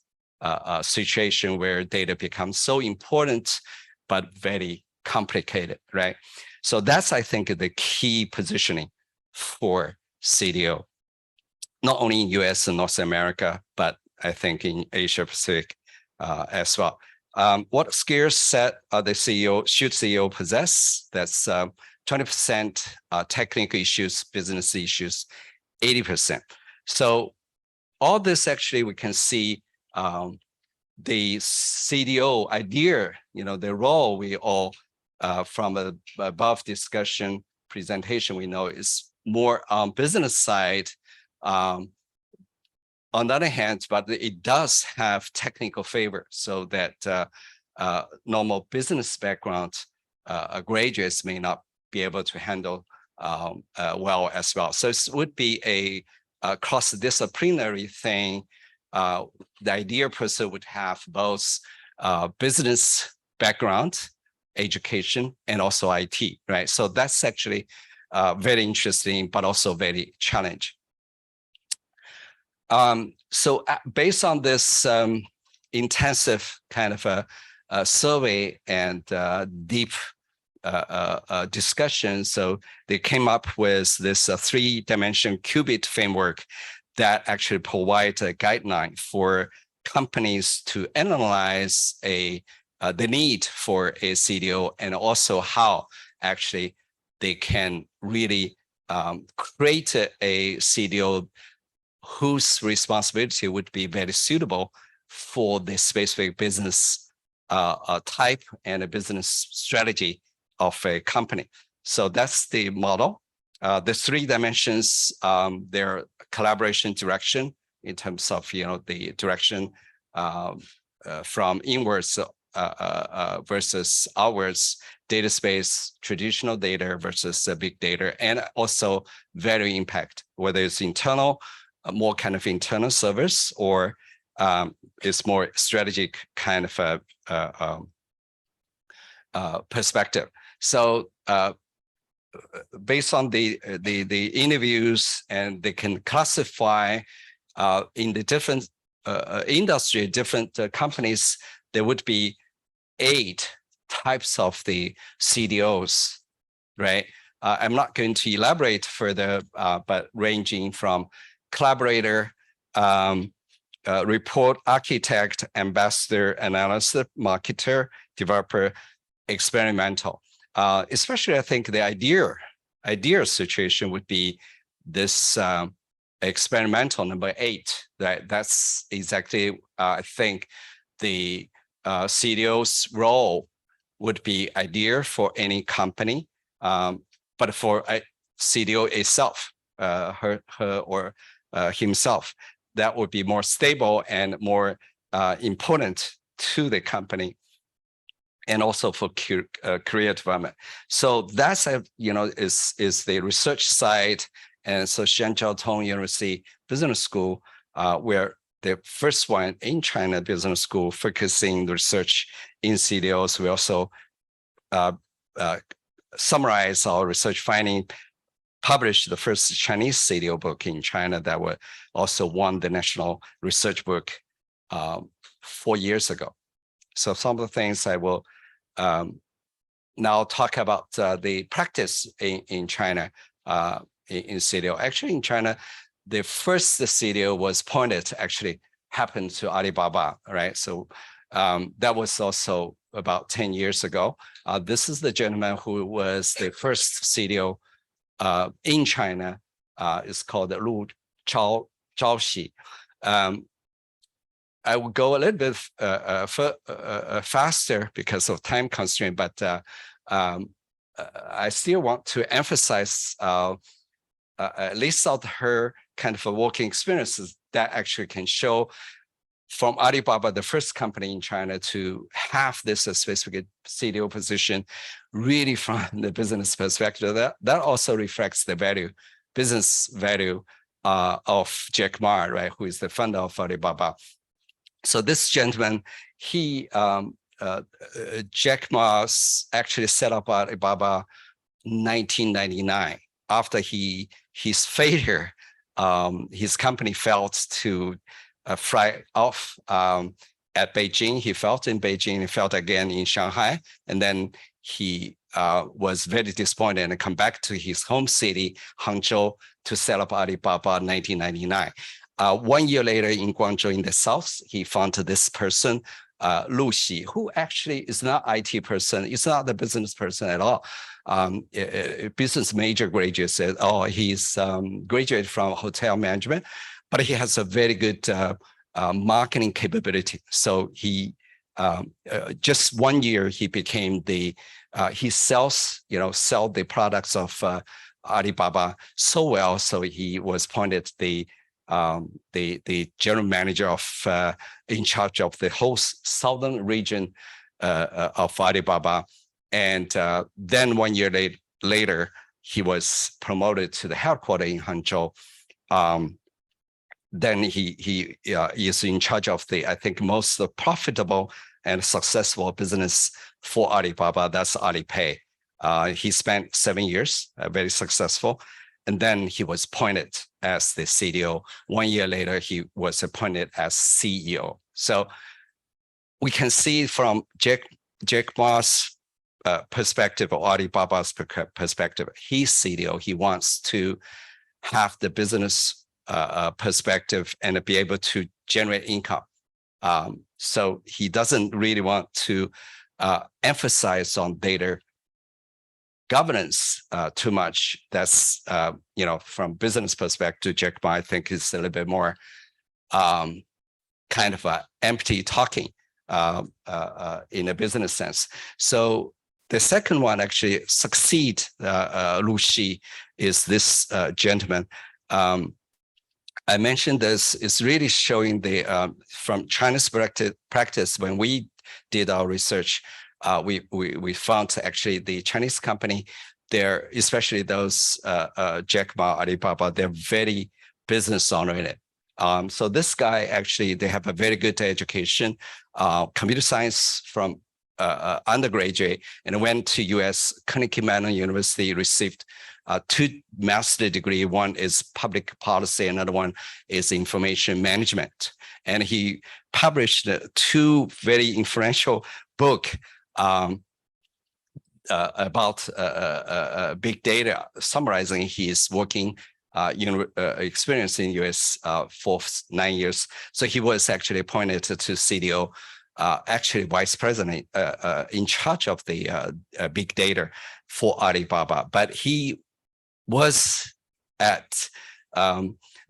situation where data becomes so important, but very complicated, right? So that's, I think, the key positioning for CDO, not only in US and North America, but I think in Asia Pacific as well. What skill set the CEO possess? That's 20% technical issues, business issues, 80%. So all this actually we can see the CDO idea, the role we all from above discussion presentation, we know is more on business side. On the other hand, but it does have technical favor, so that normal business background graduates may not be able to handle well as well. So it would be a cross-disciplinary thing. The ideal person would have both business background, education, and also IT, right? So that's actually very interesting, but also very challenging. So based on this intensive kind of a survey and deep discussion, so they came up with this 3-dimension qubit framework that actually provides a guideline for companies to analyze the need for a CDO, and also how actually they can really create a CDO whose responsibility would be very suitable for the specific business type and a business strategy of a company. So that's the model. The 3 dimensions, their collaboration direction in terms of the direction from inwards versus outwards, data space, traditional data versus big data, and also value impact, whether it's internal, more kind of internal service, or it's more strategic kind of perspective. So based on the interviews, and they can classify in the different industry, different companies, there would be 8 types of the CDOs, right? I'm not going to elaborate further, but ranging from collaborator, report architect, ambassador, analyst, marketer, developer, experimental. Especially, I think the ideal situation would be this experimental number 8. That's exactly, I think, the CDO's role would be ideal for any company, but for a CDO itself, her or himself, that would be more stable and more important to the company, and also for career development. So that's is the research side. And so Shanjiao University Business School, where the first one in China business school focusing the research in CDOs. We also summarize our research finding, published the first Chinese CDO book in China that were also won the national research book 4 years ago. So some of the things I will now talk about the practice in China in CDO. Actually, in China, the first CDO was happened to Alibaba, right? So that was also about 10 years ago. This is the gentleman who was the first CDO in China. Is called Lu Zhaoxi. I will go a little bit faster because of time constraint, but I still want to emphasize at least of her kind of working experiences that actually can show from Alibaba, the first company in China, to have this specific CDO position, really from the business perspective. That also reflects the value, business value of Jack Ma, right, who is the founder of Alibaba. So this gentleman, Jack Ma actually set up Alibaba 1999 after his failure. His company failed to fly off at Beijing. He failed in Beijing, he failed again in Shanghai, and then he was very disappointed and come back to his home city, Hangzhou, to set up Alibaba in 1999. 1 year later in Guangzhou in the south, he found this person, Lu Xi, who actually is not IT person, is not the business person at all. A business major graduate said, oh, he's graduated from hotel management, but he has a very good marketing capability. So he just 1 year he became he sells the products of Alibaba so well. So he was appointed the general manager of in charge of the whole southern region of Alibaba. And then 1 year later, he was promoted to the headquarters in Hangzhou. Then he is in charge of I think, most profitable and successful business for Alibaba. That's Alipay. He spent 7 years, very successful. And then he was appointed as the CDO. 1 year later, he was appointed as CEO. So we can see from Jack Ma's perspective, or Alibaba's perspective, he's CDO. He wants to have the business perspective and be able to generate income. So he doesn't really want to emphasize on data governance too much. That's from business perspective, Jack Ma, I think, is a little bit more kind of empty talking in a business sense. So the second one actually succeed Lu Xi is this gentleman. I mentioned this is really showing from China's practice. When we did our research, we found actually the Chinese company, they're, especially those Jack Ma, Alibaba, they're very business oriented. So this guy actually, they have a very good education, computer science from undergraduate, and went to US Carnegie Mellon University, received 2 master's degrees. One is public policy, another one is information management. And he published 2 very influential books about big data, summarizing his working experience in US for 9 years. So he was actually appointed to CDO, actually vice president in charge of the big data for Alibaba. But he was at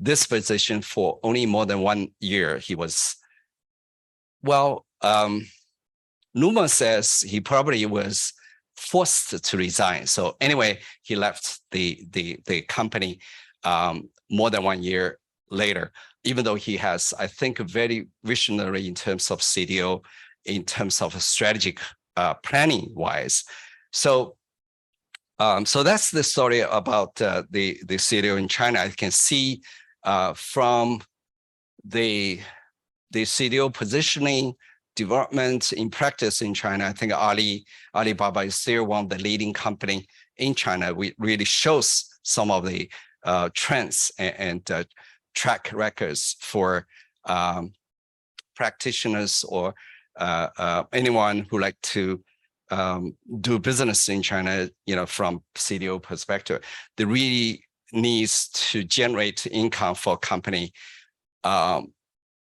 this position for only more than 1 year. He was, Numa says he probably was forced to resign. So anyway, he left the company more than 1 year later, even though he has, I think, very visionary in terms of CDO, in terms of strategic planning wise. So that's the story about the CDO in China. I can see from the CDO positioning, development in practice in China, I think Alibaba is still one of the leading company in China. We really shows some of the trends and track records for practitioners or anyone who like to do business in China, from CDO perspective. They really needs to generate income for a company.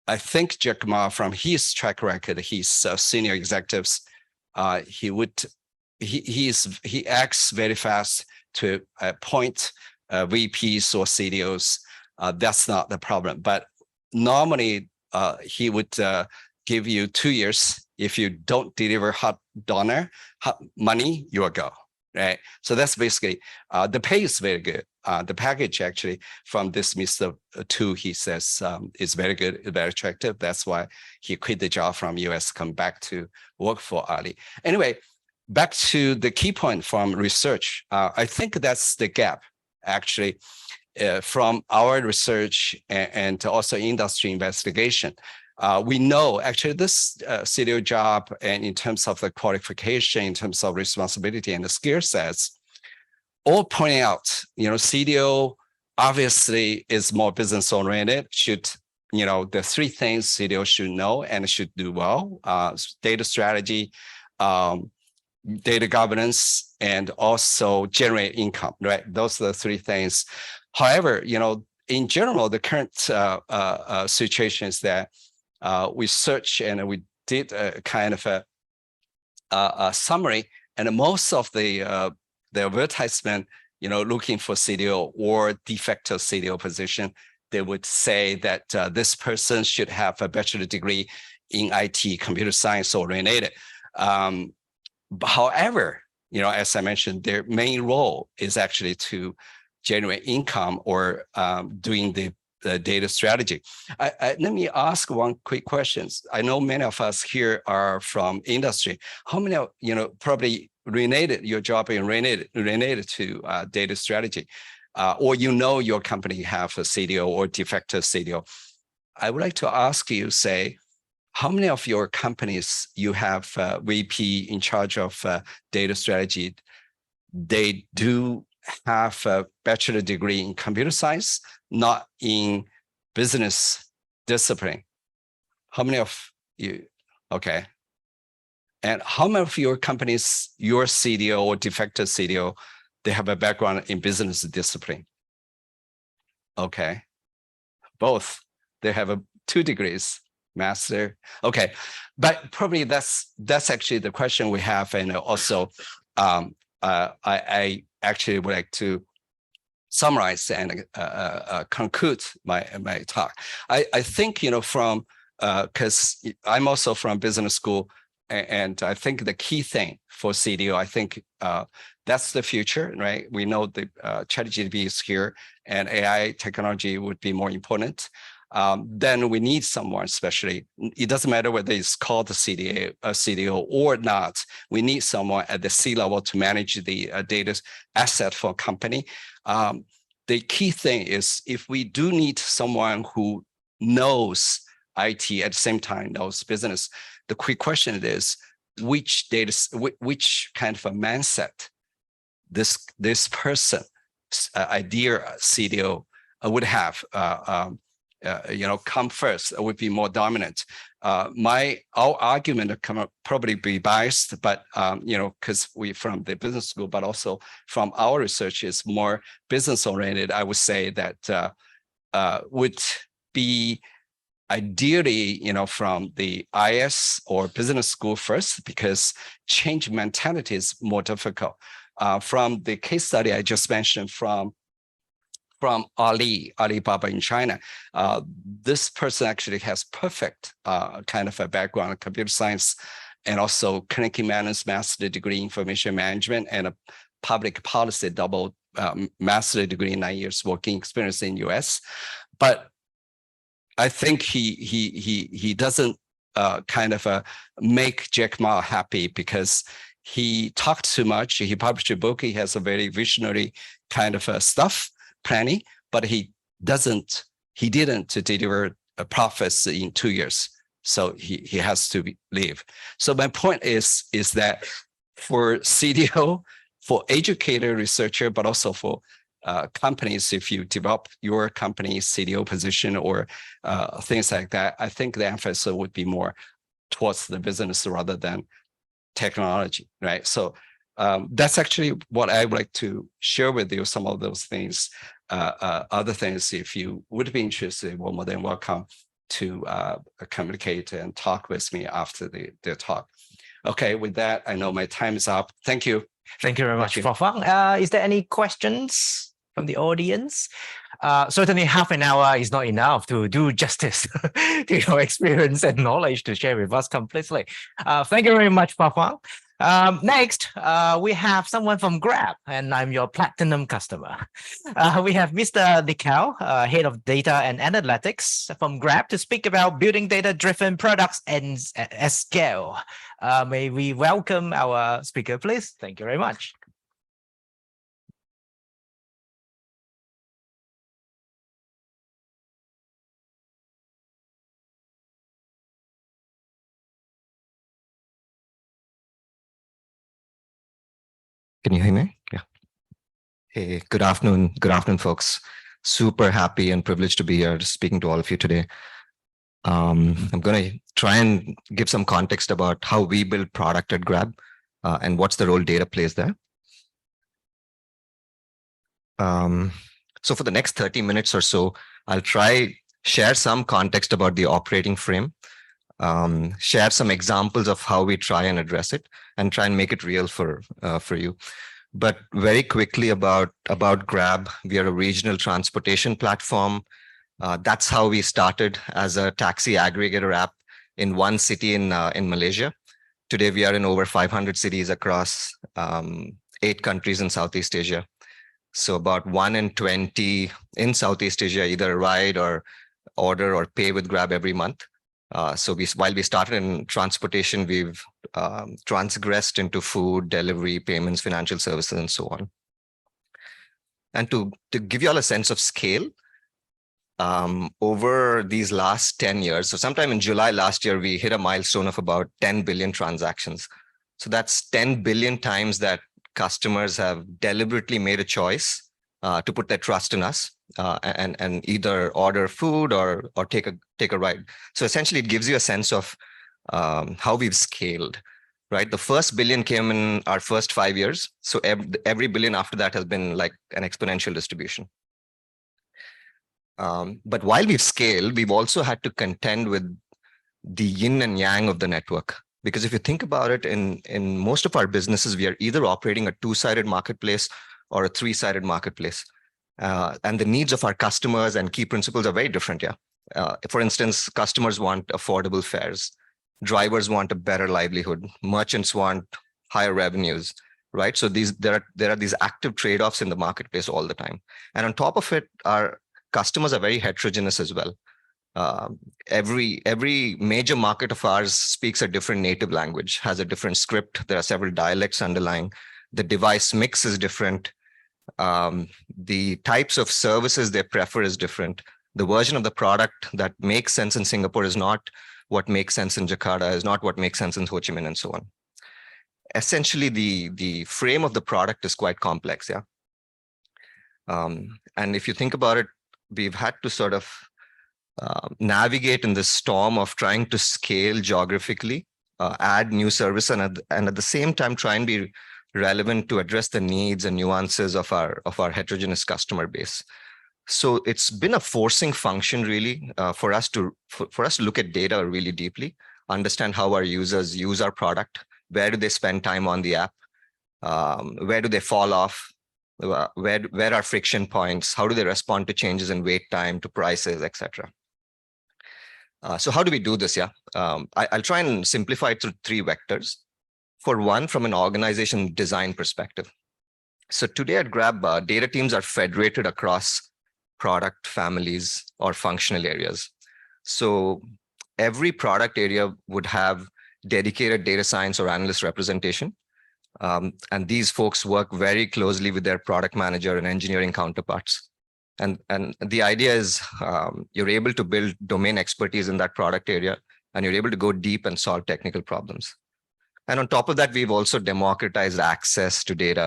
I think Jack Ma, from his track record, his senior executives, he acts very fast to appoint VPs or CDOs. That's not the problem. But normally, he would give you 2 years. If you don't deliver hot money, you will go. Right. So that's basically the pay is very good. The package actually from this Mr. Tu, he says, is very good, very attractive. That's why he quit the job from US, come back to work for Ali. Anyway, back to the key point from research. I think that's the gap actually, from our research and also industry investigation, we know actually this CDO job, and in terms of the qualification, in terms of responsibility and the skill sets, all pointing out, CDO obviously is more business oriented, should, the three things CDO should know and should do well: data strategy, data governance, and also generate income, right? Those are the three things. However, in general, the current situation is that we search and we did a kind of a summary, and most of the advertisement, looking for CDO or de facto CDO position, they would say that this person should have a bachelor degree in IT, computer science or related. However, as I mentioned, their main role is actually to generate income or doing the data strategy. Let me ask one quick question. I know many of us here are from industry. How many, probably your job is related to data strategy, or your company have a CDO or de facto CDO? I would like to ask you, say, how many of your companies you have VP in charge of data strategy? They do have a bachelor degree in computer science, not in business discipline. How many of you? Okay. And how many of your companies, your CDO or de facto CDO, they have a background in business discipline? Okay. Both. They have 2 degrees. Master. Okay, but probably that's actually the question we have, and also I actually would like to summarize and conclude my talk. I think from because I'm also from business school, and I think the key thing for CDO, I think that's the future, right? We know the ChatGPT is here, and AI technology would be more important. Then we need someone, especially, it doesn't matter whether it's called the CDO or not, we need someone at the C-level to manage the data asset for a company. The key thing is, if we do need someone who knows IT at the same time knows business, the quick question is, which kind of a mindset this person, ideal CDO would have, come first, would be more dominant. Our argument can probably be biased, but because we from the business school, but also from our research is more business oriented. I would say that would be ideally, from the IS or business school first, because change mentality is more difficult. From the case study I just mentioned from Alibaba in China, this person actually has perfect kind of a background in computer science, and also clinical management, master's degree in information management, and a public policy double master's degree, 9 years working experience in US. But I think he doesn't kind of make Jack Ma happy, because he talked too much. He published a book. He has a very visionary kind of stuff planning, but he didn't deliver profits in 2 years. So he has to leave. So my point is that for CDO, for educator, researcher, but also for companies, if you develop your company's CDO position or things like that, I think the emphasis would be more towards the business rather than technology, right? So that's actually what I would like to share with you, some of those things. Other things, if you would be interested, well, more than welcome to communicate and talk with me after the talk. Okay, with that, I know my time is up. Thank you. Thank you very much, Prof. Huang. Is there any questions from the audience? Certainly half an hour is not enough to do justice to your experience and knowledge to share with us completely. Thank you very much, Prof. Huang. Next, we have someone from Grab, and I'm your platinum customer. We have Mr. Nikhil, Head of Data and Analytics from Grab, to speak about building data-driven products and at scale. May we welcome our speaker, please? Thank you very much. Can you hear me? Yeah. Hey, good afternoon. Good afternoon, folks. Super happy and privileged to be here speaking to all of you today. I'm going to try and give some context about how we build product at Grab and what's the role data plays there. So for the next 30 minutes or so, I'll share some context about the operating frame, share some examples of how we try and address it, and try and make it real for you. But very quickly about Grab, we are a regional transportation platform. That's how we started, as a taxi aggregator app in one city in Malaysia. Today, we are in over 500 cities across 8 countries in Southeast Asia. So about 1 in 20 in Southeast Asia either ride or order or pay with Grab every month. So while we started in transportation, we've transgressed into food, delivery, payments, financial services, and so on. And to give you all a sense of scale, over these last 10 years, so sometime in July last year, we hit a milestone of about 10 billion transactions. So that's 10 billion times that customers have deliberately made a choice to put their trust in us and either order food or take a ride. So essentially, it gives you a sense of how we've scaled, right? The first billion came in our first 5 years. So every billion after that has been like an exponential distribution. But while we've scaled, we've also had to contend with the yin and yang of the network. Because if you think about it, in most of our businesses, we are either operating a 2-sided marketplace or a 3-sided marketplace. And the needs of our customers and key principles are very different. For instance, customers want affordable fares. Drivers want a better livelihood. Merchants want higher revenues, right? So there are these active trade-offs in the marketplace all the time. And on top of it, our customers are very heterogeneous as well. Every major market of ours speaks a different native language, has a different script. There are several dialects underlying. The device mix is different. The types of services they prefer is different. The version of the product that makes sense in Singapore is not what makes sense in Jakarta, is not what makes sense in Ho Chi Minh, and so on. Essentially, the frame of the product is quite complex. And if you think about it, we've had to sort of navigate in this storm of trying to scale geographically, add new service, and at the same time try and be relevant to address the needs and nuances of our heterogeneous customer base. So it's been a forcing function, really, for us to look at data really deeply, understand how our users use our product, where do they spend time on the app, where do they fall off, where are friction points, how do they respond to changes in wait time, to prices, etc. So how do we do this? I'll try and simplify it through 3 vectors. For one, from an organization design perspective. So today at Grab, data teams are federated across product families or functional areas. So every product area would have dedicated data science or analyst representation. And these folks work very closely with their product manager and engineering counterparts. And the idea is you're able to build domain expertise in that product area, and you're able to go deep and solve technical problems. And on top of that, we've also democratized access to data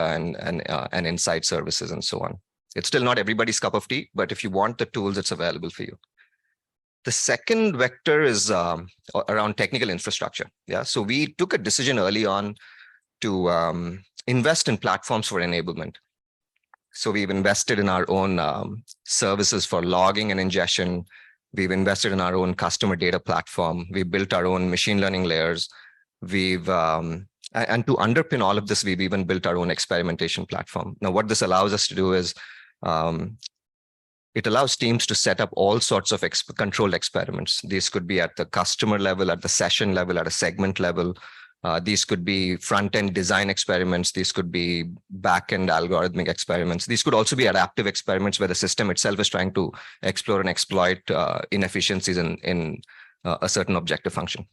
and insight services and so on. It's still not everybody's cup of tea, but if you want the tools, it's available for you. The second vector is around technical infrastructure. So we took a decision early on to invest in platforms for enablement. So we've invested in our own services for logging and ingestion. We've invested in our own customer data platform. We built our own machine learning layers. And to underpin all of this, we've even built our own experimentation platform. Now, what this allows us to do is it allows teams to set up all sorts of controlled experiments. These could be at the customer level, at the session level, at a segment level. These could be front-end design experiments. These could be back-end algorithmic experiments. These could also be adaptive experiments where the system itself is trying to explore and exploit inefficiencies in a certain objective function.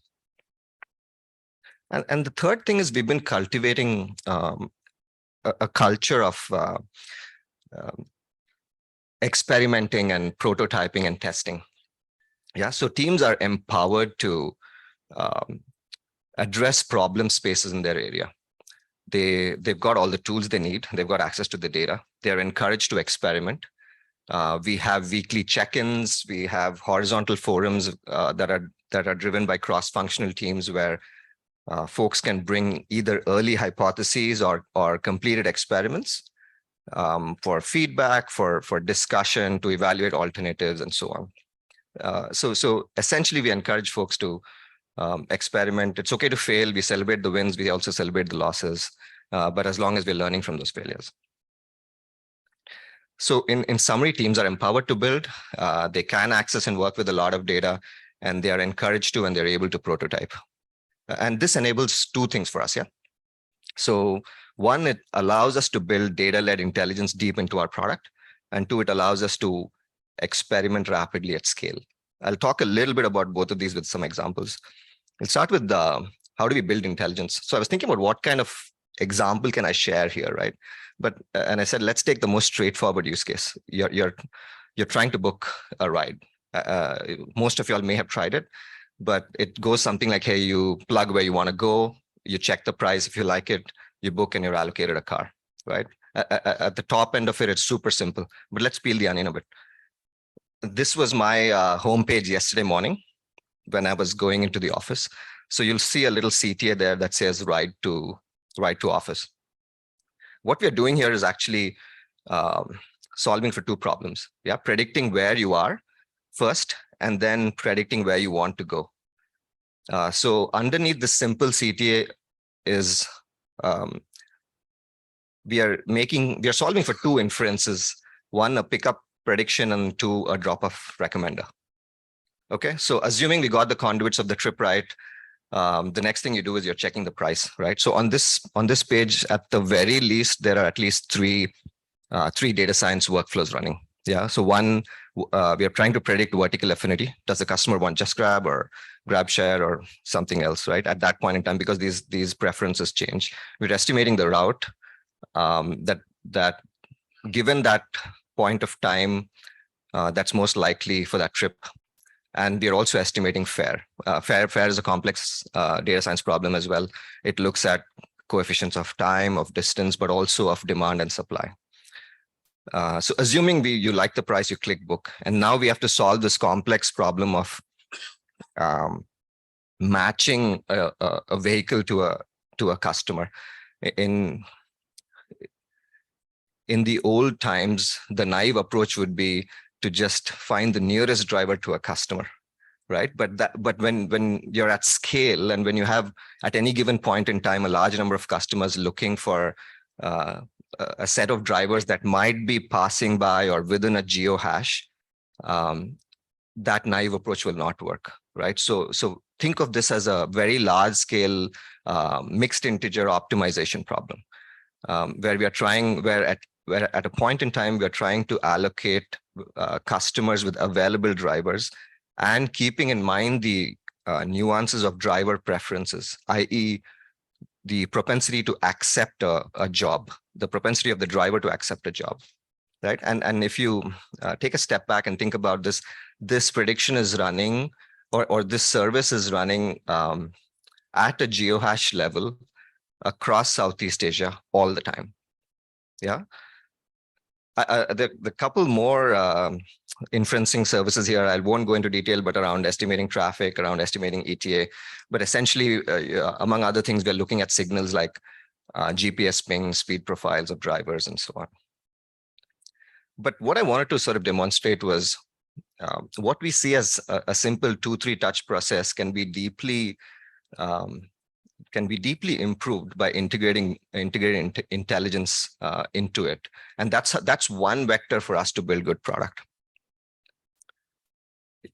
And the third thing is we've been cultivating a culture of experimenting and prototyping and testing. So teams are empowered to address problem spaces in their area. they've got all the tools they need. They've got access to the data. They're encouraged to experiment. We have weekly check-ins. We have horizontal forums that are driven by cross-functional teams where folks can bring either early hypotheses or completed experiments for feedback, for discussion, to evaluate alternatives, and so on. So essentially, we encourage folks to experiment. It's okay to fail. We celebrate the wins. We also celebrate the losses, but as long as we're learning from those failures. So in summary, teams are empowered to build. They can access and work with a lot of data, and they are encouraged to, and they're able to prototype. And this enables two things for us, yeah? So one, it allows us to build data-led intelligence deep into our product. And two, it allows us to experiment rapidly at scale. I'll talk a little bit about both of these with some examples. We'll start with how do we build intelligence? So I was thinking about what kind of example can I share here, right? And I said, let's take the most straightforward use case. You're trying to book a ride. Most of y'all may have tried it, but it goes something like, hey, you plug where you want to go, you check the price. If you like it, you book and you're allocated a car, right? At the top end of it, it's super simple, but let's peel the onion a bit. This was my homepage yesterday morning when I was going into the office. So you'll see a little CTA there that says ride to office. What we're doing here is actually solving for two problems. Yeah, predicting where you are first, and then predicting where you want to go. So underneath the simple CTA is we are solving for two inferences. One, a pickup prediction, and two, a drop-off recommender. Okay, so assuming we got the conduits of the trip right, the next thing you do is you're checking the price, right? So on this page, at the very least, there are at least three data science workflows running. Yeah, so one, we are trying to predict vertical affinity. Does the customer want just grab or grab share or something else, right? At that point in time, because these preferences change, we're estimating the route that given that point of time, that's most likely for that trip. And we're also estimating fare. Fare is a complex data science problem as well. It looks at coefficients of time, of distance, but also of demand and supply. So assuming you like the price, you click book. And now we have to solve this complex problem of matching a vehicle to a customer. In the old times, the naive approach would be to just find the nearest driver to a customer, right? But when you're at scale, and when you have at any given point in time a large number of customers looking for a set of drivers that might be passing by or within a geo hash, that naive approach will not work, right? So think of this as a very large scale mixed integer optimization problem, where at a point in time, we're trying to allocate customers with available drivers and keeping in mind the nuances of driver preferences, i.e. the propensity to accept a job, the propensity of the driver to accept a job, right? And if you take a step back and think about this prediction is running, or this service is running at a geohash level across Southeast Asia all the time. Yeah. The couple more inferencing services here, I won't go into detail, but around estimating traffic, around estimating ETA. But essentially, among other things, we're looking at signals like GPS ping, speed profiles of drivers, and so on. But what I wanted to sort of demonstrate was what we see as a simple 2-3 touch process can be deeply improved by integrating intelligence into it. And that's one vector for us to build good product.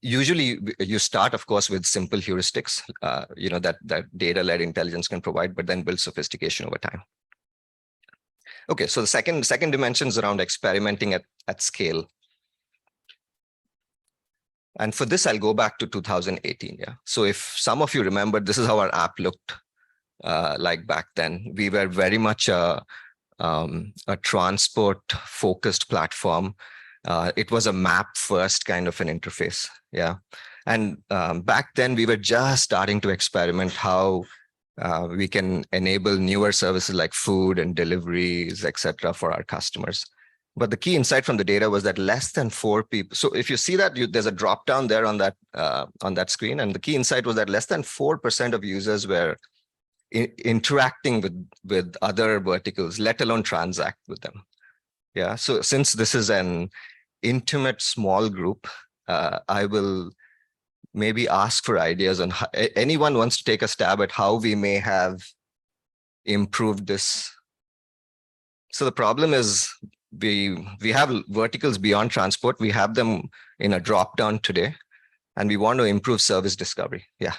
Usually you start, of course, with simple heuristics, that data-led intelligence can provide, but then build sophistication over time. Okay, so the second dimension is around experimenting at scale. And for this, I'll go back to 2018. Yeah. So if some of you remember, this is how our app looked like back then. We were very much a transport-focused platform. It was a map-first kind of an interface. Yeah. And back then, we were just starting to experiment how We can enable newer services like food and deliveries, etc., for our customers. But the key insight from the data was that less than 4 people. So if you see that, there's a drop down there on that screen, and the key insight was that less than 4% of users were interacting with other verticals, let alone transact with them. Yeah. So since this is an intimate small group, I will maybe ask for ideas on how, anyone wants to take a stab at how we may have improved this. So the problem is we have verticals beyond transport. We have them in a drop down today, and we want to improve service discovery. Yeah.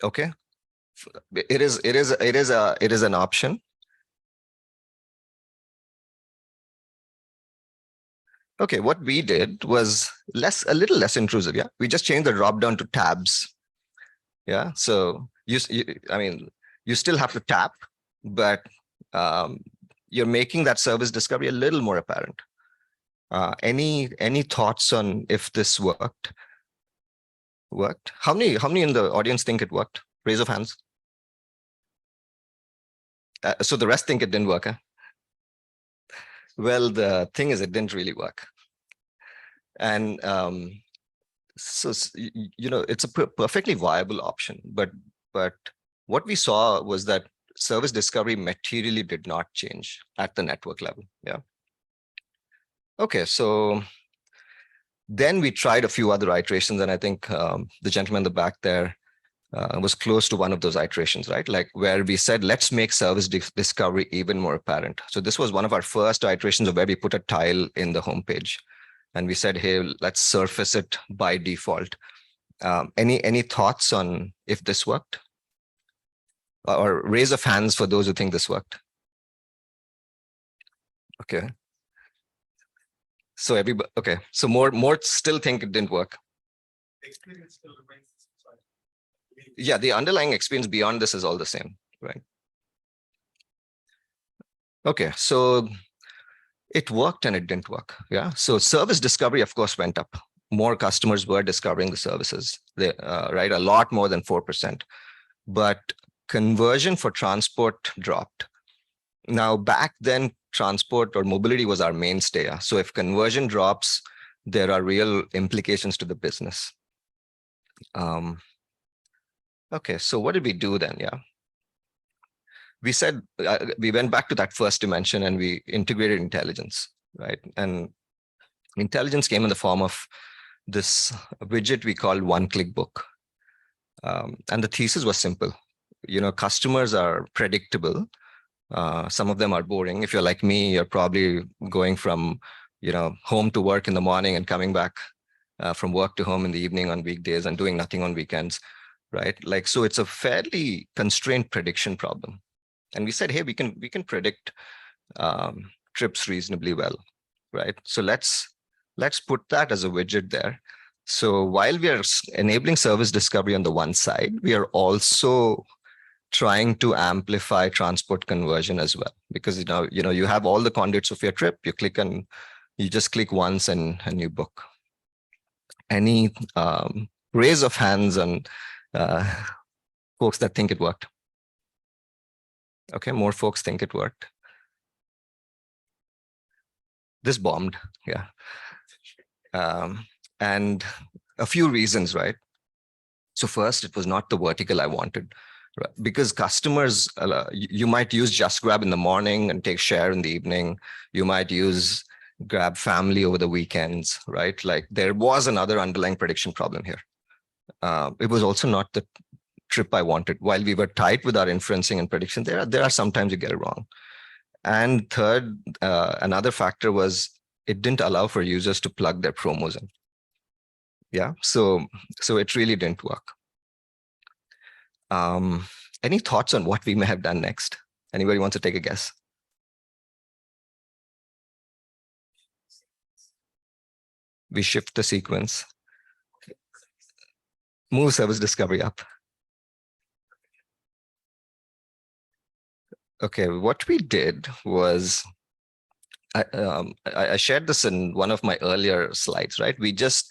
Okay. It is an option. Okay, what we did was a little less intrusive. Yeah, we just changed the drop down to tabs. Yeah, so you still have to tap, but you're making that service discovery a little more apparent. Any thoughts on if this worked? How many in the audience think it worked? Raise of hands. So the rest think it didn't work, huh? Well, the thing is, it didn't really work. And so, it's a perfectly viable option. But what we saw was that service discovery materially did not change at the network level. Yeah. Okay, so then we tried a few other iterations, and I think the gentleman in the back there was close to one of those iterations, right? Like where we said, let's make service discovery even more apparent. So this was one of our first iterations of where we put a tile in the homepage, and we said, hey, let's surface it by default. Any thoughts on if this worked? Or raise of hands for those who think this worked. Okay. So everybody, okay. So more still think it didn't work. Experience still remains. Yeah, the underlying experience beyond this is all the same, right? Okay, so it worked and it didn't work. Yeah, so service discovery, of course, went up. More customers were discovering the services, right? A lot more than 4%. But conversion for transport dropped. Now, back then, transport or mobility was our mainstay. Yeah? So if conversion drops, there are real implications to the business. Okay, so what did we do then? Yeah, we said we went back to that first dimension and we integrated intelligence, right? And intelligence came in the form of this widget we called one-click book. And the thesis was simple. Customers are predictable. Some of them are boring. If you're like me, you're probably going from home to work in the morning and coming back from work to home in the evening on weekdays and doing nothing on weekends. Right, like so, it's a fairly constrained prediction problem, and we said, hey, we can predict trips reasonably well, right? So let's put that as a widget there. So while we are enabling service discovery on the one side, we are also trying to amplify transport conversion as well, because you have all the conduits of your trip. You just click once and you book. Any raise of hands on folks that think it worked? Okay, more folks think it worked. This bombed, yeah. And a few reasons, right? So first, it was not the vertical I wanted, right? Because customers, you might use Just Grab in the morning and take share in the evening. You might use Grab Family over the weekends, right? Like there was another underlying prediction problem here. It was also not the trip I wanted. While we were tight with our inferencing and prediction, there are sometimes you get it wrong. And third, another factor was it didn't allow for users to plug their promos in. Yeah, so it really didn't work. Any thoughts on what we may have done next? Anybody wants to take a guess? We shift the sequence. Move service discovery up. Okay, what we did was, I shared this in one of my earlier slides, right? We just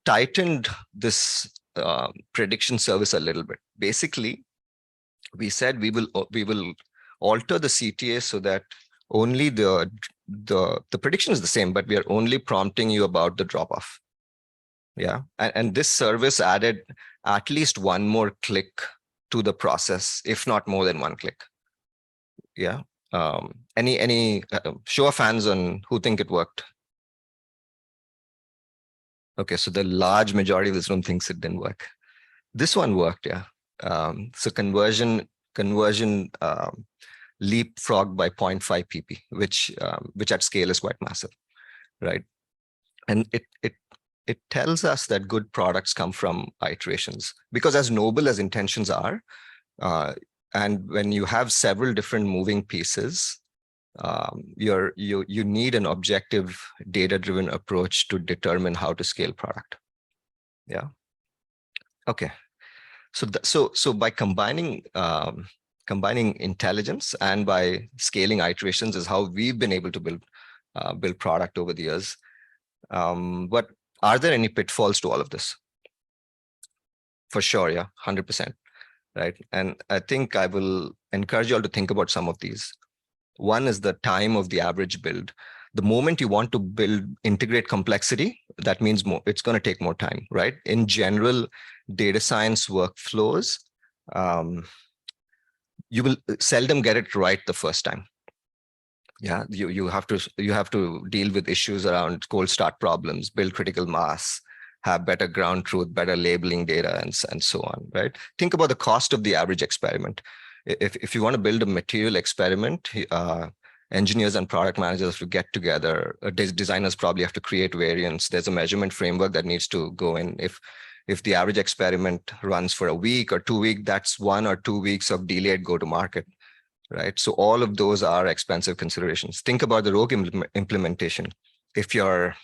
tightened this prediction service a little bit. Basically, we said we will alter the CTA so that only the prediction is the same, but we are only prompting you about the drop off. Yeah, and this service added at least one more click to the process, if not more than one click. Yeah. Any show of hands on who think it worked? Okay, so the large majority of this room thinks it didn't work. This one worked, yeah. So conversion leapfrog by 0.5 pp, which at scale is quite massive, right? And it tells us that good products come from iterations, because as noble as intentions are, and when you have several different moving pieces, you need an objective data-driven approach to determine how to scale product. Yeah. Okay. So by combining intelligence and by scaling iterations is how we've been able to build product over the years. But are there any pitfalls to all of this? For sure, yeah, 100%, right? And I think I will encourage you all to think about some of these. One is the time of the average build. The moment you want to integrate complexity, that means it's going to take more time, right? In general, data science workflows, you will seldom get it right the first time. Yeah, you have to deal with issues around cold start problems, build critical mass, have better ground truth, better labeling data, and so on, right? Think about the cost of the average experiment. If you want to build a material experiment, engineers and product managers have to get together. Designers probably have to create variants. There's a measurement framework that needs to go in. If the average experiment runs for a week or 2 weeks, that's 1 or 2 weeks of delayed go-to-market, right? So all of those are expensive considerations. Think about the rogue implementation. If you're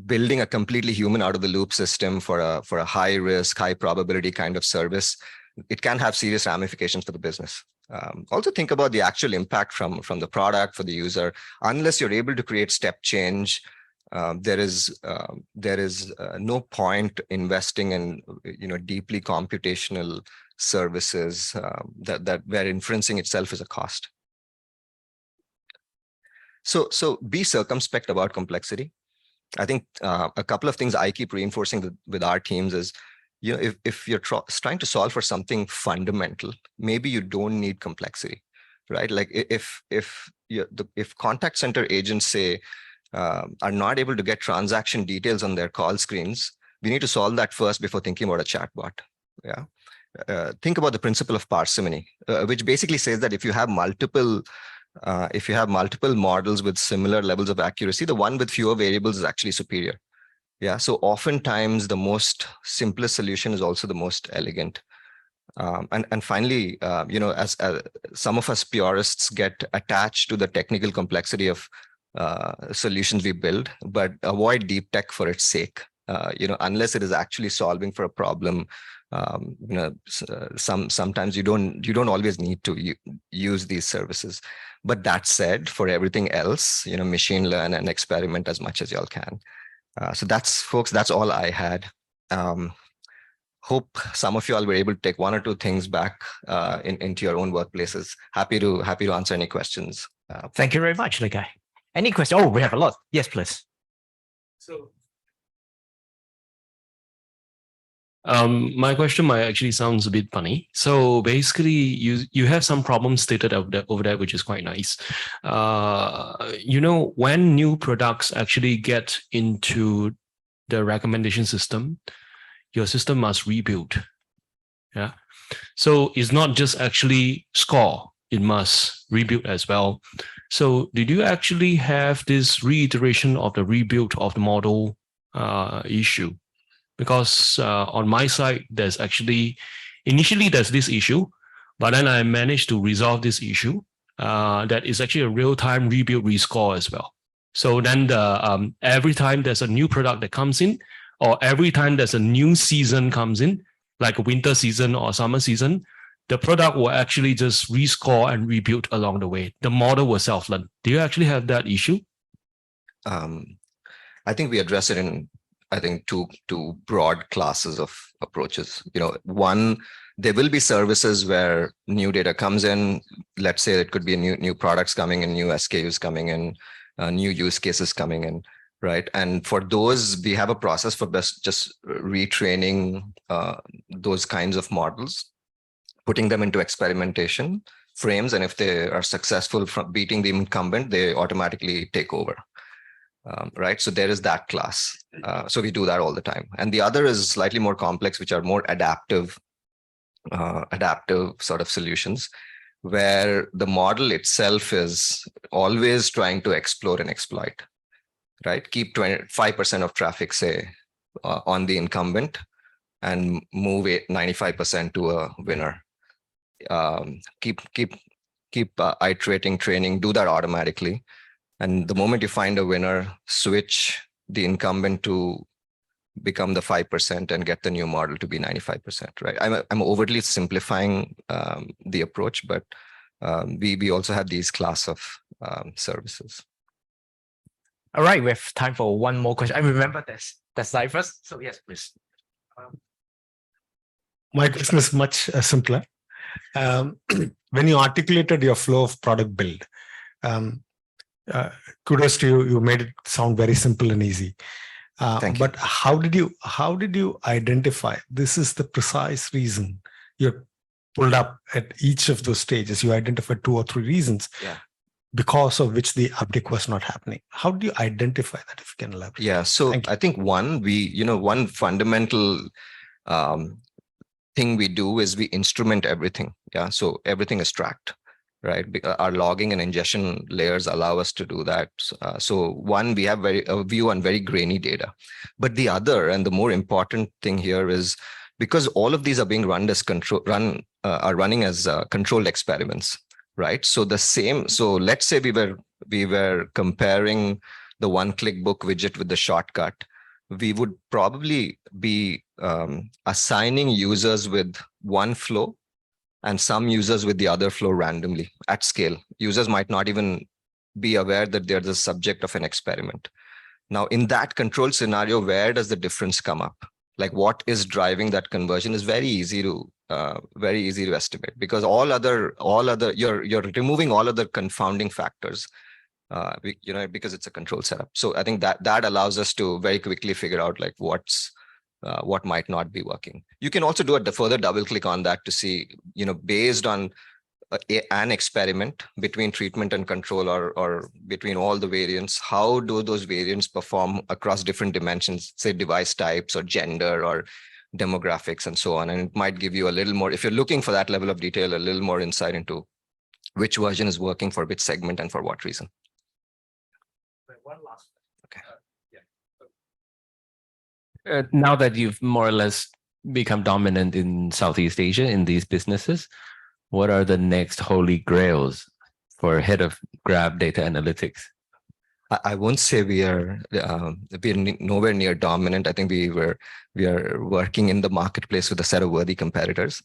building a completely human out-of-the-loop system for a high-risk, high-probability kind of service, it can have serious ramifications for the business. Also think about the actual impact from the product for the user. Unless you're able to create step change, there is no point investing in deeply computational services that where inferencing itself is a cost. So be circumspect about complexity. I think a couple of things I keep reinforcing with our teams is, if you're trying to solve for something fundamental, maybe you don't need complexity, right? Like if contact center agents say are not able to get transaction details on their call screens, we need to solve that first before thinking about a chatbot. Yeah. Think about the principle of parsimony, which basically says that if you have multiple models with similar levels of accuracy, the one with fewer variables is actually superior. Yeah, so oftentimes the most simplest solution is also the most elegant. And finally, as some of us purists get attached to the technical complexity of solutions we build, but avoid deep tech for its sake. Unless it is actually solving for a problem, sometimes you don't always need to use these services. But that said, for everything else, machine learn and experiment as much as y'all can. So folks, that's all I had. Hope some of you all were able to take 1 or 2 things back into your own workplaces. Happy to answer any questions. Thank you very much, Nikhil. Any question? Oh, we have a lot. Yes, please. So my question might actually sounds a bit funny. So basically, you have some problems stated over there, which is quite nice. When new products actually get into the recommendation system, your system must rebuild. Yeah. So it's not just actually score; it must rebuild as well. So did you actually have this reiteration of the rebuild of the model issue? Because on my side, there's actually, initially there's this issue, but then I managed to resolve this issue that is actually a real-time rebuild rescore as well. So then every time there's a new product that comes in, or every time there's a new season comes in, like a winter season or summer season, the product will actually just rescore and rebuild along the way. The model will self-learn. Do you actually have that issue? I think we address it in I think, two broad classes of approaches. One, there will be services where new data comes in. Let's say it could be new products coming in, new SKUs coming in, new use cases coming in, right? And for those, we have a process for just retraining those kinds of models, putting them into experimentation frames, and if they are successful from beating the incumbent, they automatically take over. Right, so there is that class. So we do that all the time. And the other is slightly more complex, which are more adaptive sort of solutions, where the model itself is always trying to explore and exploit. Right, keep 25% of traffic, say, on the incumbent, and move it 95% to a winner. Keep iterating, training, do that automatically. And the moment you find a winner, switch the incumbent to become the 5% and get the new model to be 95%, right? I'm overtly simplifying the approach, but we also have these class of services. All right, we have time for one more question. I remember this. That's slide first. So yes, please. My question is much simpler. When you articulated your flow of product build, kudos to you. You made it sound very simple and easy. But how did you identify this is the precise reason you pulled up at each of those stages? You identified 2 or 3 reasons because of which the uptick was not happening. How do you identify that, if you can elaborate? Yeah, so I think one fundamental thing we do is we instrument everything. Yeah, so everything is tracked. Right, our logging and ingestion layers allow us to do that. So one, we have a view on very grainy data, but the other and the more important thing here is because all of these are being run as running as controlled experiments, right? So so let's say we were comparing the one-click book widget with the shortcut. We would probably be assigning users with one flow and some users with the other flow randomly at scale. Users might not even be aware that they're the subject of an experiment. Now, in that controlled scenario, where does the difference come up? Like, what is driving that conversion is very easy to estimate, because you're removing all other confounding factors, because it's a controlled setup. So I think that allows us to very quickly figure out like what might not be working. You can also do a further double click on that to see, based on an experiment between treatment and control, or between all the variants, how do those variants perform across different dimensions, say device types or gender or demographics and so on. And it might give you a little more, if you're looking for that level of detail, a little more insight into which version is working for which segment and for what reason. One last. Now that you've more or less become dominant in Southeast Asia in these businesses, what are the next holy grails for head of Grab data analytics? I won't say we're nowhere near dominant. I think we are working in the marketplace with a set of worthy competitors.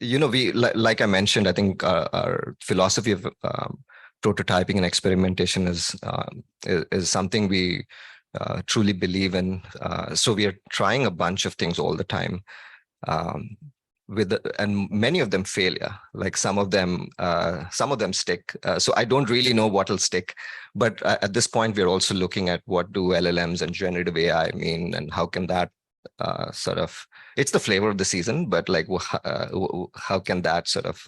We like I mentioned, I think our philosophy of prototyping and experimentation is something we truly believe in. So we are trying a bunch of things all the time, and many of them fail. Yeah, like some of them stick. So I don't really know what will stick, but at this point we're also looking at what do LLMs and generative AI mean, and how can that it's the flavor of the season, but like how can that sort of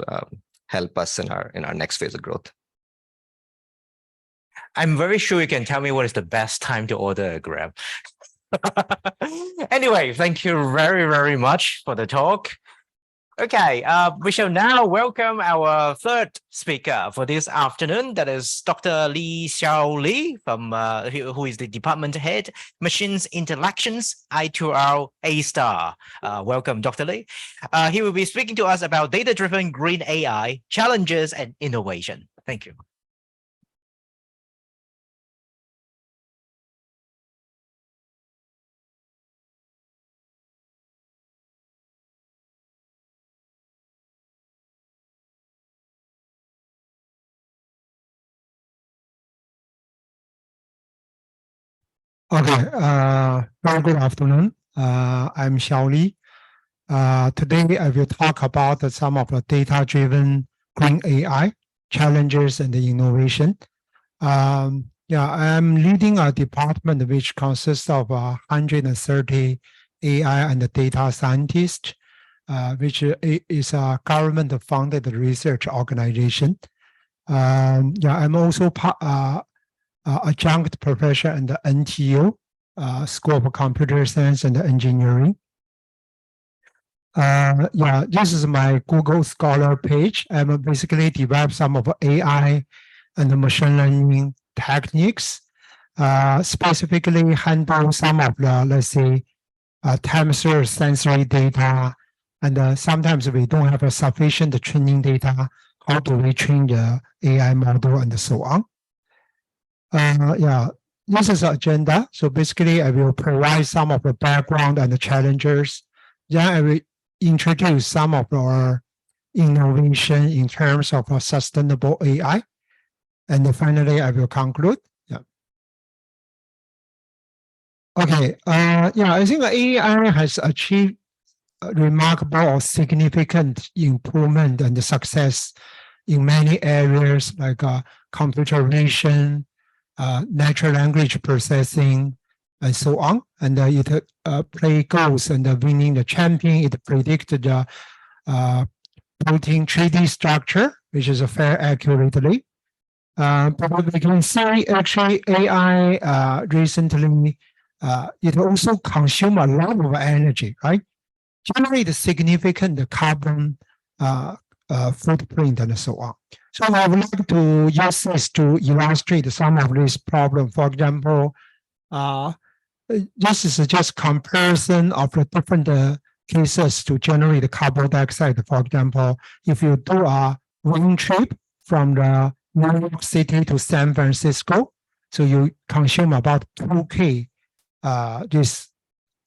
help us in our next phase of growth? I'm very sure you can tell me what is the best time to order a Grab. Anyway, thank you very, very much for the talk. Okay, we shall now welcome our third speaker for this afternoon. That is Dr. Xiaoli, from who is the department head, Machines Intellections, I2R A*. Welcome, Dr. Li. He will be speaking to us about data-driven green AI, challenges and innovation. Thank you. Okay, very good afternoon. I'm Xiaoli. Today I will talk about some of the data-driven green AI challenges and the innovation. I'm leading a department which consists of 130 AI and data scientists, which is a government-funded research organization. I'm also adjunct professor in the NTU, School of Computer Science and Engineering. This is my Google Scholar page. I'm basically developed some of AI and machine learning techniques, specifically handle some of the, let's say, time series sensory data, and sometimes we don't have a sufficient training data. How do we train the AI model and so on? This is the agenda. So basically, I will provide some of the background and the challenges. Then I will introduce some of our innovation in terms of sustainable AI. And then finally, I will conclude. Okay. I think AI has achieved remarkable or significant improvement and success in many areas like computer vision, natural language processing, and so on. And it play goals and winning the champion. It predicted the protein 3D structure, which is very accurately. But we can see actually AI recently, it also consume a lot of energy, right? Generate significant carbon footprint and so on. So I would like to use this to illustrate some of these problems. For example, this is just comparison of the different cases to generate carbon dioxide. For example, if you do a round trip from the New York City to San Francisco, so you consume about 2K this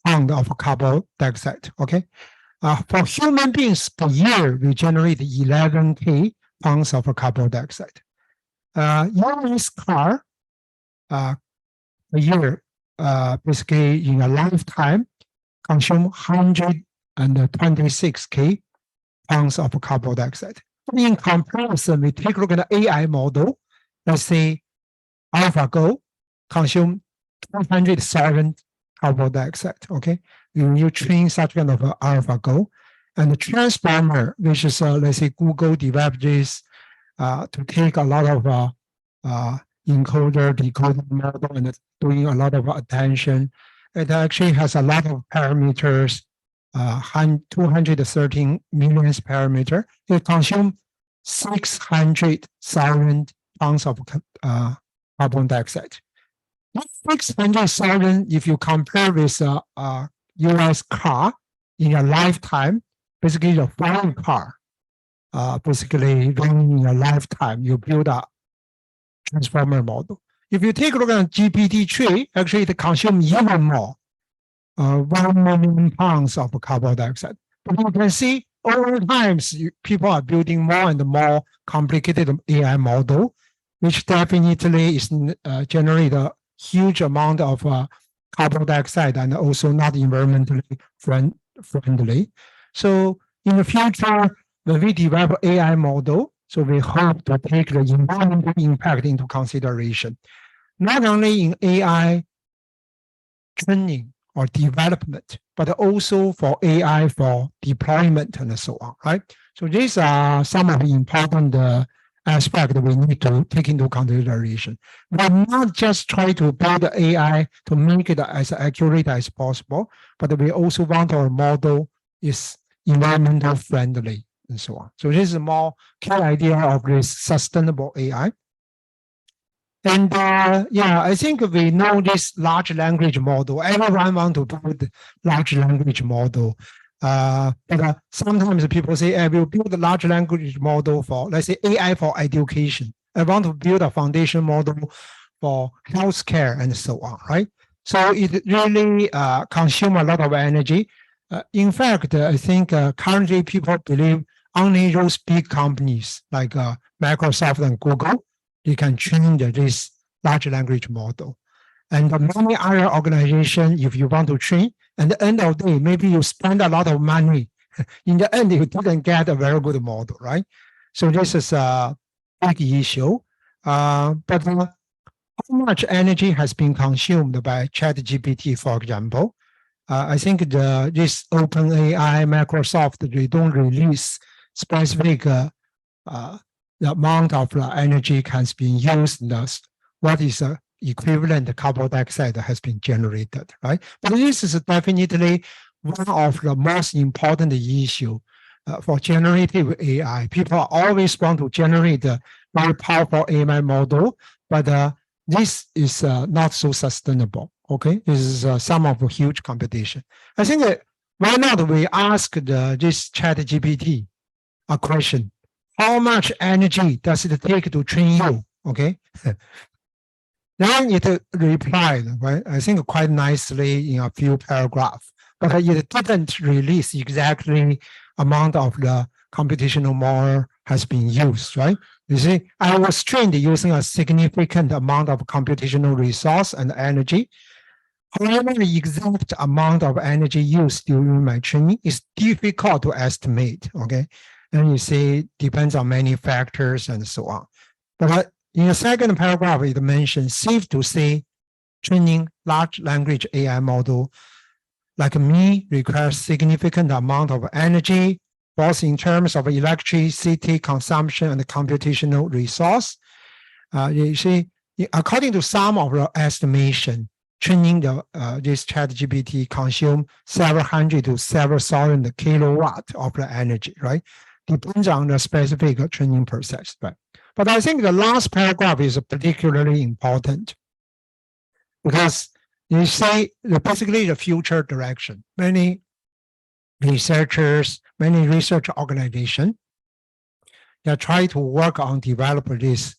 pound of carbon dioxide. Okay, for human beings per year, we generate 11K pounds of carbon dioxide. US car a year, basically in a lifetime, consume 126K pounds of carbon dioxide. In comparison, we take a look at the AI model. Let's say AlphaGo consume 207 carbon dioxide. Okay, when you train such kind of AlphaGo, and the transformer, which is let's say Google developed this to take a lot of encoder, decoder model and doing a lot of attention. It actually has a lot of parameters, 213 million parameter. It consumes 600,000 pounds of carbon dioxide. 600,000, if you compare with a US car in a lifetime, basically the foreign car, basically running in a lifetime, you build a transformer model. If you take a look at GPT-3, actually it consumes even more, 1 million pounds of carbon dioxide. But you can see over time, people are building more and more complicated AI model, which definitely is generate a huge amount of carbon dioxide and also not environmentally friendly. So in the future, when we develop AI model, so we hope to take the environmental impact into consideration, not only in AI training or development, but also for AI for deployment and so on, right? So these are some of the important aspects that we need to take into consideration. We're not just try to build the AI to make it as accurate as possible, but we also want our model is environmental friendly and so on. So this is a more key idea of this sustainable AI. And I think we know this large language model. Everyone wants to build large language model. But sometimes people say, I will build a large language model for, let's say, AI for education. I want to build a foundation model for healthcare and so on, right? So it really consumes a lot of energy. In fact, I think currently people believe only those big companies like Microsoft and Google, they can train this large language model. And many other organizations, if you want to train, at the end of the day, maybe you spend a lot of money. In the end, you didn't get a very good model, right? So this is a big issue. But how much energy has been consumed by ChatGPT, for example? I think this OpenAI, Microsoft, they don't release specific the amount of energy has been used. What is the equivalent carbon dioxide has been generated, right? But this is definitely one of the most important issue for generative AI. People always want to generate a very powerful AI model, but this is not so sustainable. Okay, this is some of a huge competition. I think why not we ask this ChatGPT a question: how much energy does it take to train you? Okay. Then it replied, right, I think quite nicely in a few paragraphs, but it didn't release exactly amount of the computational model has been used, right? You see, I was trained using a significant amount of computational resource and energy. However, the exact amount of energy used during my training is difficult to estimate, okay? And you see, depends on many factors and so on. But in the second paragraph, it mentions safe to say training large language AI model like me requires significant amount of energy, both in terms of electricity consumption and computational resource. You see, according to some of the estimation, training this ChatGPT consume several hundred to several thousand kilowatt of the energy, right? Depends on the specific training process, right? But I think the last paragraph is particularly important because you say basically the future direction. Many researchers, many research organizations, they try to work on developing this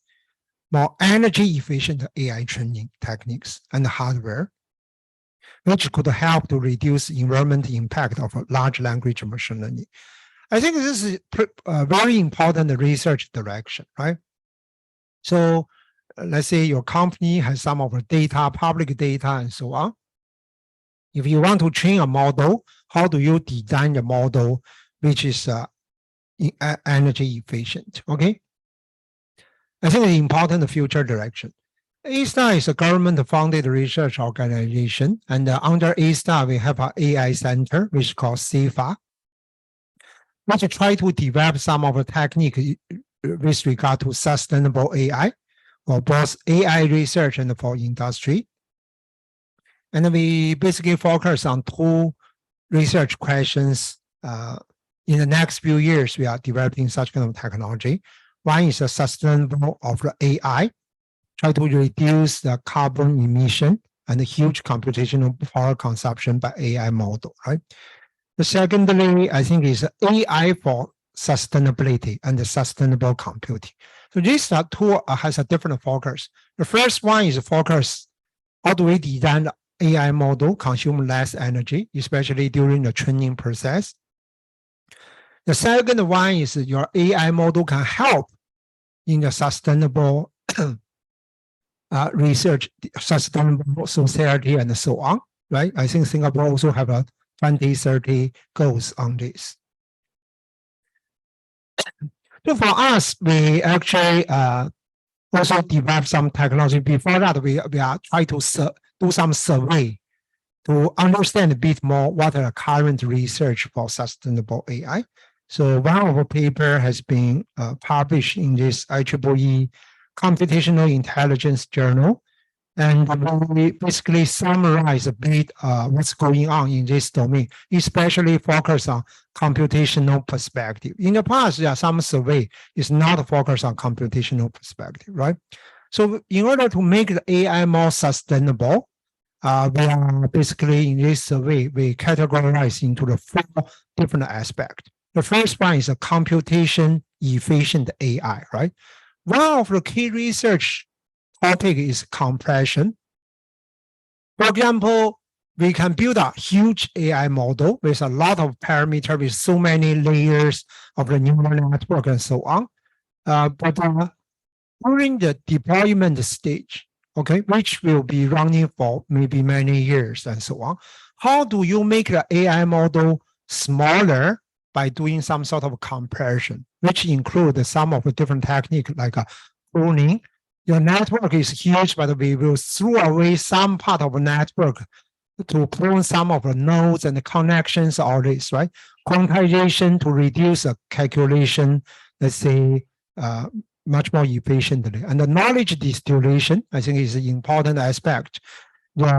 more energy efficient AI training techniques and hardware, which could help to reduce environmental impact of a large language machine learning. I think this is a very important research direction, right? So let's say your company has some of the data, public data, and so on. If you want to train a model, how do you design the model which is energy efficient? Okay. I think the important future direction. A-STAR is a government-funded research organization, and under A-STAR we have an AI center which is called CFA, which try to develop some of the technique with regard to sustainable AI for both AI research and for industry. And we basically focus on two research questions. In the next few years, we are developing such kind of technology. One is the sustainable of the AI, try to reduce the carbon emission and the huge computational power consumption by AI model, right? The secondly, I think is AI for sustainability and the sustainable computing. So this tool has a different focus. The first one is focus, how do we design the AI model consume less energy, especially during the training process. The second one is your AI model can help in the sustainable research, sustainable society, and so on, right? I think Singapore also have a 2030 goals on this. So for us, we actually also develop some technology. Before that, we are trying to do some survey to understand a bit more what are the current research for sustainable AI. So one of our paper has been published in this IEEE Computational Intelligence Journal. And we basically summarize a bit what's going on in this domain, especially focus on computational perspective. In the past, there are some survey is not focused on computational perspective, right? So in order to make the AI more sustainable, we are basically in this survey, we categorize into the 4 different aspects. The first one is a computation efficient AI, right? One of the key research topic is compression. For example, we can build a huge AI model with a lot of parameters, with so many layers of the neural network and so on. But during the deployment stage, okay, which will be running for maybe many years and so on. How do you make the AI model smaller by doing some sort of compression, which include some of the different techniques like pruning? Your network is huge, but we will throw away some part of the network to prune some of the nodes and the connections, all this, right? Quantization to reduce the calculation, let's say, much more efficiently. And the knowledge distillation, I think, is an important aspect.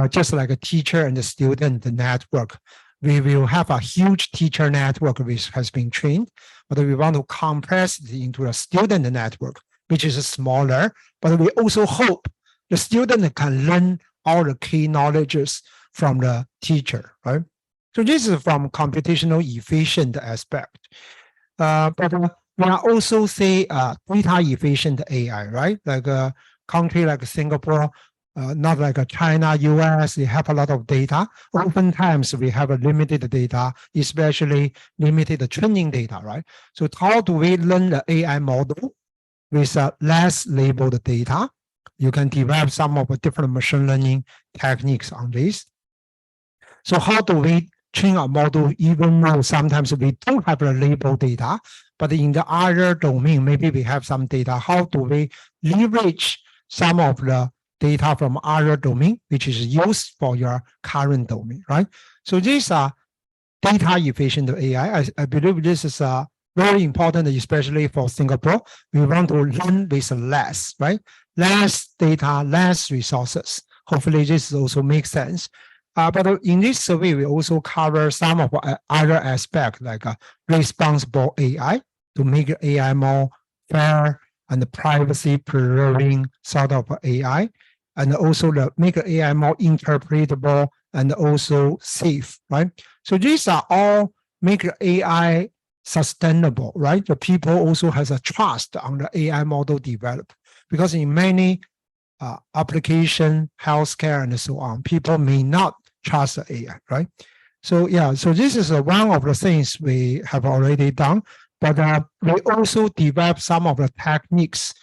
Just like a teacher and a student network, we will have a huge teacher network which has been trained, but we want to compress it into a student network, which is smaller, but we also hope the student can learn all the key knowledges from the teacher, right? So this is from computational efficient aspect. But we are also say data efficient AI, right? Like a country like Singapore, not like a China, US, they have a lot of data. Oftentimes we have a limited data, especially limited training data, right? So how do we learn the AI model with less labeled data? You can develop some of the different machine learning techniques on this. So how do we train a model even though sometimes we don't have the labeled data, but in the other domain, maybe we have some data. How do we leverage some of the data from other domain, which is used for your current domain, right? So these are data efficient AI. I believe this is very important, especially for Singapore. We want to learn with less, right? Less data, less resources. Hopefully this also makes sense. But in this survey, we also cover some of other aspects like responsible AI to make AI more fair and privacy-preserving sort of AI, and also make AI more interpretable and also safe, right? So these are all make AI sustainable, right? The people also has a trust on the AI model developed, because in many application, healthcare, and so on, people may not trust the AI, right? So yeah, so this is one of the things we have already done, but we also develop some of the techniques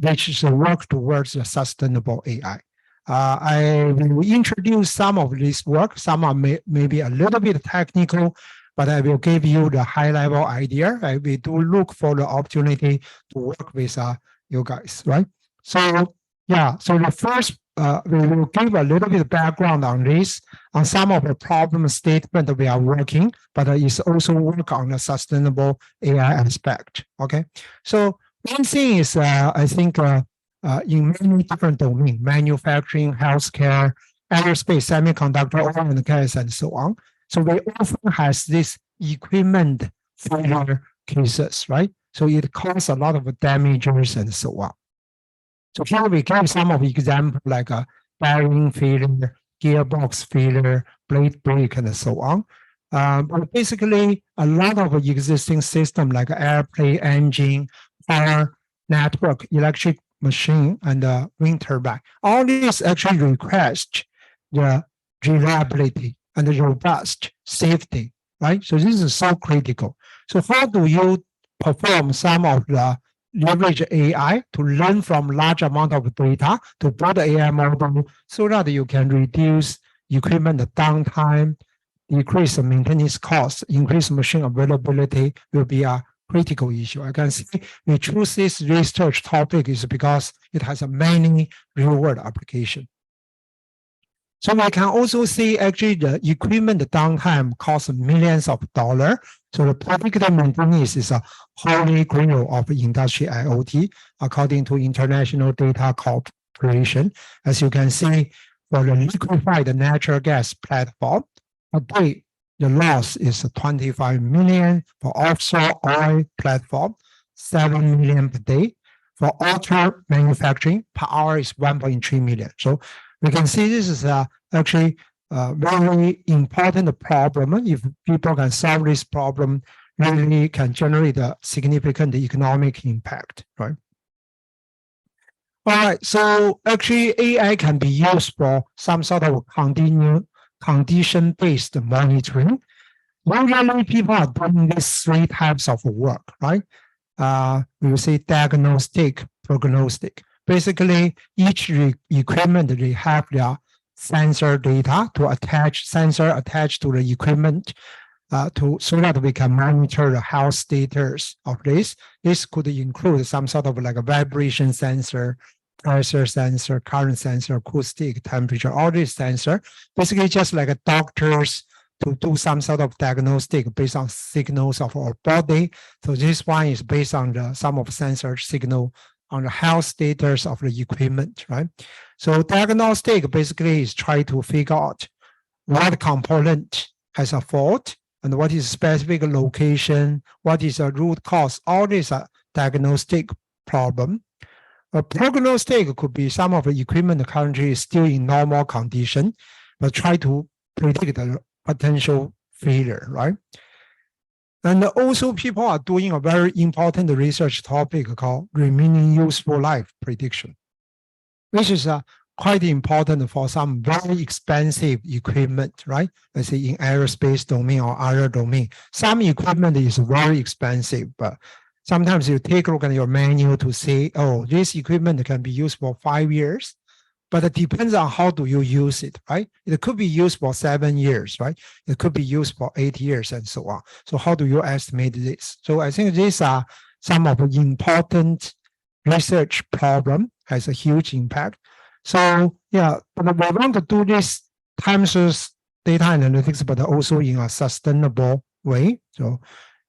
which is work towards the sustainable AI. I will introduce some of this work. Some are maybe a little bit technical, but I will give you the high-level idea. We do look for the opportunity to work with you guys, right? So yeah, so the first, we will give a little bit of background on this, on some of the problem statement that we are working, but it's also work on the sustainable AI aspect, okay? So one thing is, I think in many different domains, manufacturing, healthcare, aerospace, semiconductor, oil and gas, and so on. So we often has this equipment failure cases, right? So it causes a lot of damages and so on. So here we give some of example like a bearing failure, gearbox failure, blade break, and so on. But basically, a lot of existing systems like airplane, engine, power network, electric machine, and wind turbine, all these actually request the reliability and the robust safety, right? So this is so critical. So how do you perform some of the leverage AI to learn from large amount of data to build AI model so that you can reduce equipment downtime, decrease the maintenance costs, increase machine availability will be a critical issue. I can see we choose this research topic is because it has a many real-world application. So we can also see actually the equipment downtime costs millions of dollars. So the predictive maintenance is a holy grail of industry IoT, according to International Data Corporation. As you can see, for the liquefied natural gas platform, a day the loss is 25 million. For offshore oil platform, 7 million per day. For auto manufacturing, per hour is 1.3 million. So we can see this is actually a very important problem. If people can solve this problem, really can generate a significant economic impact, right? All right, so actually AI can be used for some sort of condition-based monitoring. Usually people are doing these three types of work, right? We will say diagnostic, prognostic. basically each equipment, they have their sensor data to sensor attached to the equipment so that we can monitor the health status of this. This could include some sort of like a vibration sensor, pressure sensor, current sensor, acoustic, temperature, all these sensors. Basically just like a doctors to do some sort of diagnostic based on signals of our body. So this one is based on some of sensor signal on the health status of the equipment, right? So diagnostic basically is try to figure out what component has a fault and what is specific location, what is a root cause. All these are diagnostic problem. A prognostic could be some of the equipment currently is still in normal condition, but try to predict the potential failure, right? And also people are doing a very important research topic called remaining useful life prediction, which is quite important for some very expensive equipment, right? Let's say in aerospace domain or other domain. Some equipment is very expensive, but sometimes you take a look at your manual to say, oh, this equipment can be used for 5 years, but it depends on how do you use it, right? It could be used for 7 years, right? It could be used for 8 years and so on. So how do you estimate this? So I think these are some of the important research problem, has a huge impact. So yeah, but we want to do this time series data analytics, but also in a sustainable way. So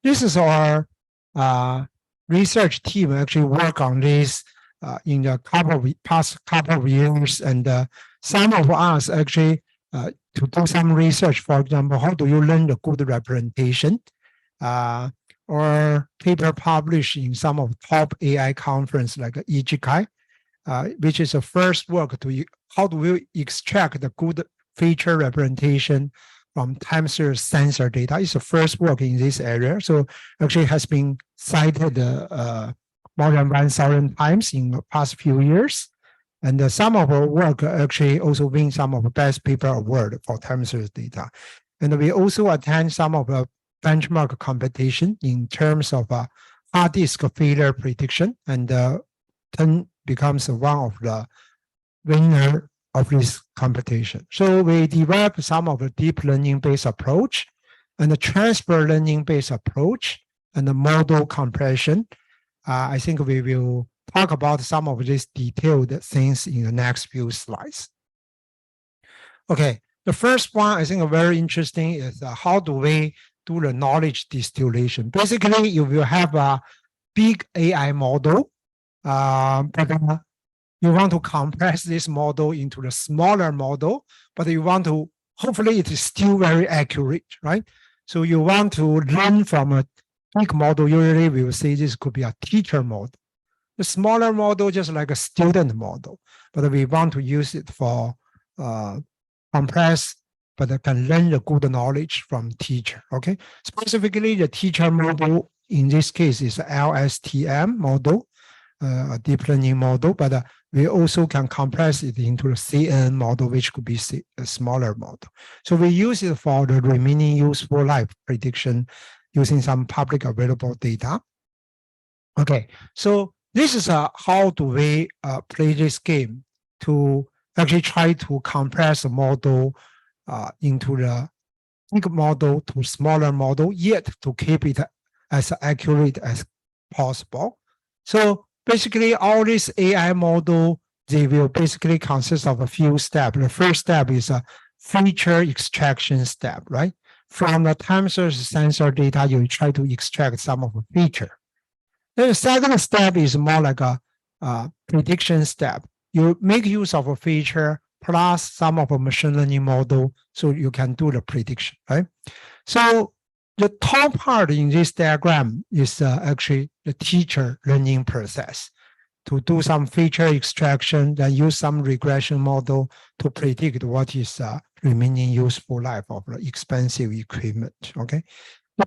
this is our research team actually work on this in the past couple of years, and some of us actually to do some research. For example, how do you learn the good representation? Or paper published in some of top AI conference like EGKI, which is the first work to how do we extract the good feature representation from time series sensor data. It's the first work in this area. So actually has been cited more than 1,000 times in the past few years. And some of our work actually also win some of the best paper award for time series data. And we also attend some of the benchmark competition in terms of hard disk failure prediction, and then becomes one of the winner of this competition. So we developed some of the deep learning based approach and the transfer learning based approach and the model compression. I think we will talk about some of these detailed things in the next few slides. Okay, the first one I think very interesting is how do we do the knowledge distillation. Basically, you will have a big AI model, but you want to compress this model into the smaller model, but you want to, hopefully it is still very accurate, right? So you want to learn from a big model. Usually we will say this could be a teacher model. The smaller model, just like a student model, but we want to use it for compress, but it can learn the good knowledge from teacher, okay? Specifically, the teacher model in this case is LSTM model, a deep learning model, but we also can compress it into the CNN model, which could be a smaller model. So we use it for the remaining useful life prediction using some public available data. Okay, so this is how do we play this game to actually try to compress the model into the big model to smaller model, yet to keep it as accurate as possible. So basically, all this AI model, they will basically consist of a few steps. The first step is a feature extraction step, right? From the time series sensor data, you try to extract some of the feature. Then the second step is more like a prediction step. You make use of a feature plus some of a machine learning model, so you can do the prediction, right? So the top part in this diagram is actually the teacher learning process to do some feature extraction, then use some regression model to predict what is remaining useful life of the expensive equipment, okay? The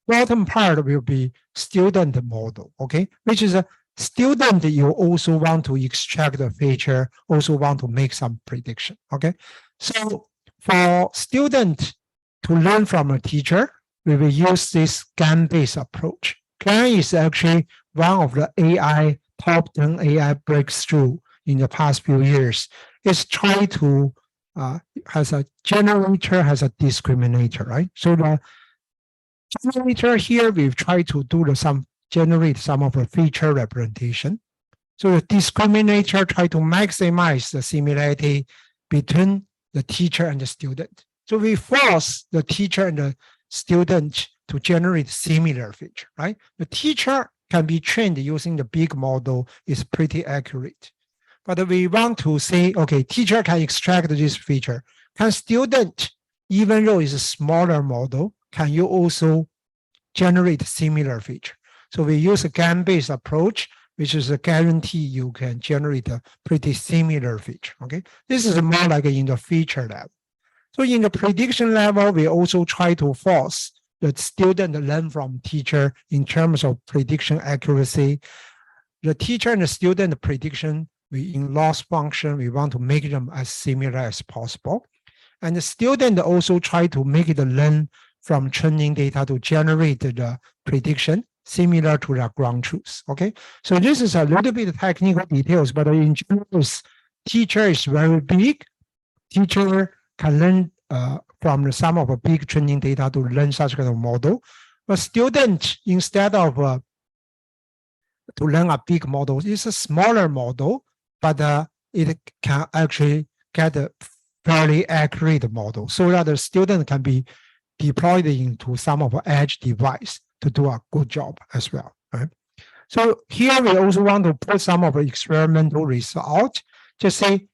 bottom part will be student model, okay? Which is a student, you also want to extract the feature, also want to make some prediction, okay? So for student to learn from a teacher, we will use this GAN-based approach. GAN is actually one of the AI top 10 AI breakthrough in the past few years is try to has a generator, has a discriminator, right? So the generator here, we've tried to do generate some of the feature representation. So the discriminator try to maximize the similarity between the teacher and the student. So we force the teacher and the student to generate similar feature, right? The teacher can be trained using the big model, is pretty accurate. But we want to say, okay, teacher can extract this feature. Can student, even though it's a smaller model, can you also generate similar feature? So we use a GAN-based approach, which is a guarantee you can generate a pretty similar feature, okay? This is more like in the feature level. So in the prediction level, we also try to force the student to learn from teacher in terms of prediction accuracy. The teacher and the student prediction, in loss function, we want to make them as similar as possible. And the student also try to make it learn from training data to generate the prediction similar to the ground truth, okay? So this is a little bit technical details, but in general, teacher is very big. Teacher can learn from some of the big training data to learn such kind of model. But student, instead of to learn a big model, it's a smaller model, but it can actually get a fairly accurate model so that the student can be deployed into some of the edge device to do a good job as well, right? So here we also want to put some of the experimental result. Just say,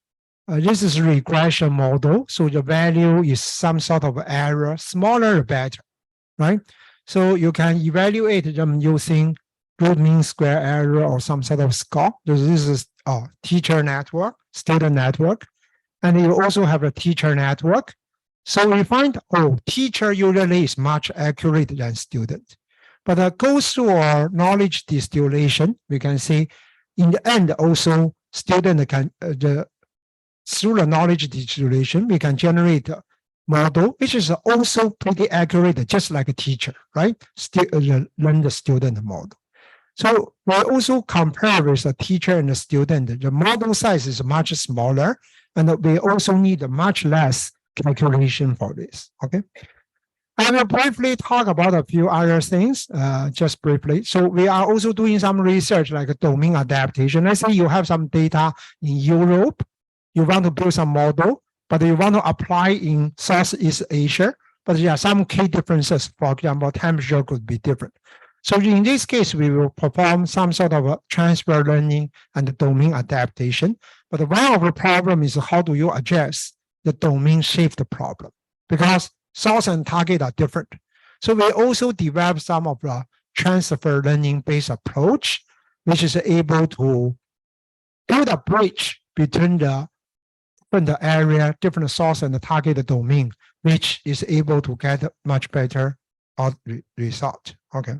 this is a regression model. So the value is some sort of error, smaller the better, right? So you can evaluate them using root mean square error or some sort of score. This is a teacher network, student network. And you also have a teacher network. So we find, teacher usually is much accurate than student. But goes through our knowledge distillation, we can say in the end also student can, through the knowledge distillation, we can generate a model, which is also pretty accurate, just like a teacher, right? Learn the student model. So we also compare with a teacher and a student. The model size is much smaller, and we also need much less calculation for this, okay? I will briefly talk about a few other things, just briefly. So we are also doing some research like a domain adaptation. Let's say you have some data in Europe, you want to build some model, but you want to apply in Southeast Asia, but there are some key differences. For example, temperature could be different. So in this case, we will perform some sort of a transfer learning and domain adaptation. But one of the problem is how do you address the domain shift problem? Because source and target are different. So we also develop some of the transfer learning based approach, which is able to build a bridge between the different area, different source and the target domain, which is able to get much better result. Okay.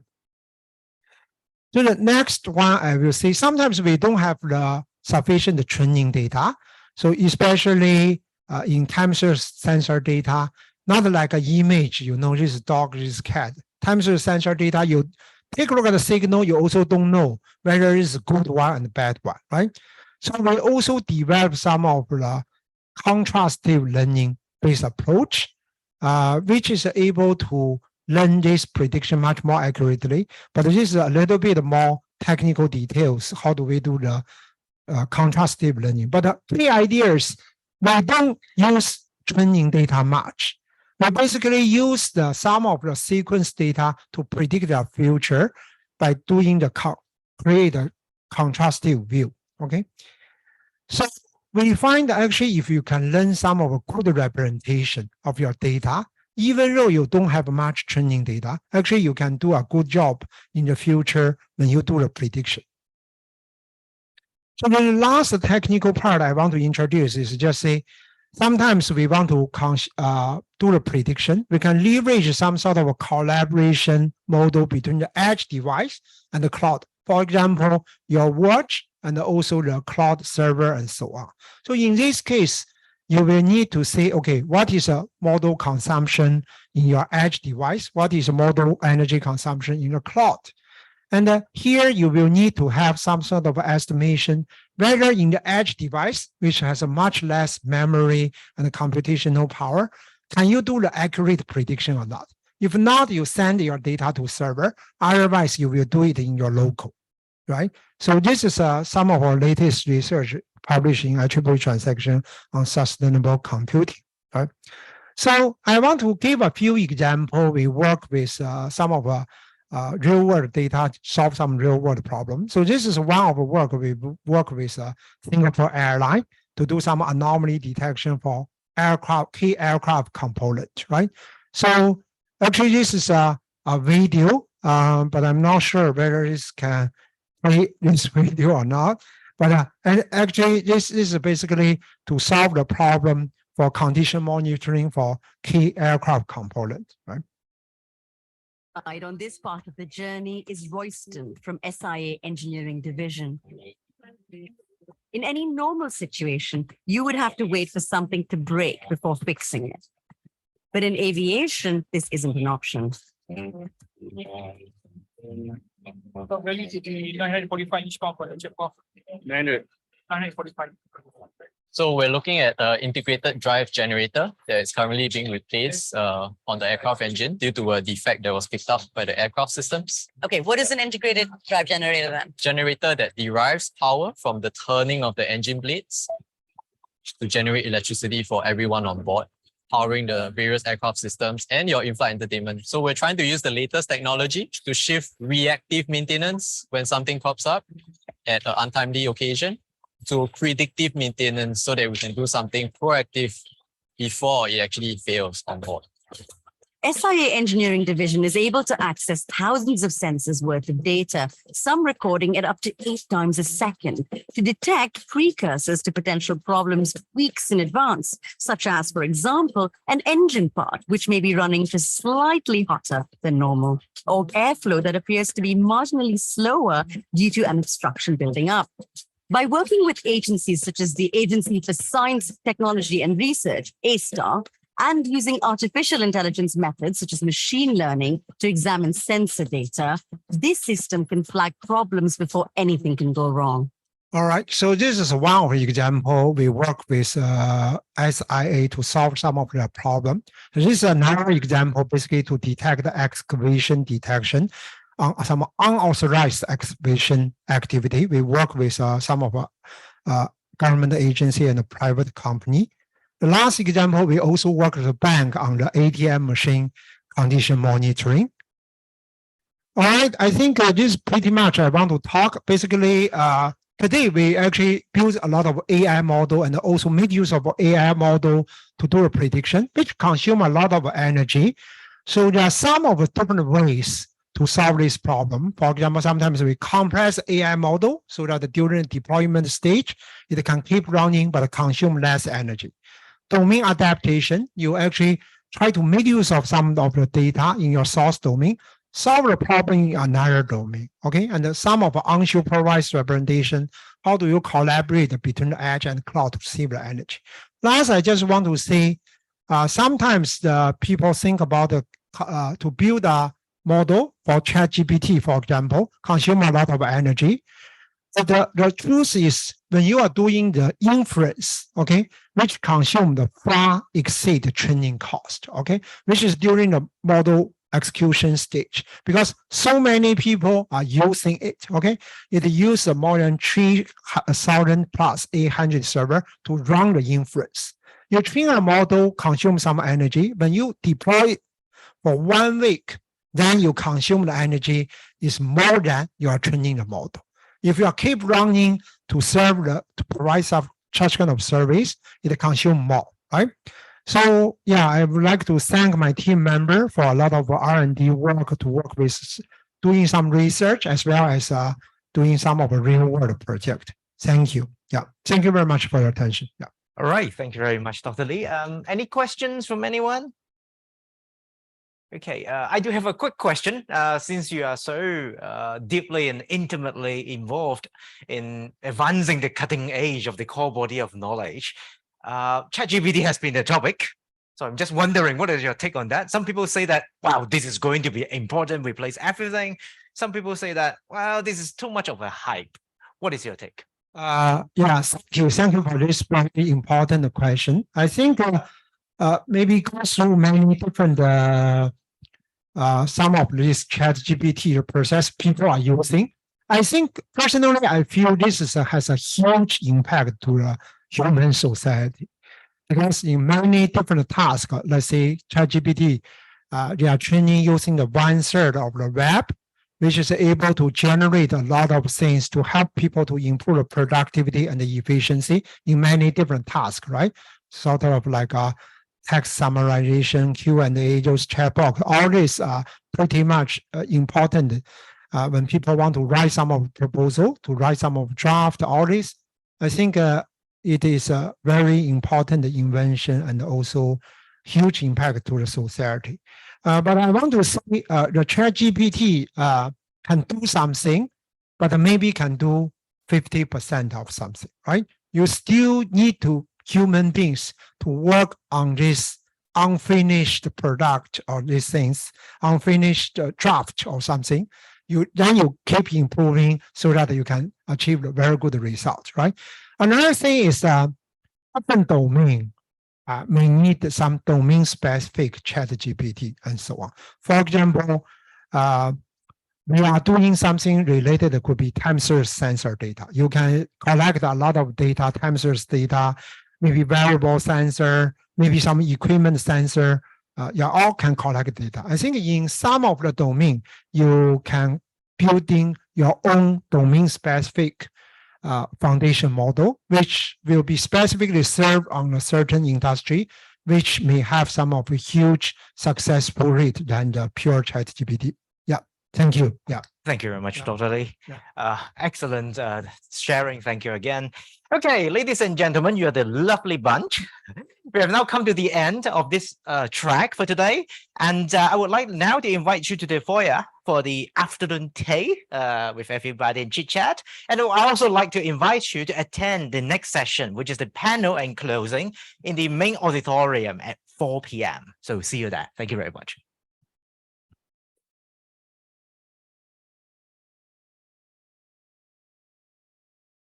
So the next one I will say, sometimes we don't have the sufficient training data. So especially in temperature sensor data, not like an image, you know, this dog, this cat. Temperature sensor data, you take a look at the signal, you also don't know whether it's a good one and a bad one, right? So we also develop some of the contrastive learning based approach, which is able to learn this prediction much more accurately. But this is a little bit more technical details. How do we do the contrastive learning? But the key idea is we don't use training data much. We basically use the sum of the sequence data to predict the future by doing the create a contrastive view. Okay. So we find that actually if you can learn some of a good representation of your data, even though you don't have much training data, actually you can do a good job in the future when you do the prediction. So the last technical part I want to introduce is just say, sometimes we want to do the prediction. We can leverage some sort of a collaboration model between the edge device and the cloud. For example, your watch and also the cloud server and so on. So in this case, you will need to say, okay, what is a model consumption in your edge device? What is a model energy consumption in the cloud? And here you will need to have some sort of estimation, whether in the edge device, which has a much less memory and computational power, can you do the accurate prediction or not? If not, you send your data to server. Otherwise, you will do it in your local, right? So this is some of our latest research published in IEEE Transaction on Sustainable Computing, right? So I want to give a few examples. We work with some of real world data, solve some real world problems. So this is one of the work we work with Singapore Airline to do some anomaly detection for key aircraft component, right? So actually this is a video, but I'm not sure whether this can play this video or not. But and actually this is basically to solve the problem for condition monitoring for key aircraft components, right? On this part of the journey is Royston from SIA Engineering Division. In any normal situation, you would have to wait for something to break before fixing it. But in aviation, this isn't an option. So we're looking at an integrated drive generator that is currently being replaced on the aircraft engine due to a defect that was picked up by the aircraft systems. Okay, what is an integrated drive generator then? Generator that derives power from the turning of the engine blades to generate electricity for everyone on board, powering the various aircraft systems and your in-flight entertainment. So we're trying to use the latest technology to shift reactive maintenance when something pops up at an untimely occasion to predictive maintenance so that we can do something proactive before it actually fails on board. SIA Engineering Division is able to access thousands of sensors worth of data, some recording at up to 8 times a second, to detect precursors to potential problems weeks in advance, such as, for example, an engine part which may be running just slightly hotter than normal, or airflow that appears to be marginally slower due to an obstruction building up. By working with agencies such as the Agency for Science, Technology and Research, ASTAR, and using artificial intelligence methods such as machine learning to examine sensor data, this system can flag problems before anything can go wrong. All right, so this is one of the example. We work with SIA to solve some of the problem. This is another example, basically to detect the excavation detection on some unauthorized excavation activity. We work with some of government agency and a private company. The last example, we also work with a bank on the ATM machine condition monitoring. All right, I think this is pretty much I want to talk. Basically, today we actually build a lot of AI model and also make use of AI model to do a prediction, which consume a lot of energy. So there are some of the different ways to solve this problem. For example, sometimes we compress AI model so that during the deployment stage, it can keep running but consume less energy. Domain adaptation, you actually try to make use of some of the data in your source domain, solve the problem in another domain, okay? And some of the unsupervised representation, how do you collaborate between the edge and cloud to save the energy? Last, I just want to say, sometimes the people think about to build a model for ChatGPT, for example, consume a lot of energy. But the truth is, when you are doing the inference, okay, which consume the far exceed the training cost, okay, which is during the model execution stage, because so many people are using it, okay? It uses more than 3,000 plus 800 server to run the inference. You train a model, consume some energy. When you deploy it for 1 week, then you consume the energy is more than you are training the model. If you keep running to serve to provide such kind of service, it consumes more, right? So yeah, I would like to thank my team member for a lot of R&D work to work with doing some research as well as doing some of the real world project. Thank you. Yeah, thank you very much for your attention. Yeah. All right, thank you very much, Dr. Lee. Any questions from anyone? Okay, I do have a quick question. Since you are so deeply and intimately involved in advancing the cutting edge of the core body of knowledge, ChatGPT has been the topic. So I'm just wondering, what is your take on that? Some people say that, wow, this is going to be important, replace everything. Some people say that, well, this is too much of a hype. What is your take? Yes, thank you for this very important question. I think maybe go through many different some of this ChatGPT process people are using. I think personally, I feel this has a huge impact to the human society, because in many different tasks, let's say ChatGPT, they are training using the 1/3 of the web, which is able to generate a lot of things to help people to improve the productivity and the efficiency in many different tasks, right? Sort of like text summarization, Q&A, those chatbots, all this are pretty much important when people want to write some of proposal, to write some of draft, all this. I think it is a very important invention and also huge impact to the society. But I want to say the ChatGPT can do something, but maybe can do 50% of something, right? You still need to human beings to work on this unfinished product or these things, unfinished draft or something. Then you keep improving so that you can achieve a very good result, right? Another thing is different domain may need some domain-specific ChatGPT and so on. For example, we are doing something related that could be time series sensor data. You can collect a lot of data, time series data, maybe variable sensor, maybe some equipment sensor. You all can collect data. I think in some of the domain, you can build in your own domain-specific foundation model, which will be specifically served on a certain industry, which may have some of a huge successful rate than the pure ChatGPT. Yeah, thank you. Yeah. Thank you very much, Dr. Lee. Yeah. Excellent sharing. Thank you again. Okay, ladies and gentlemen, you are the lovely bunch. We have now come to the end of this track for today. And I would like now to invite you to the foyer for the afternoon tea with everybody in chit chat. And I would also like to invite you to attend the next session, which is the panel and closing in the main auditorium at 4 p.m. So see you there. Thank you very much.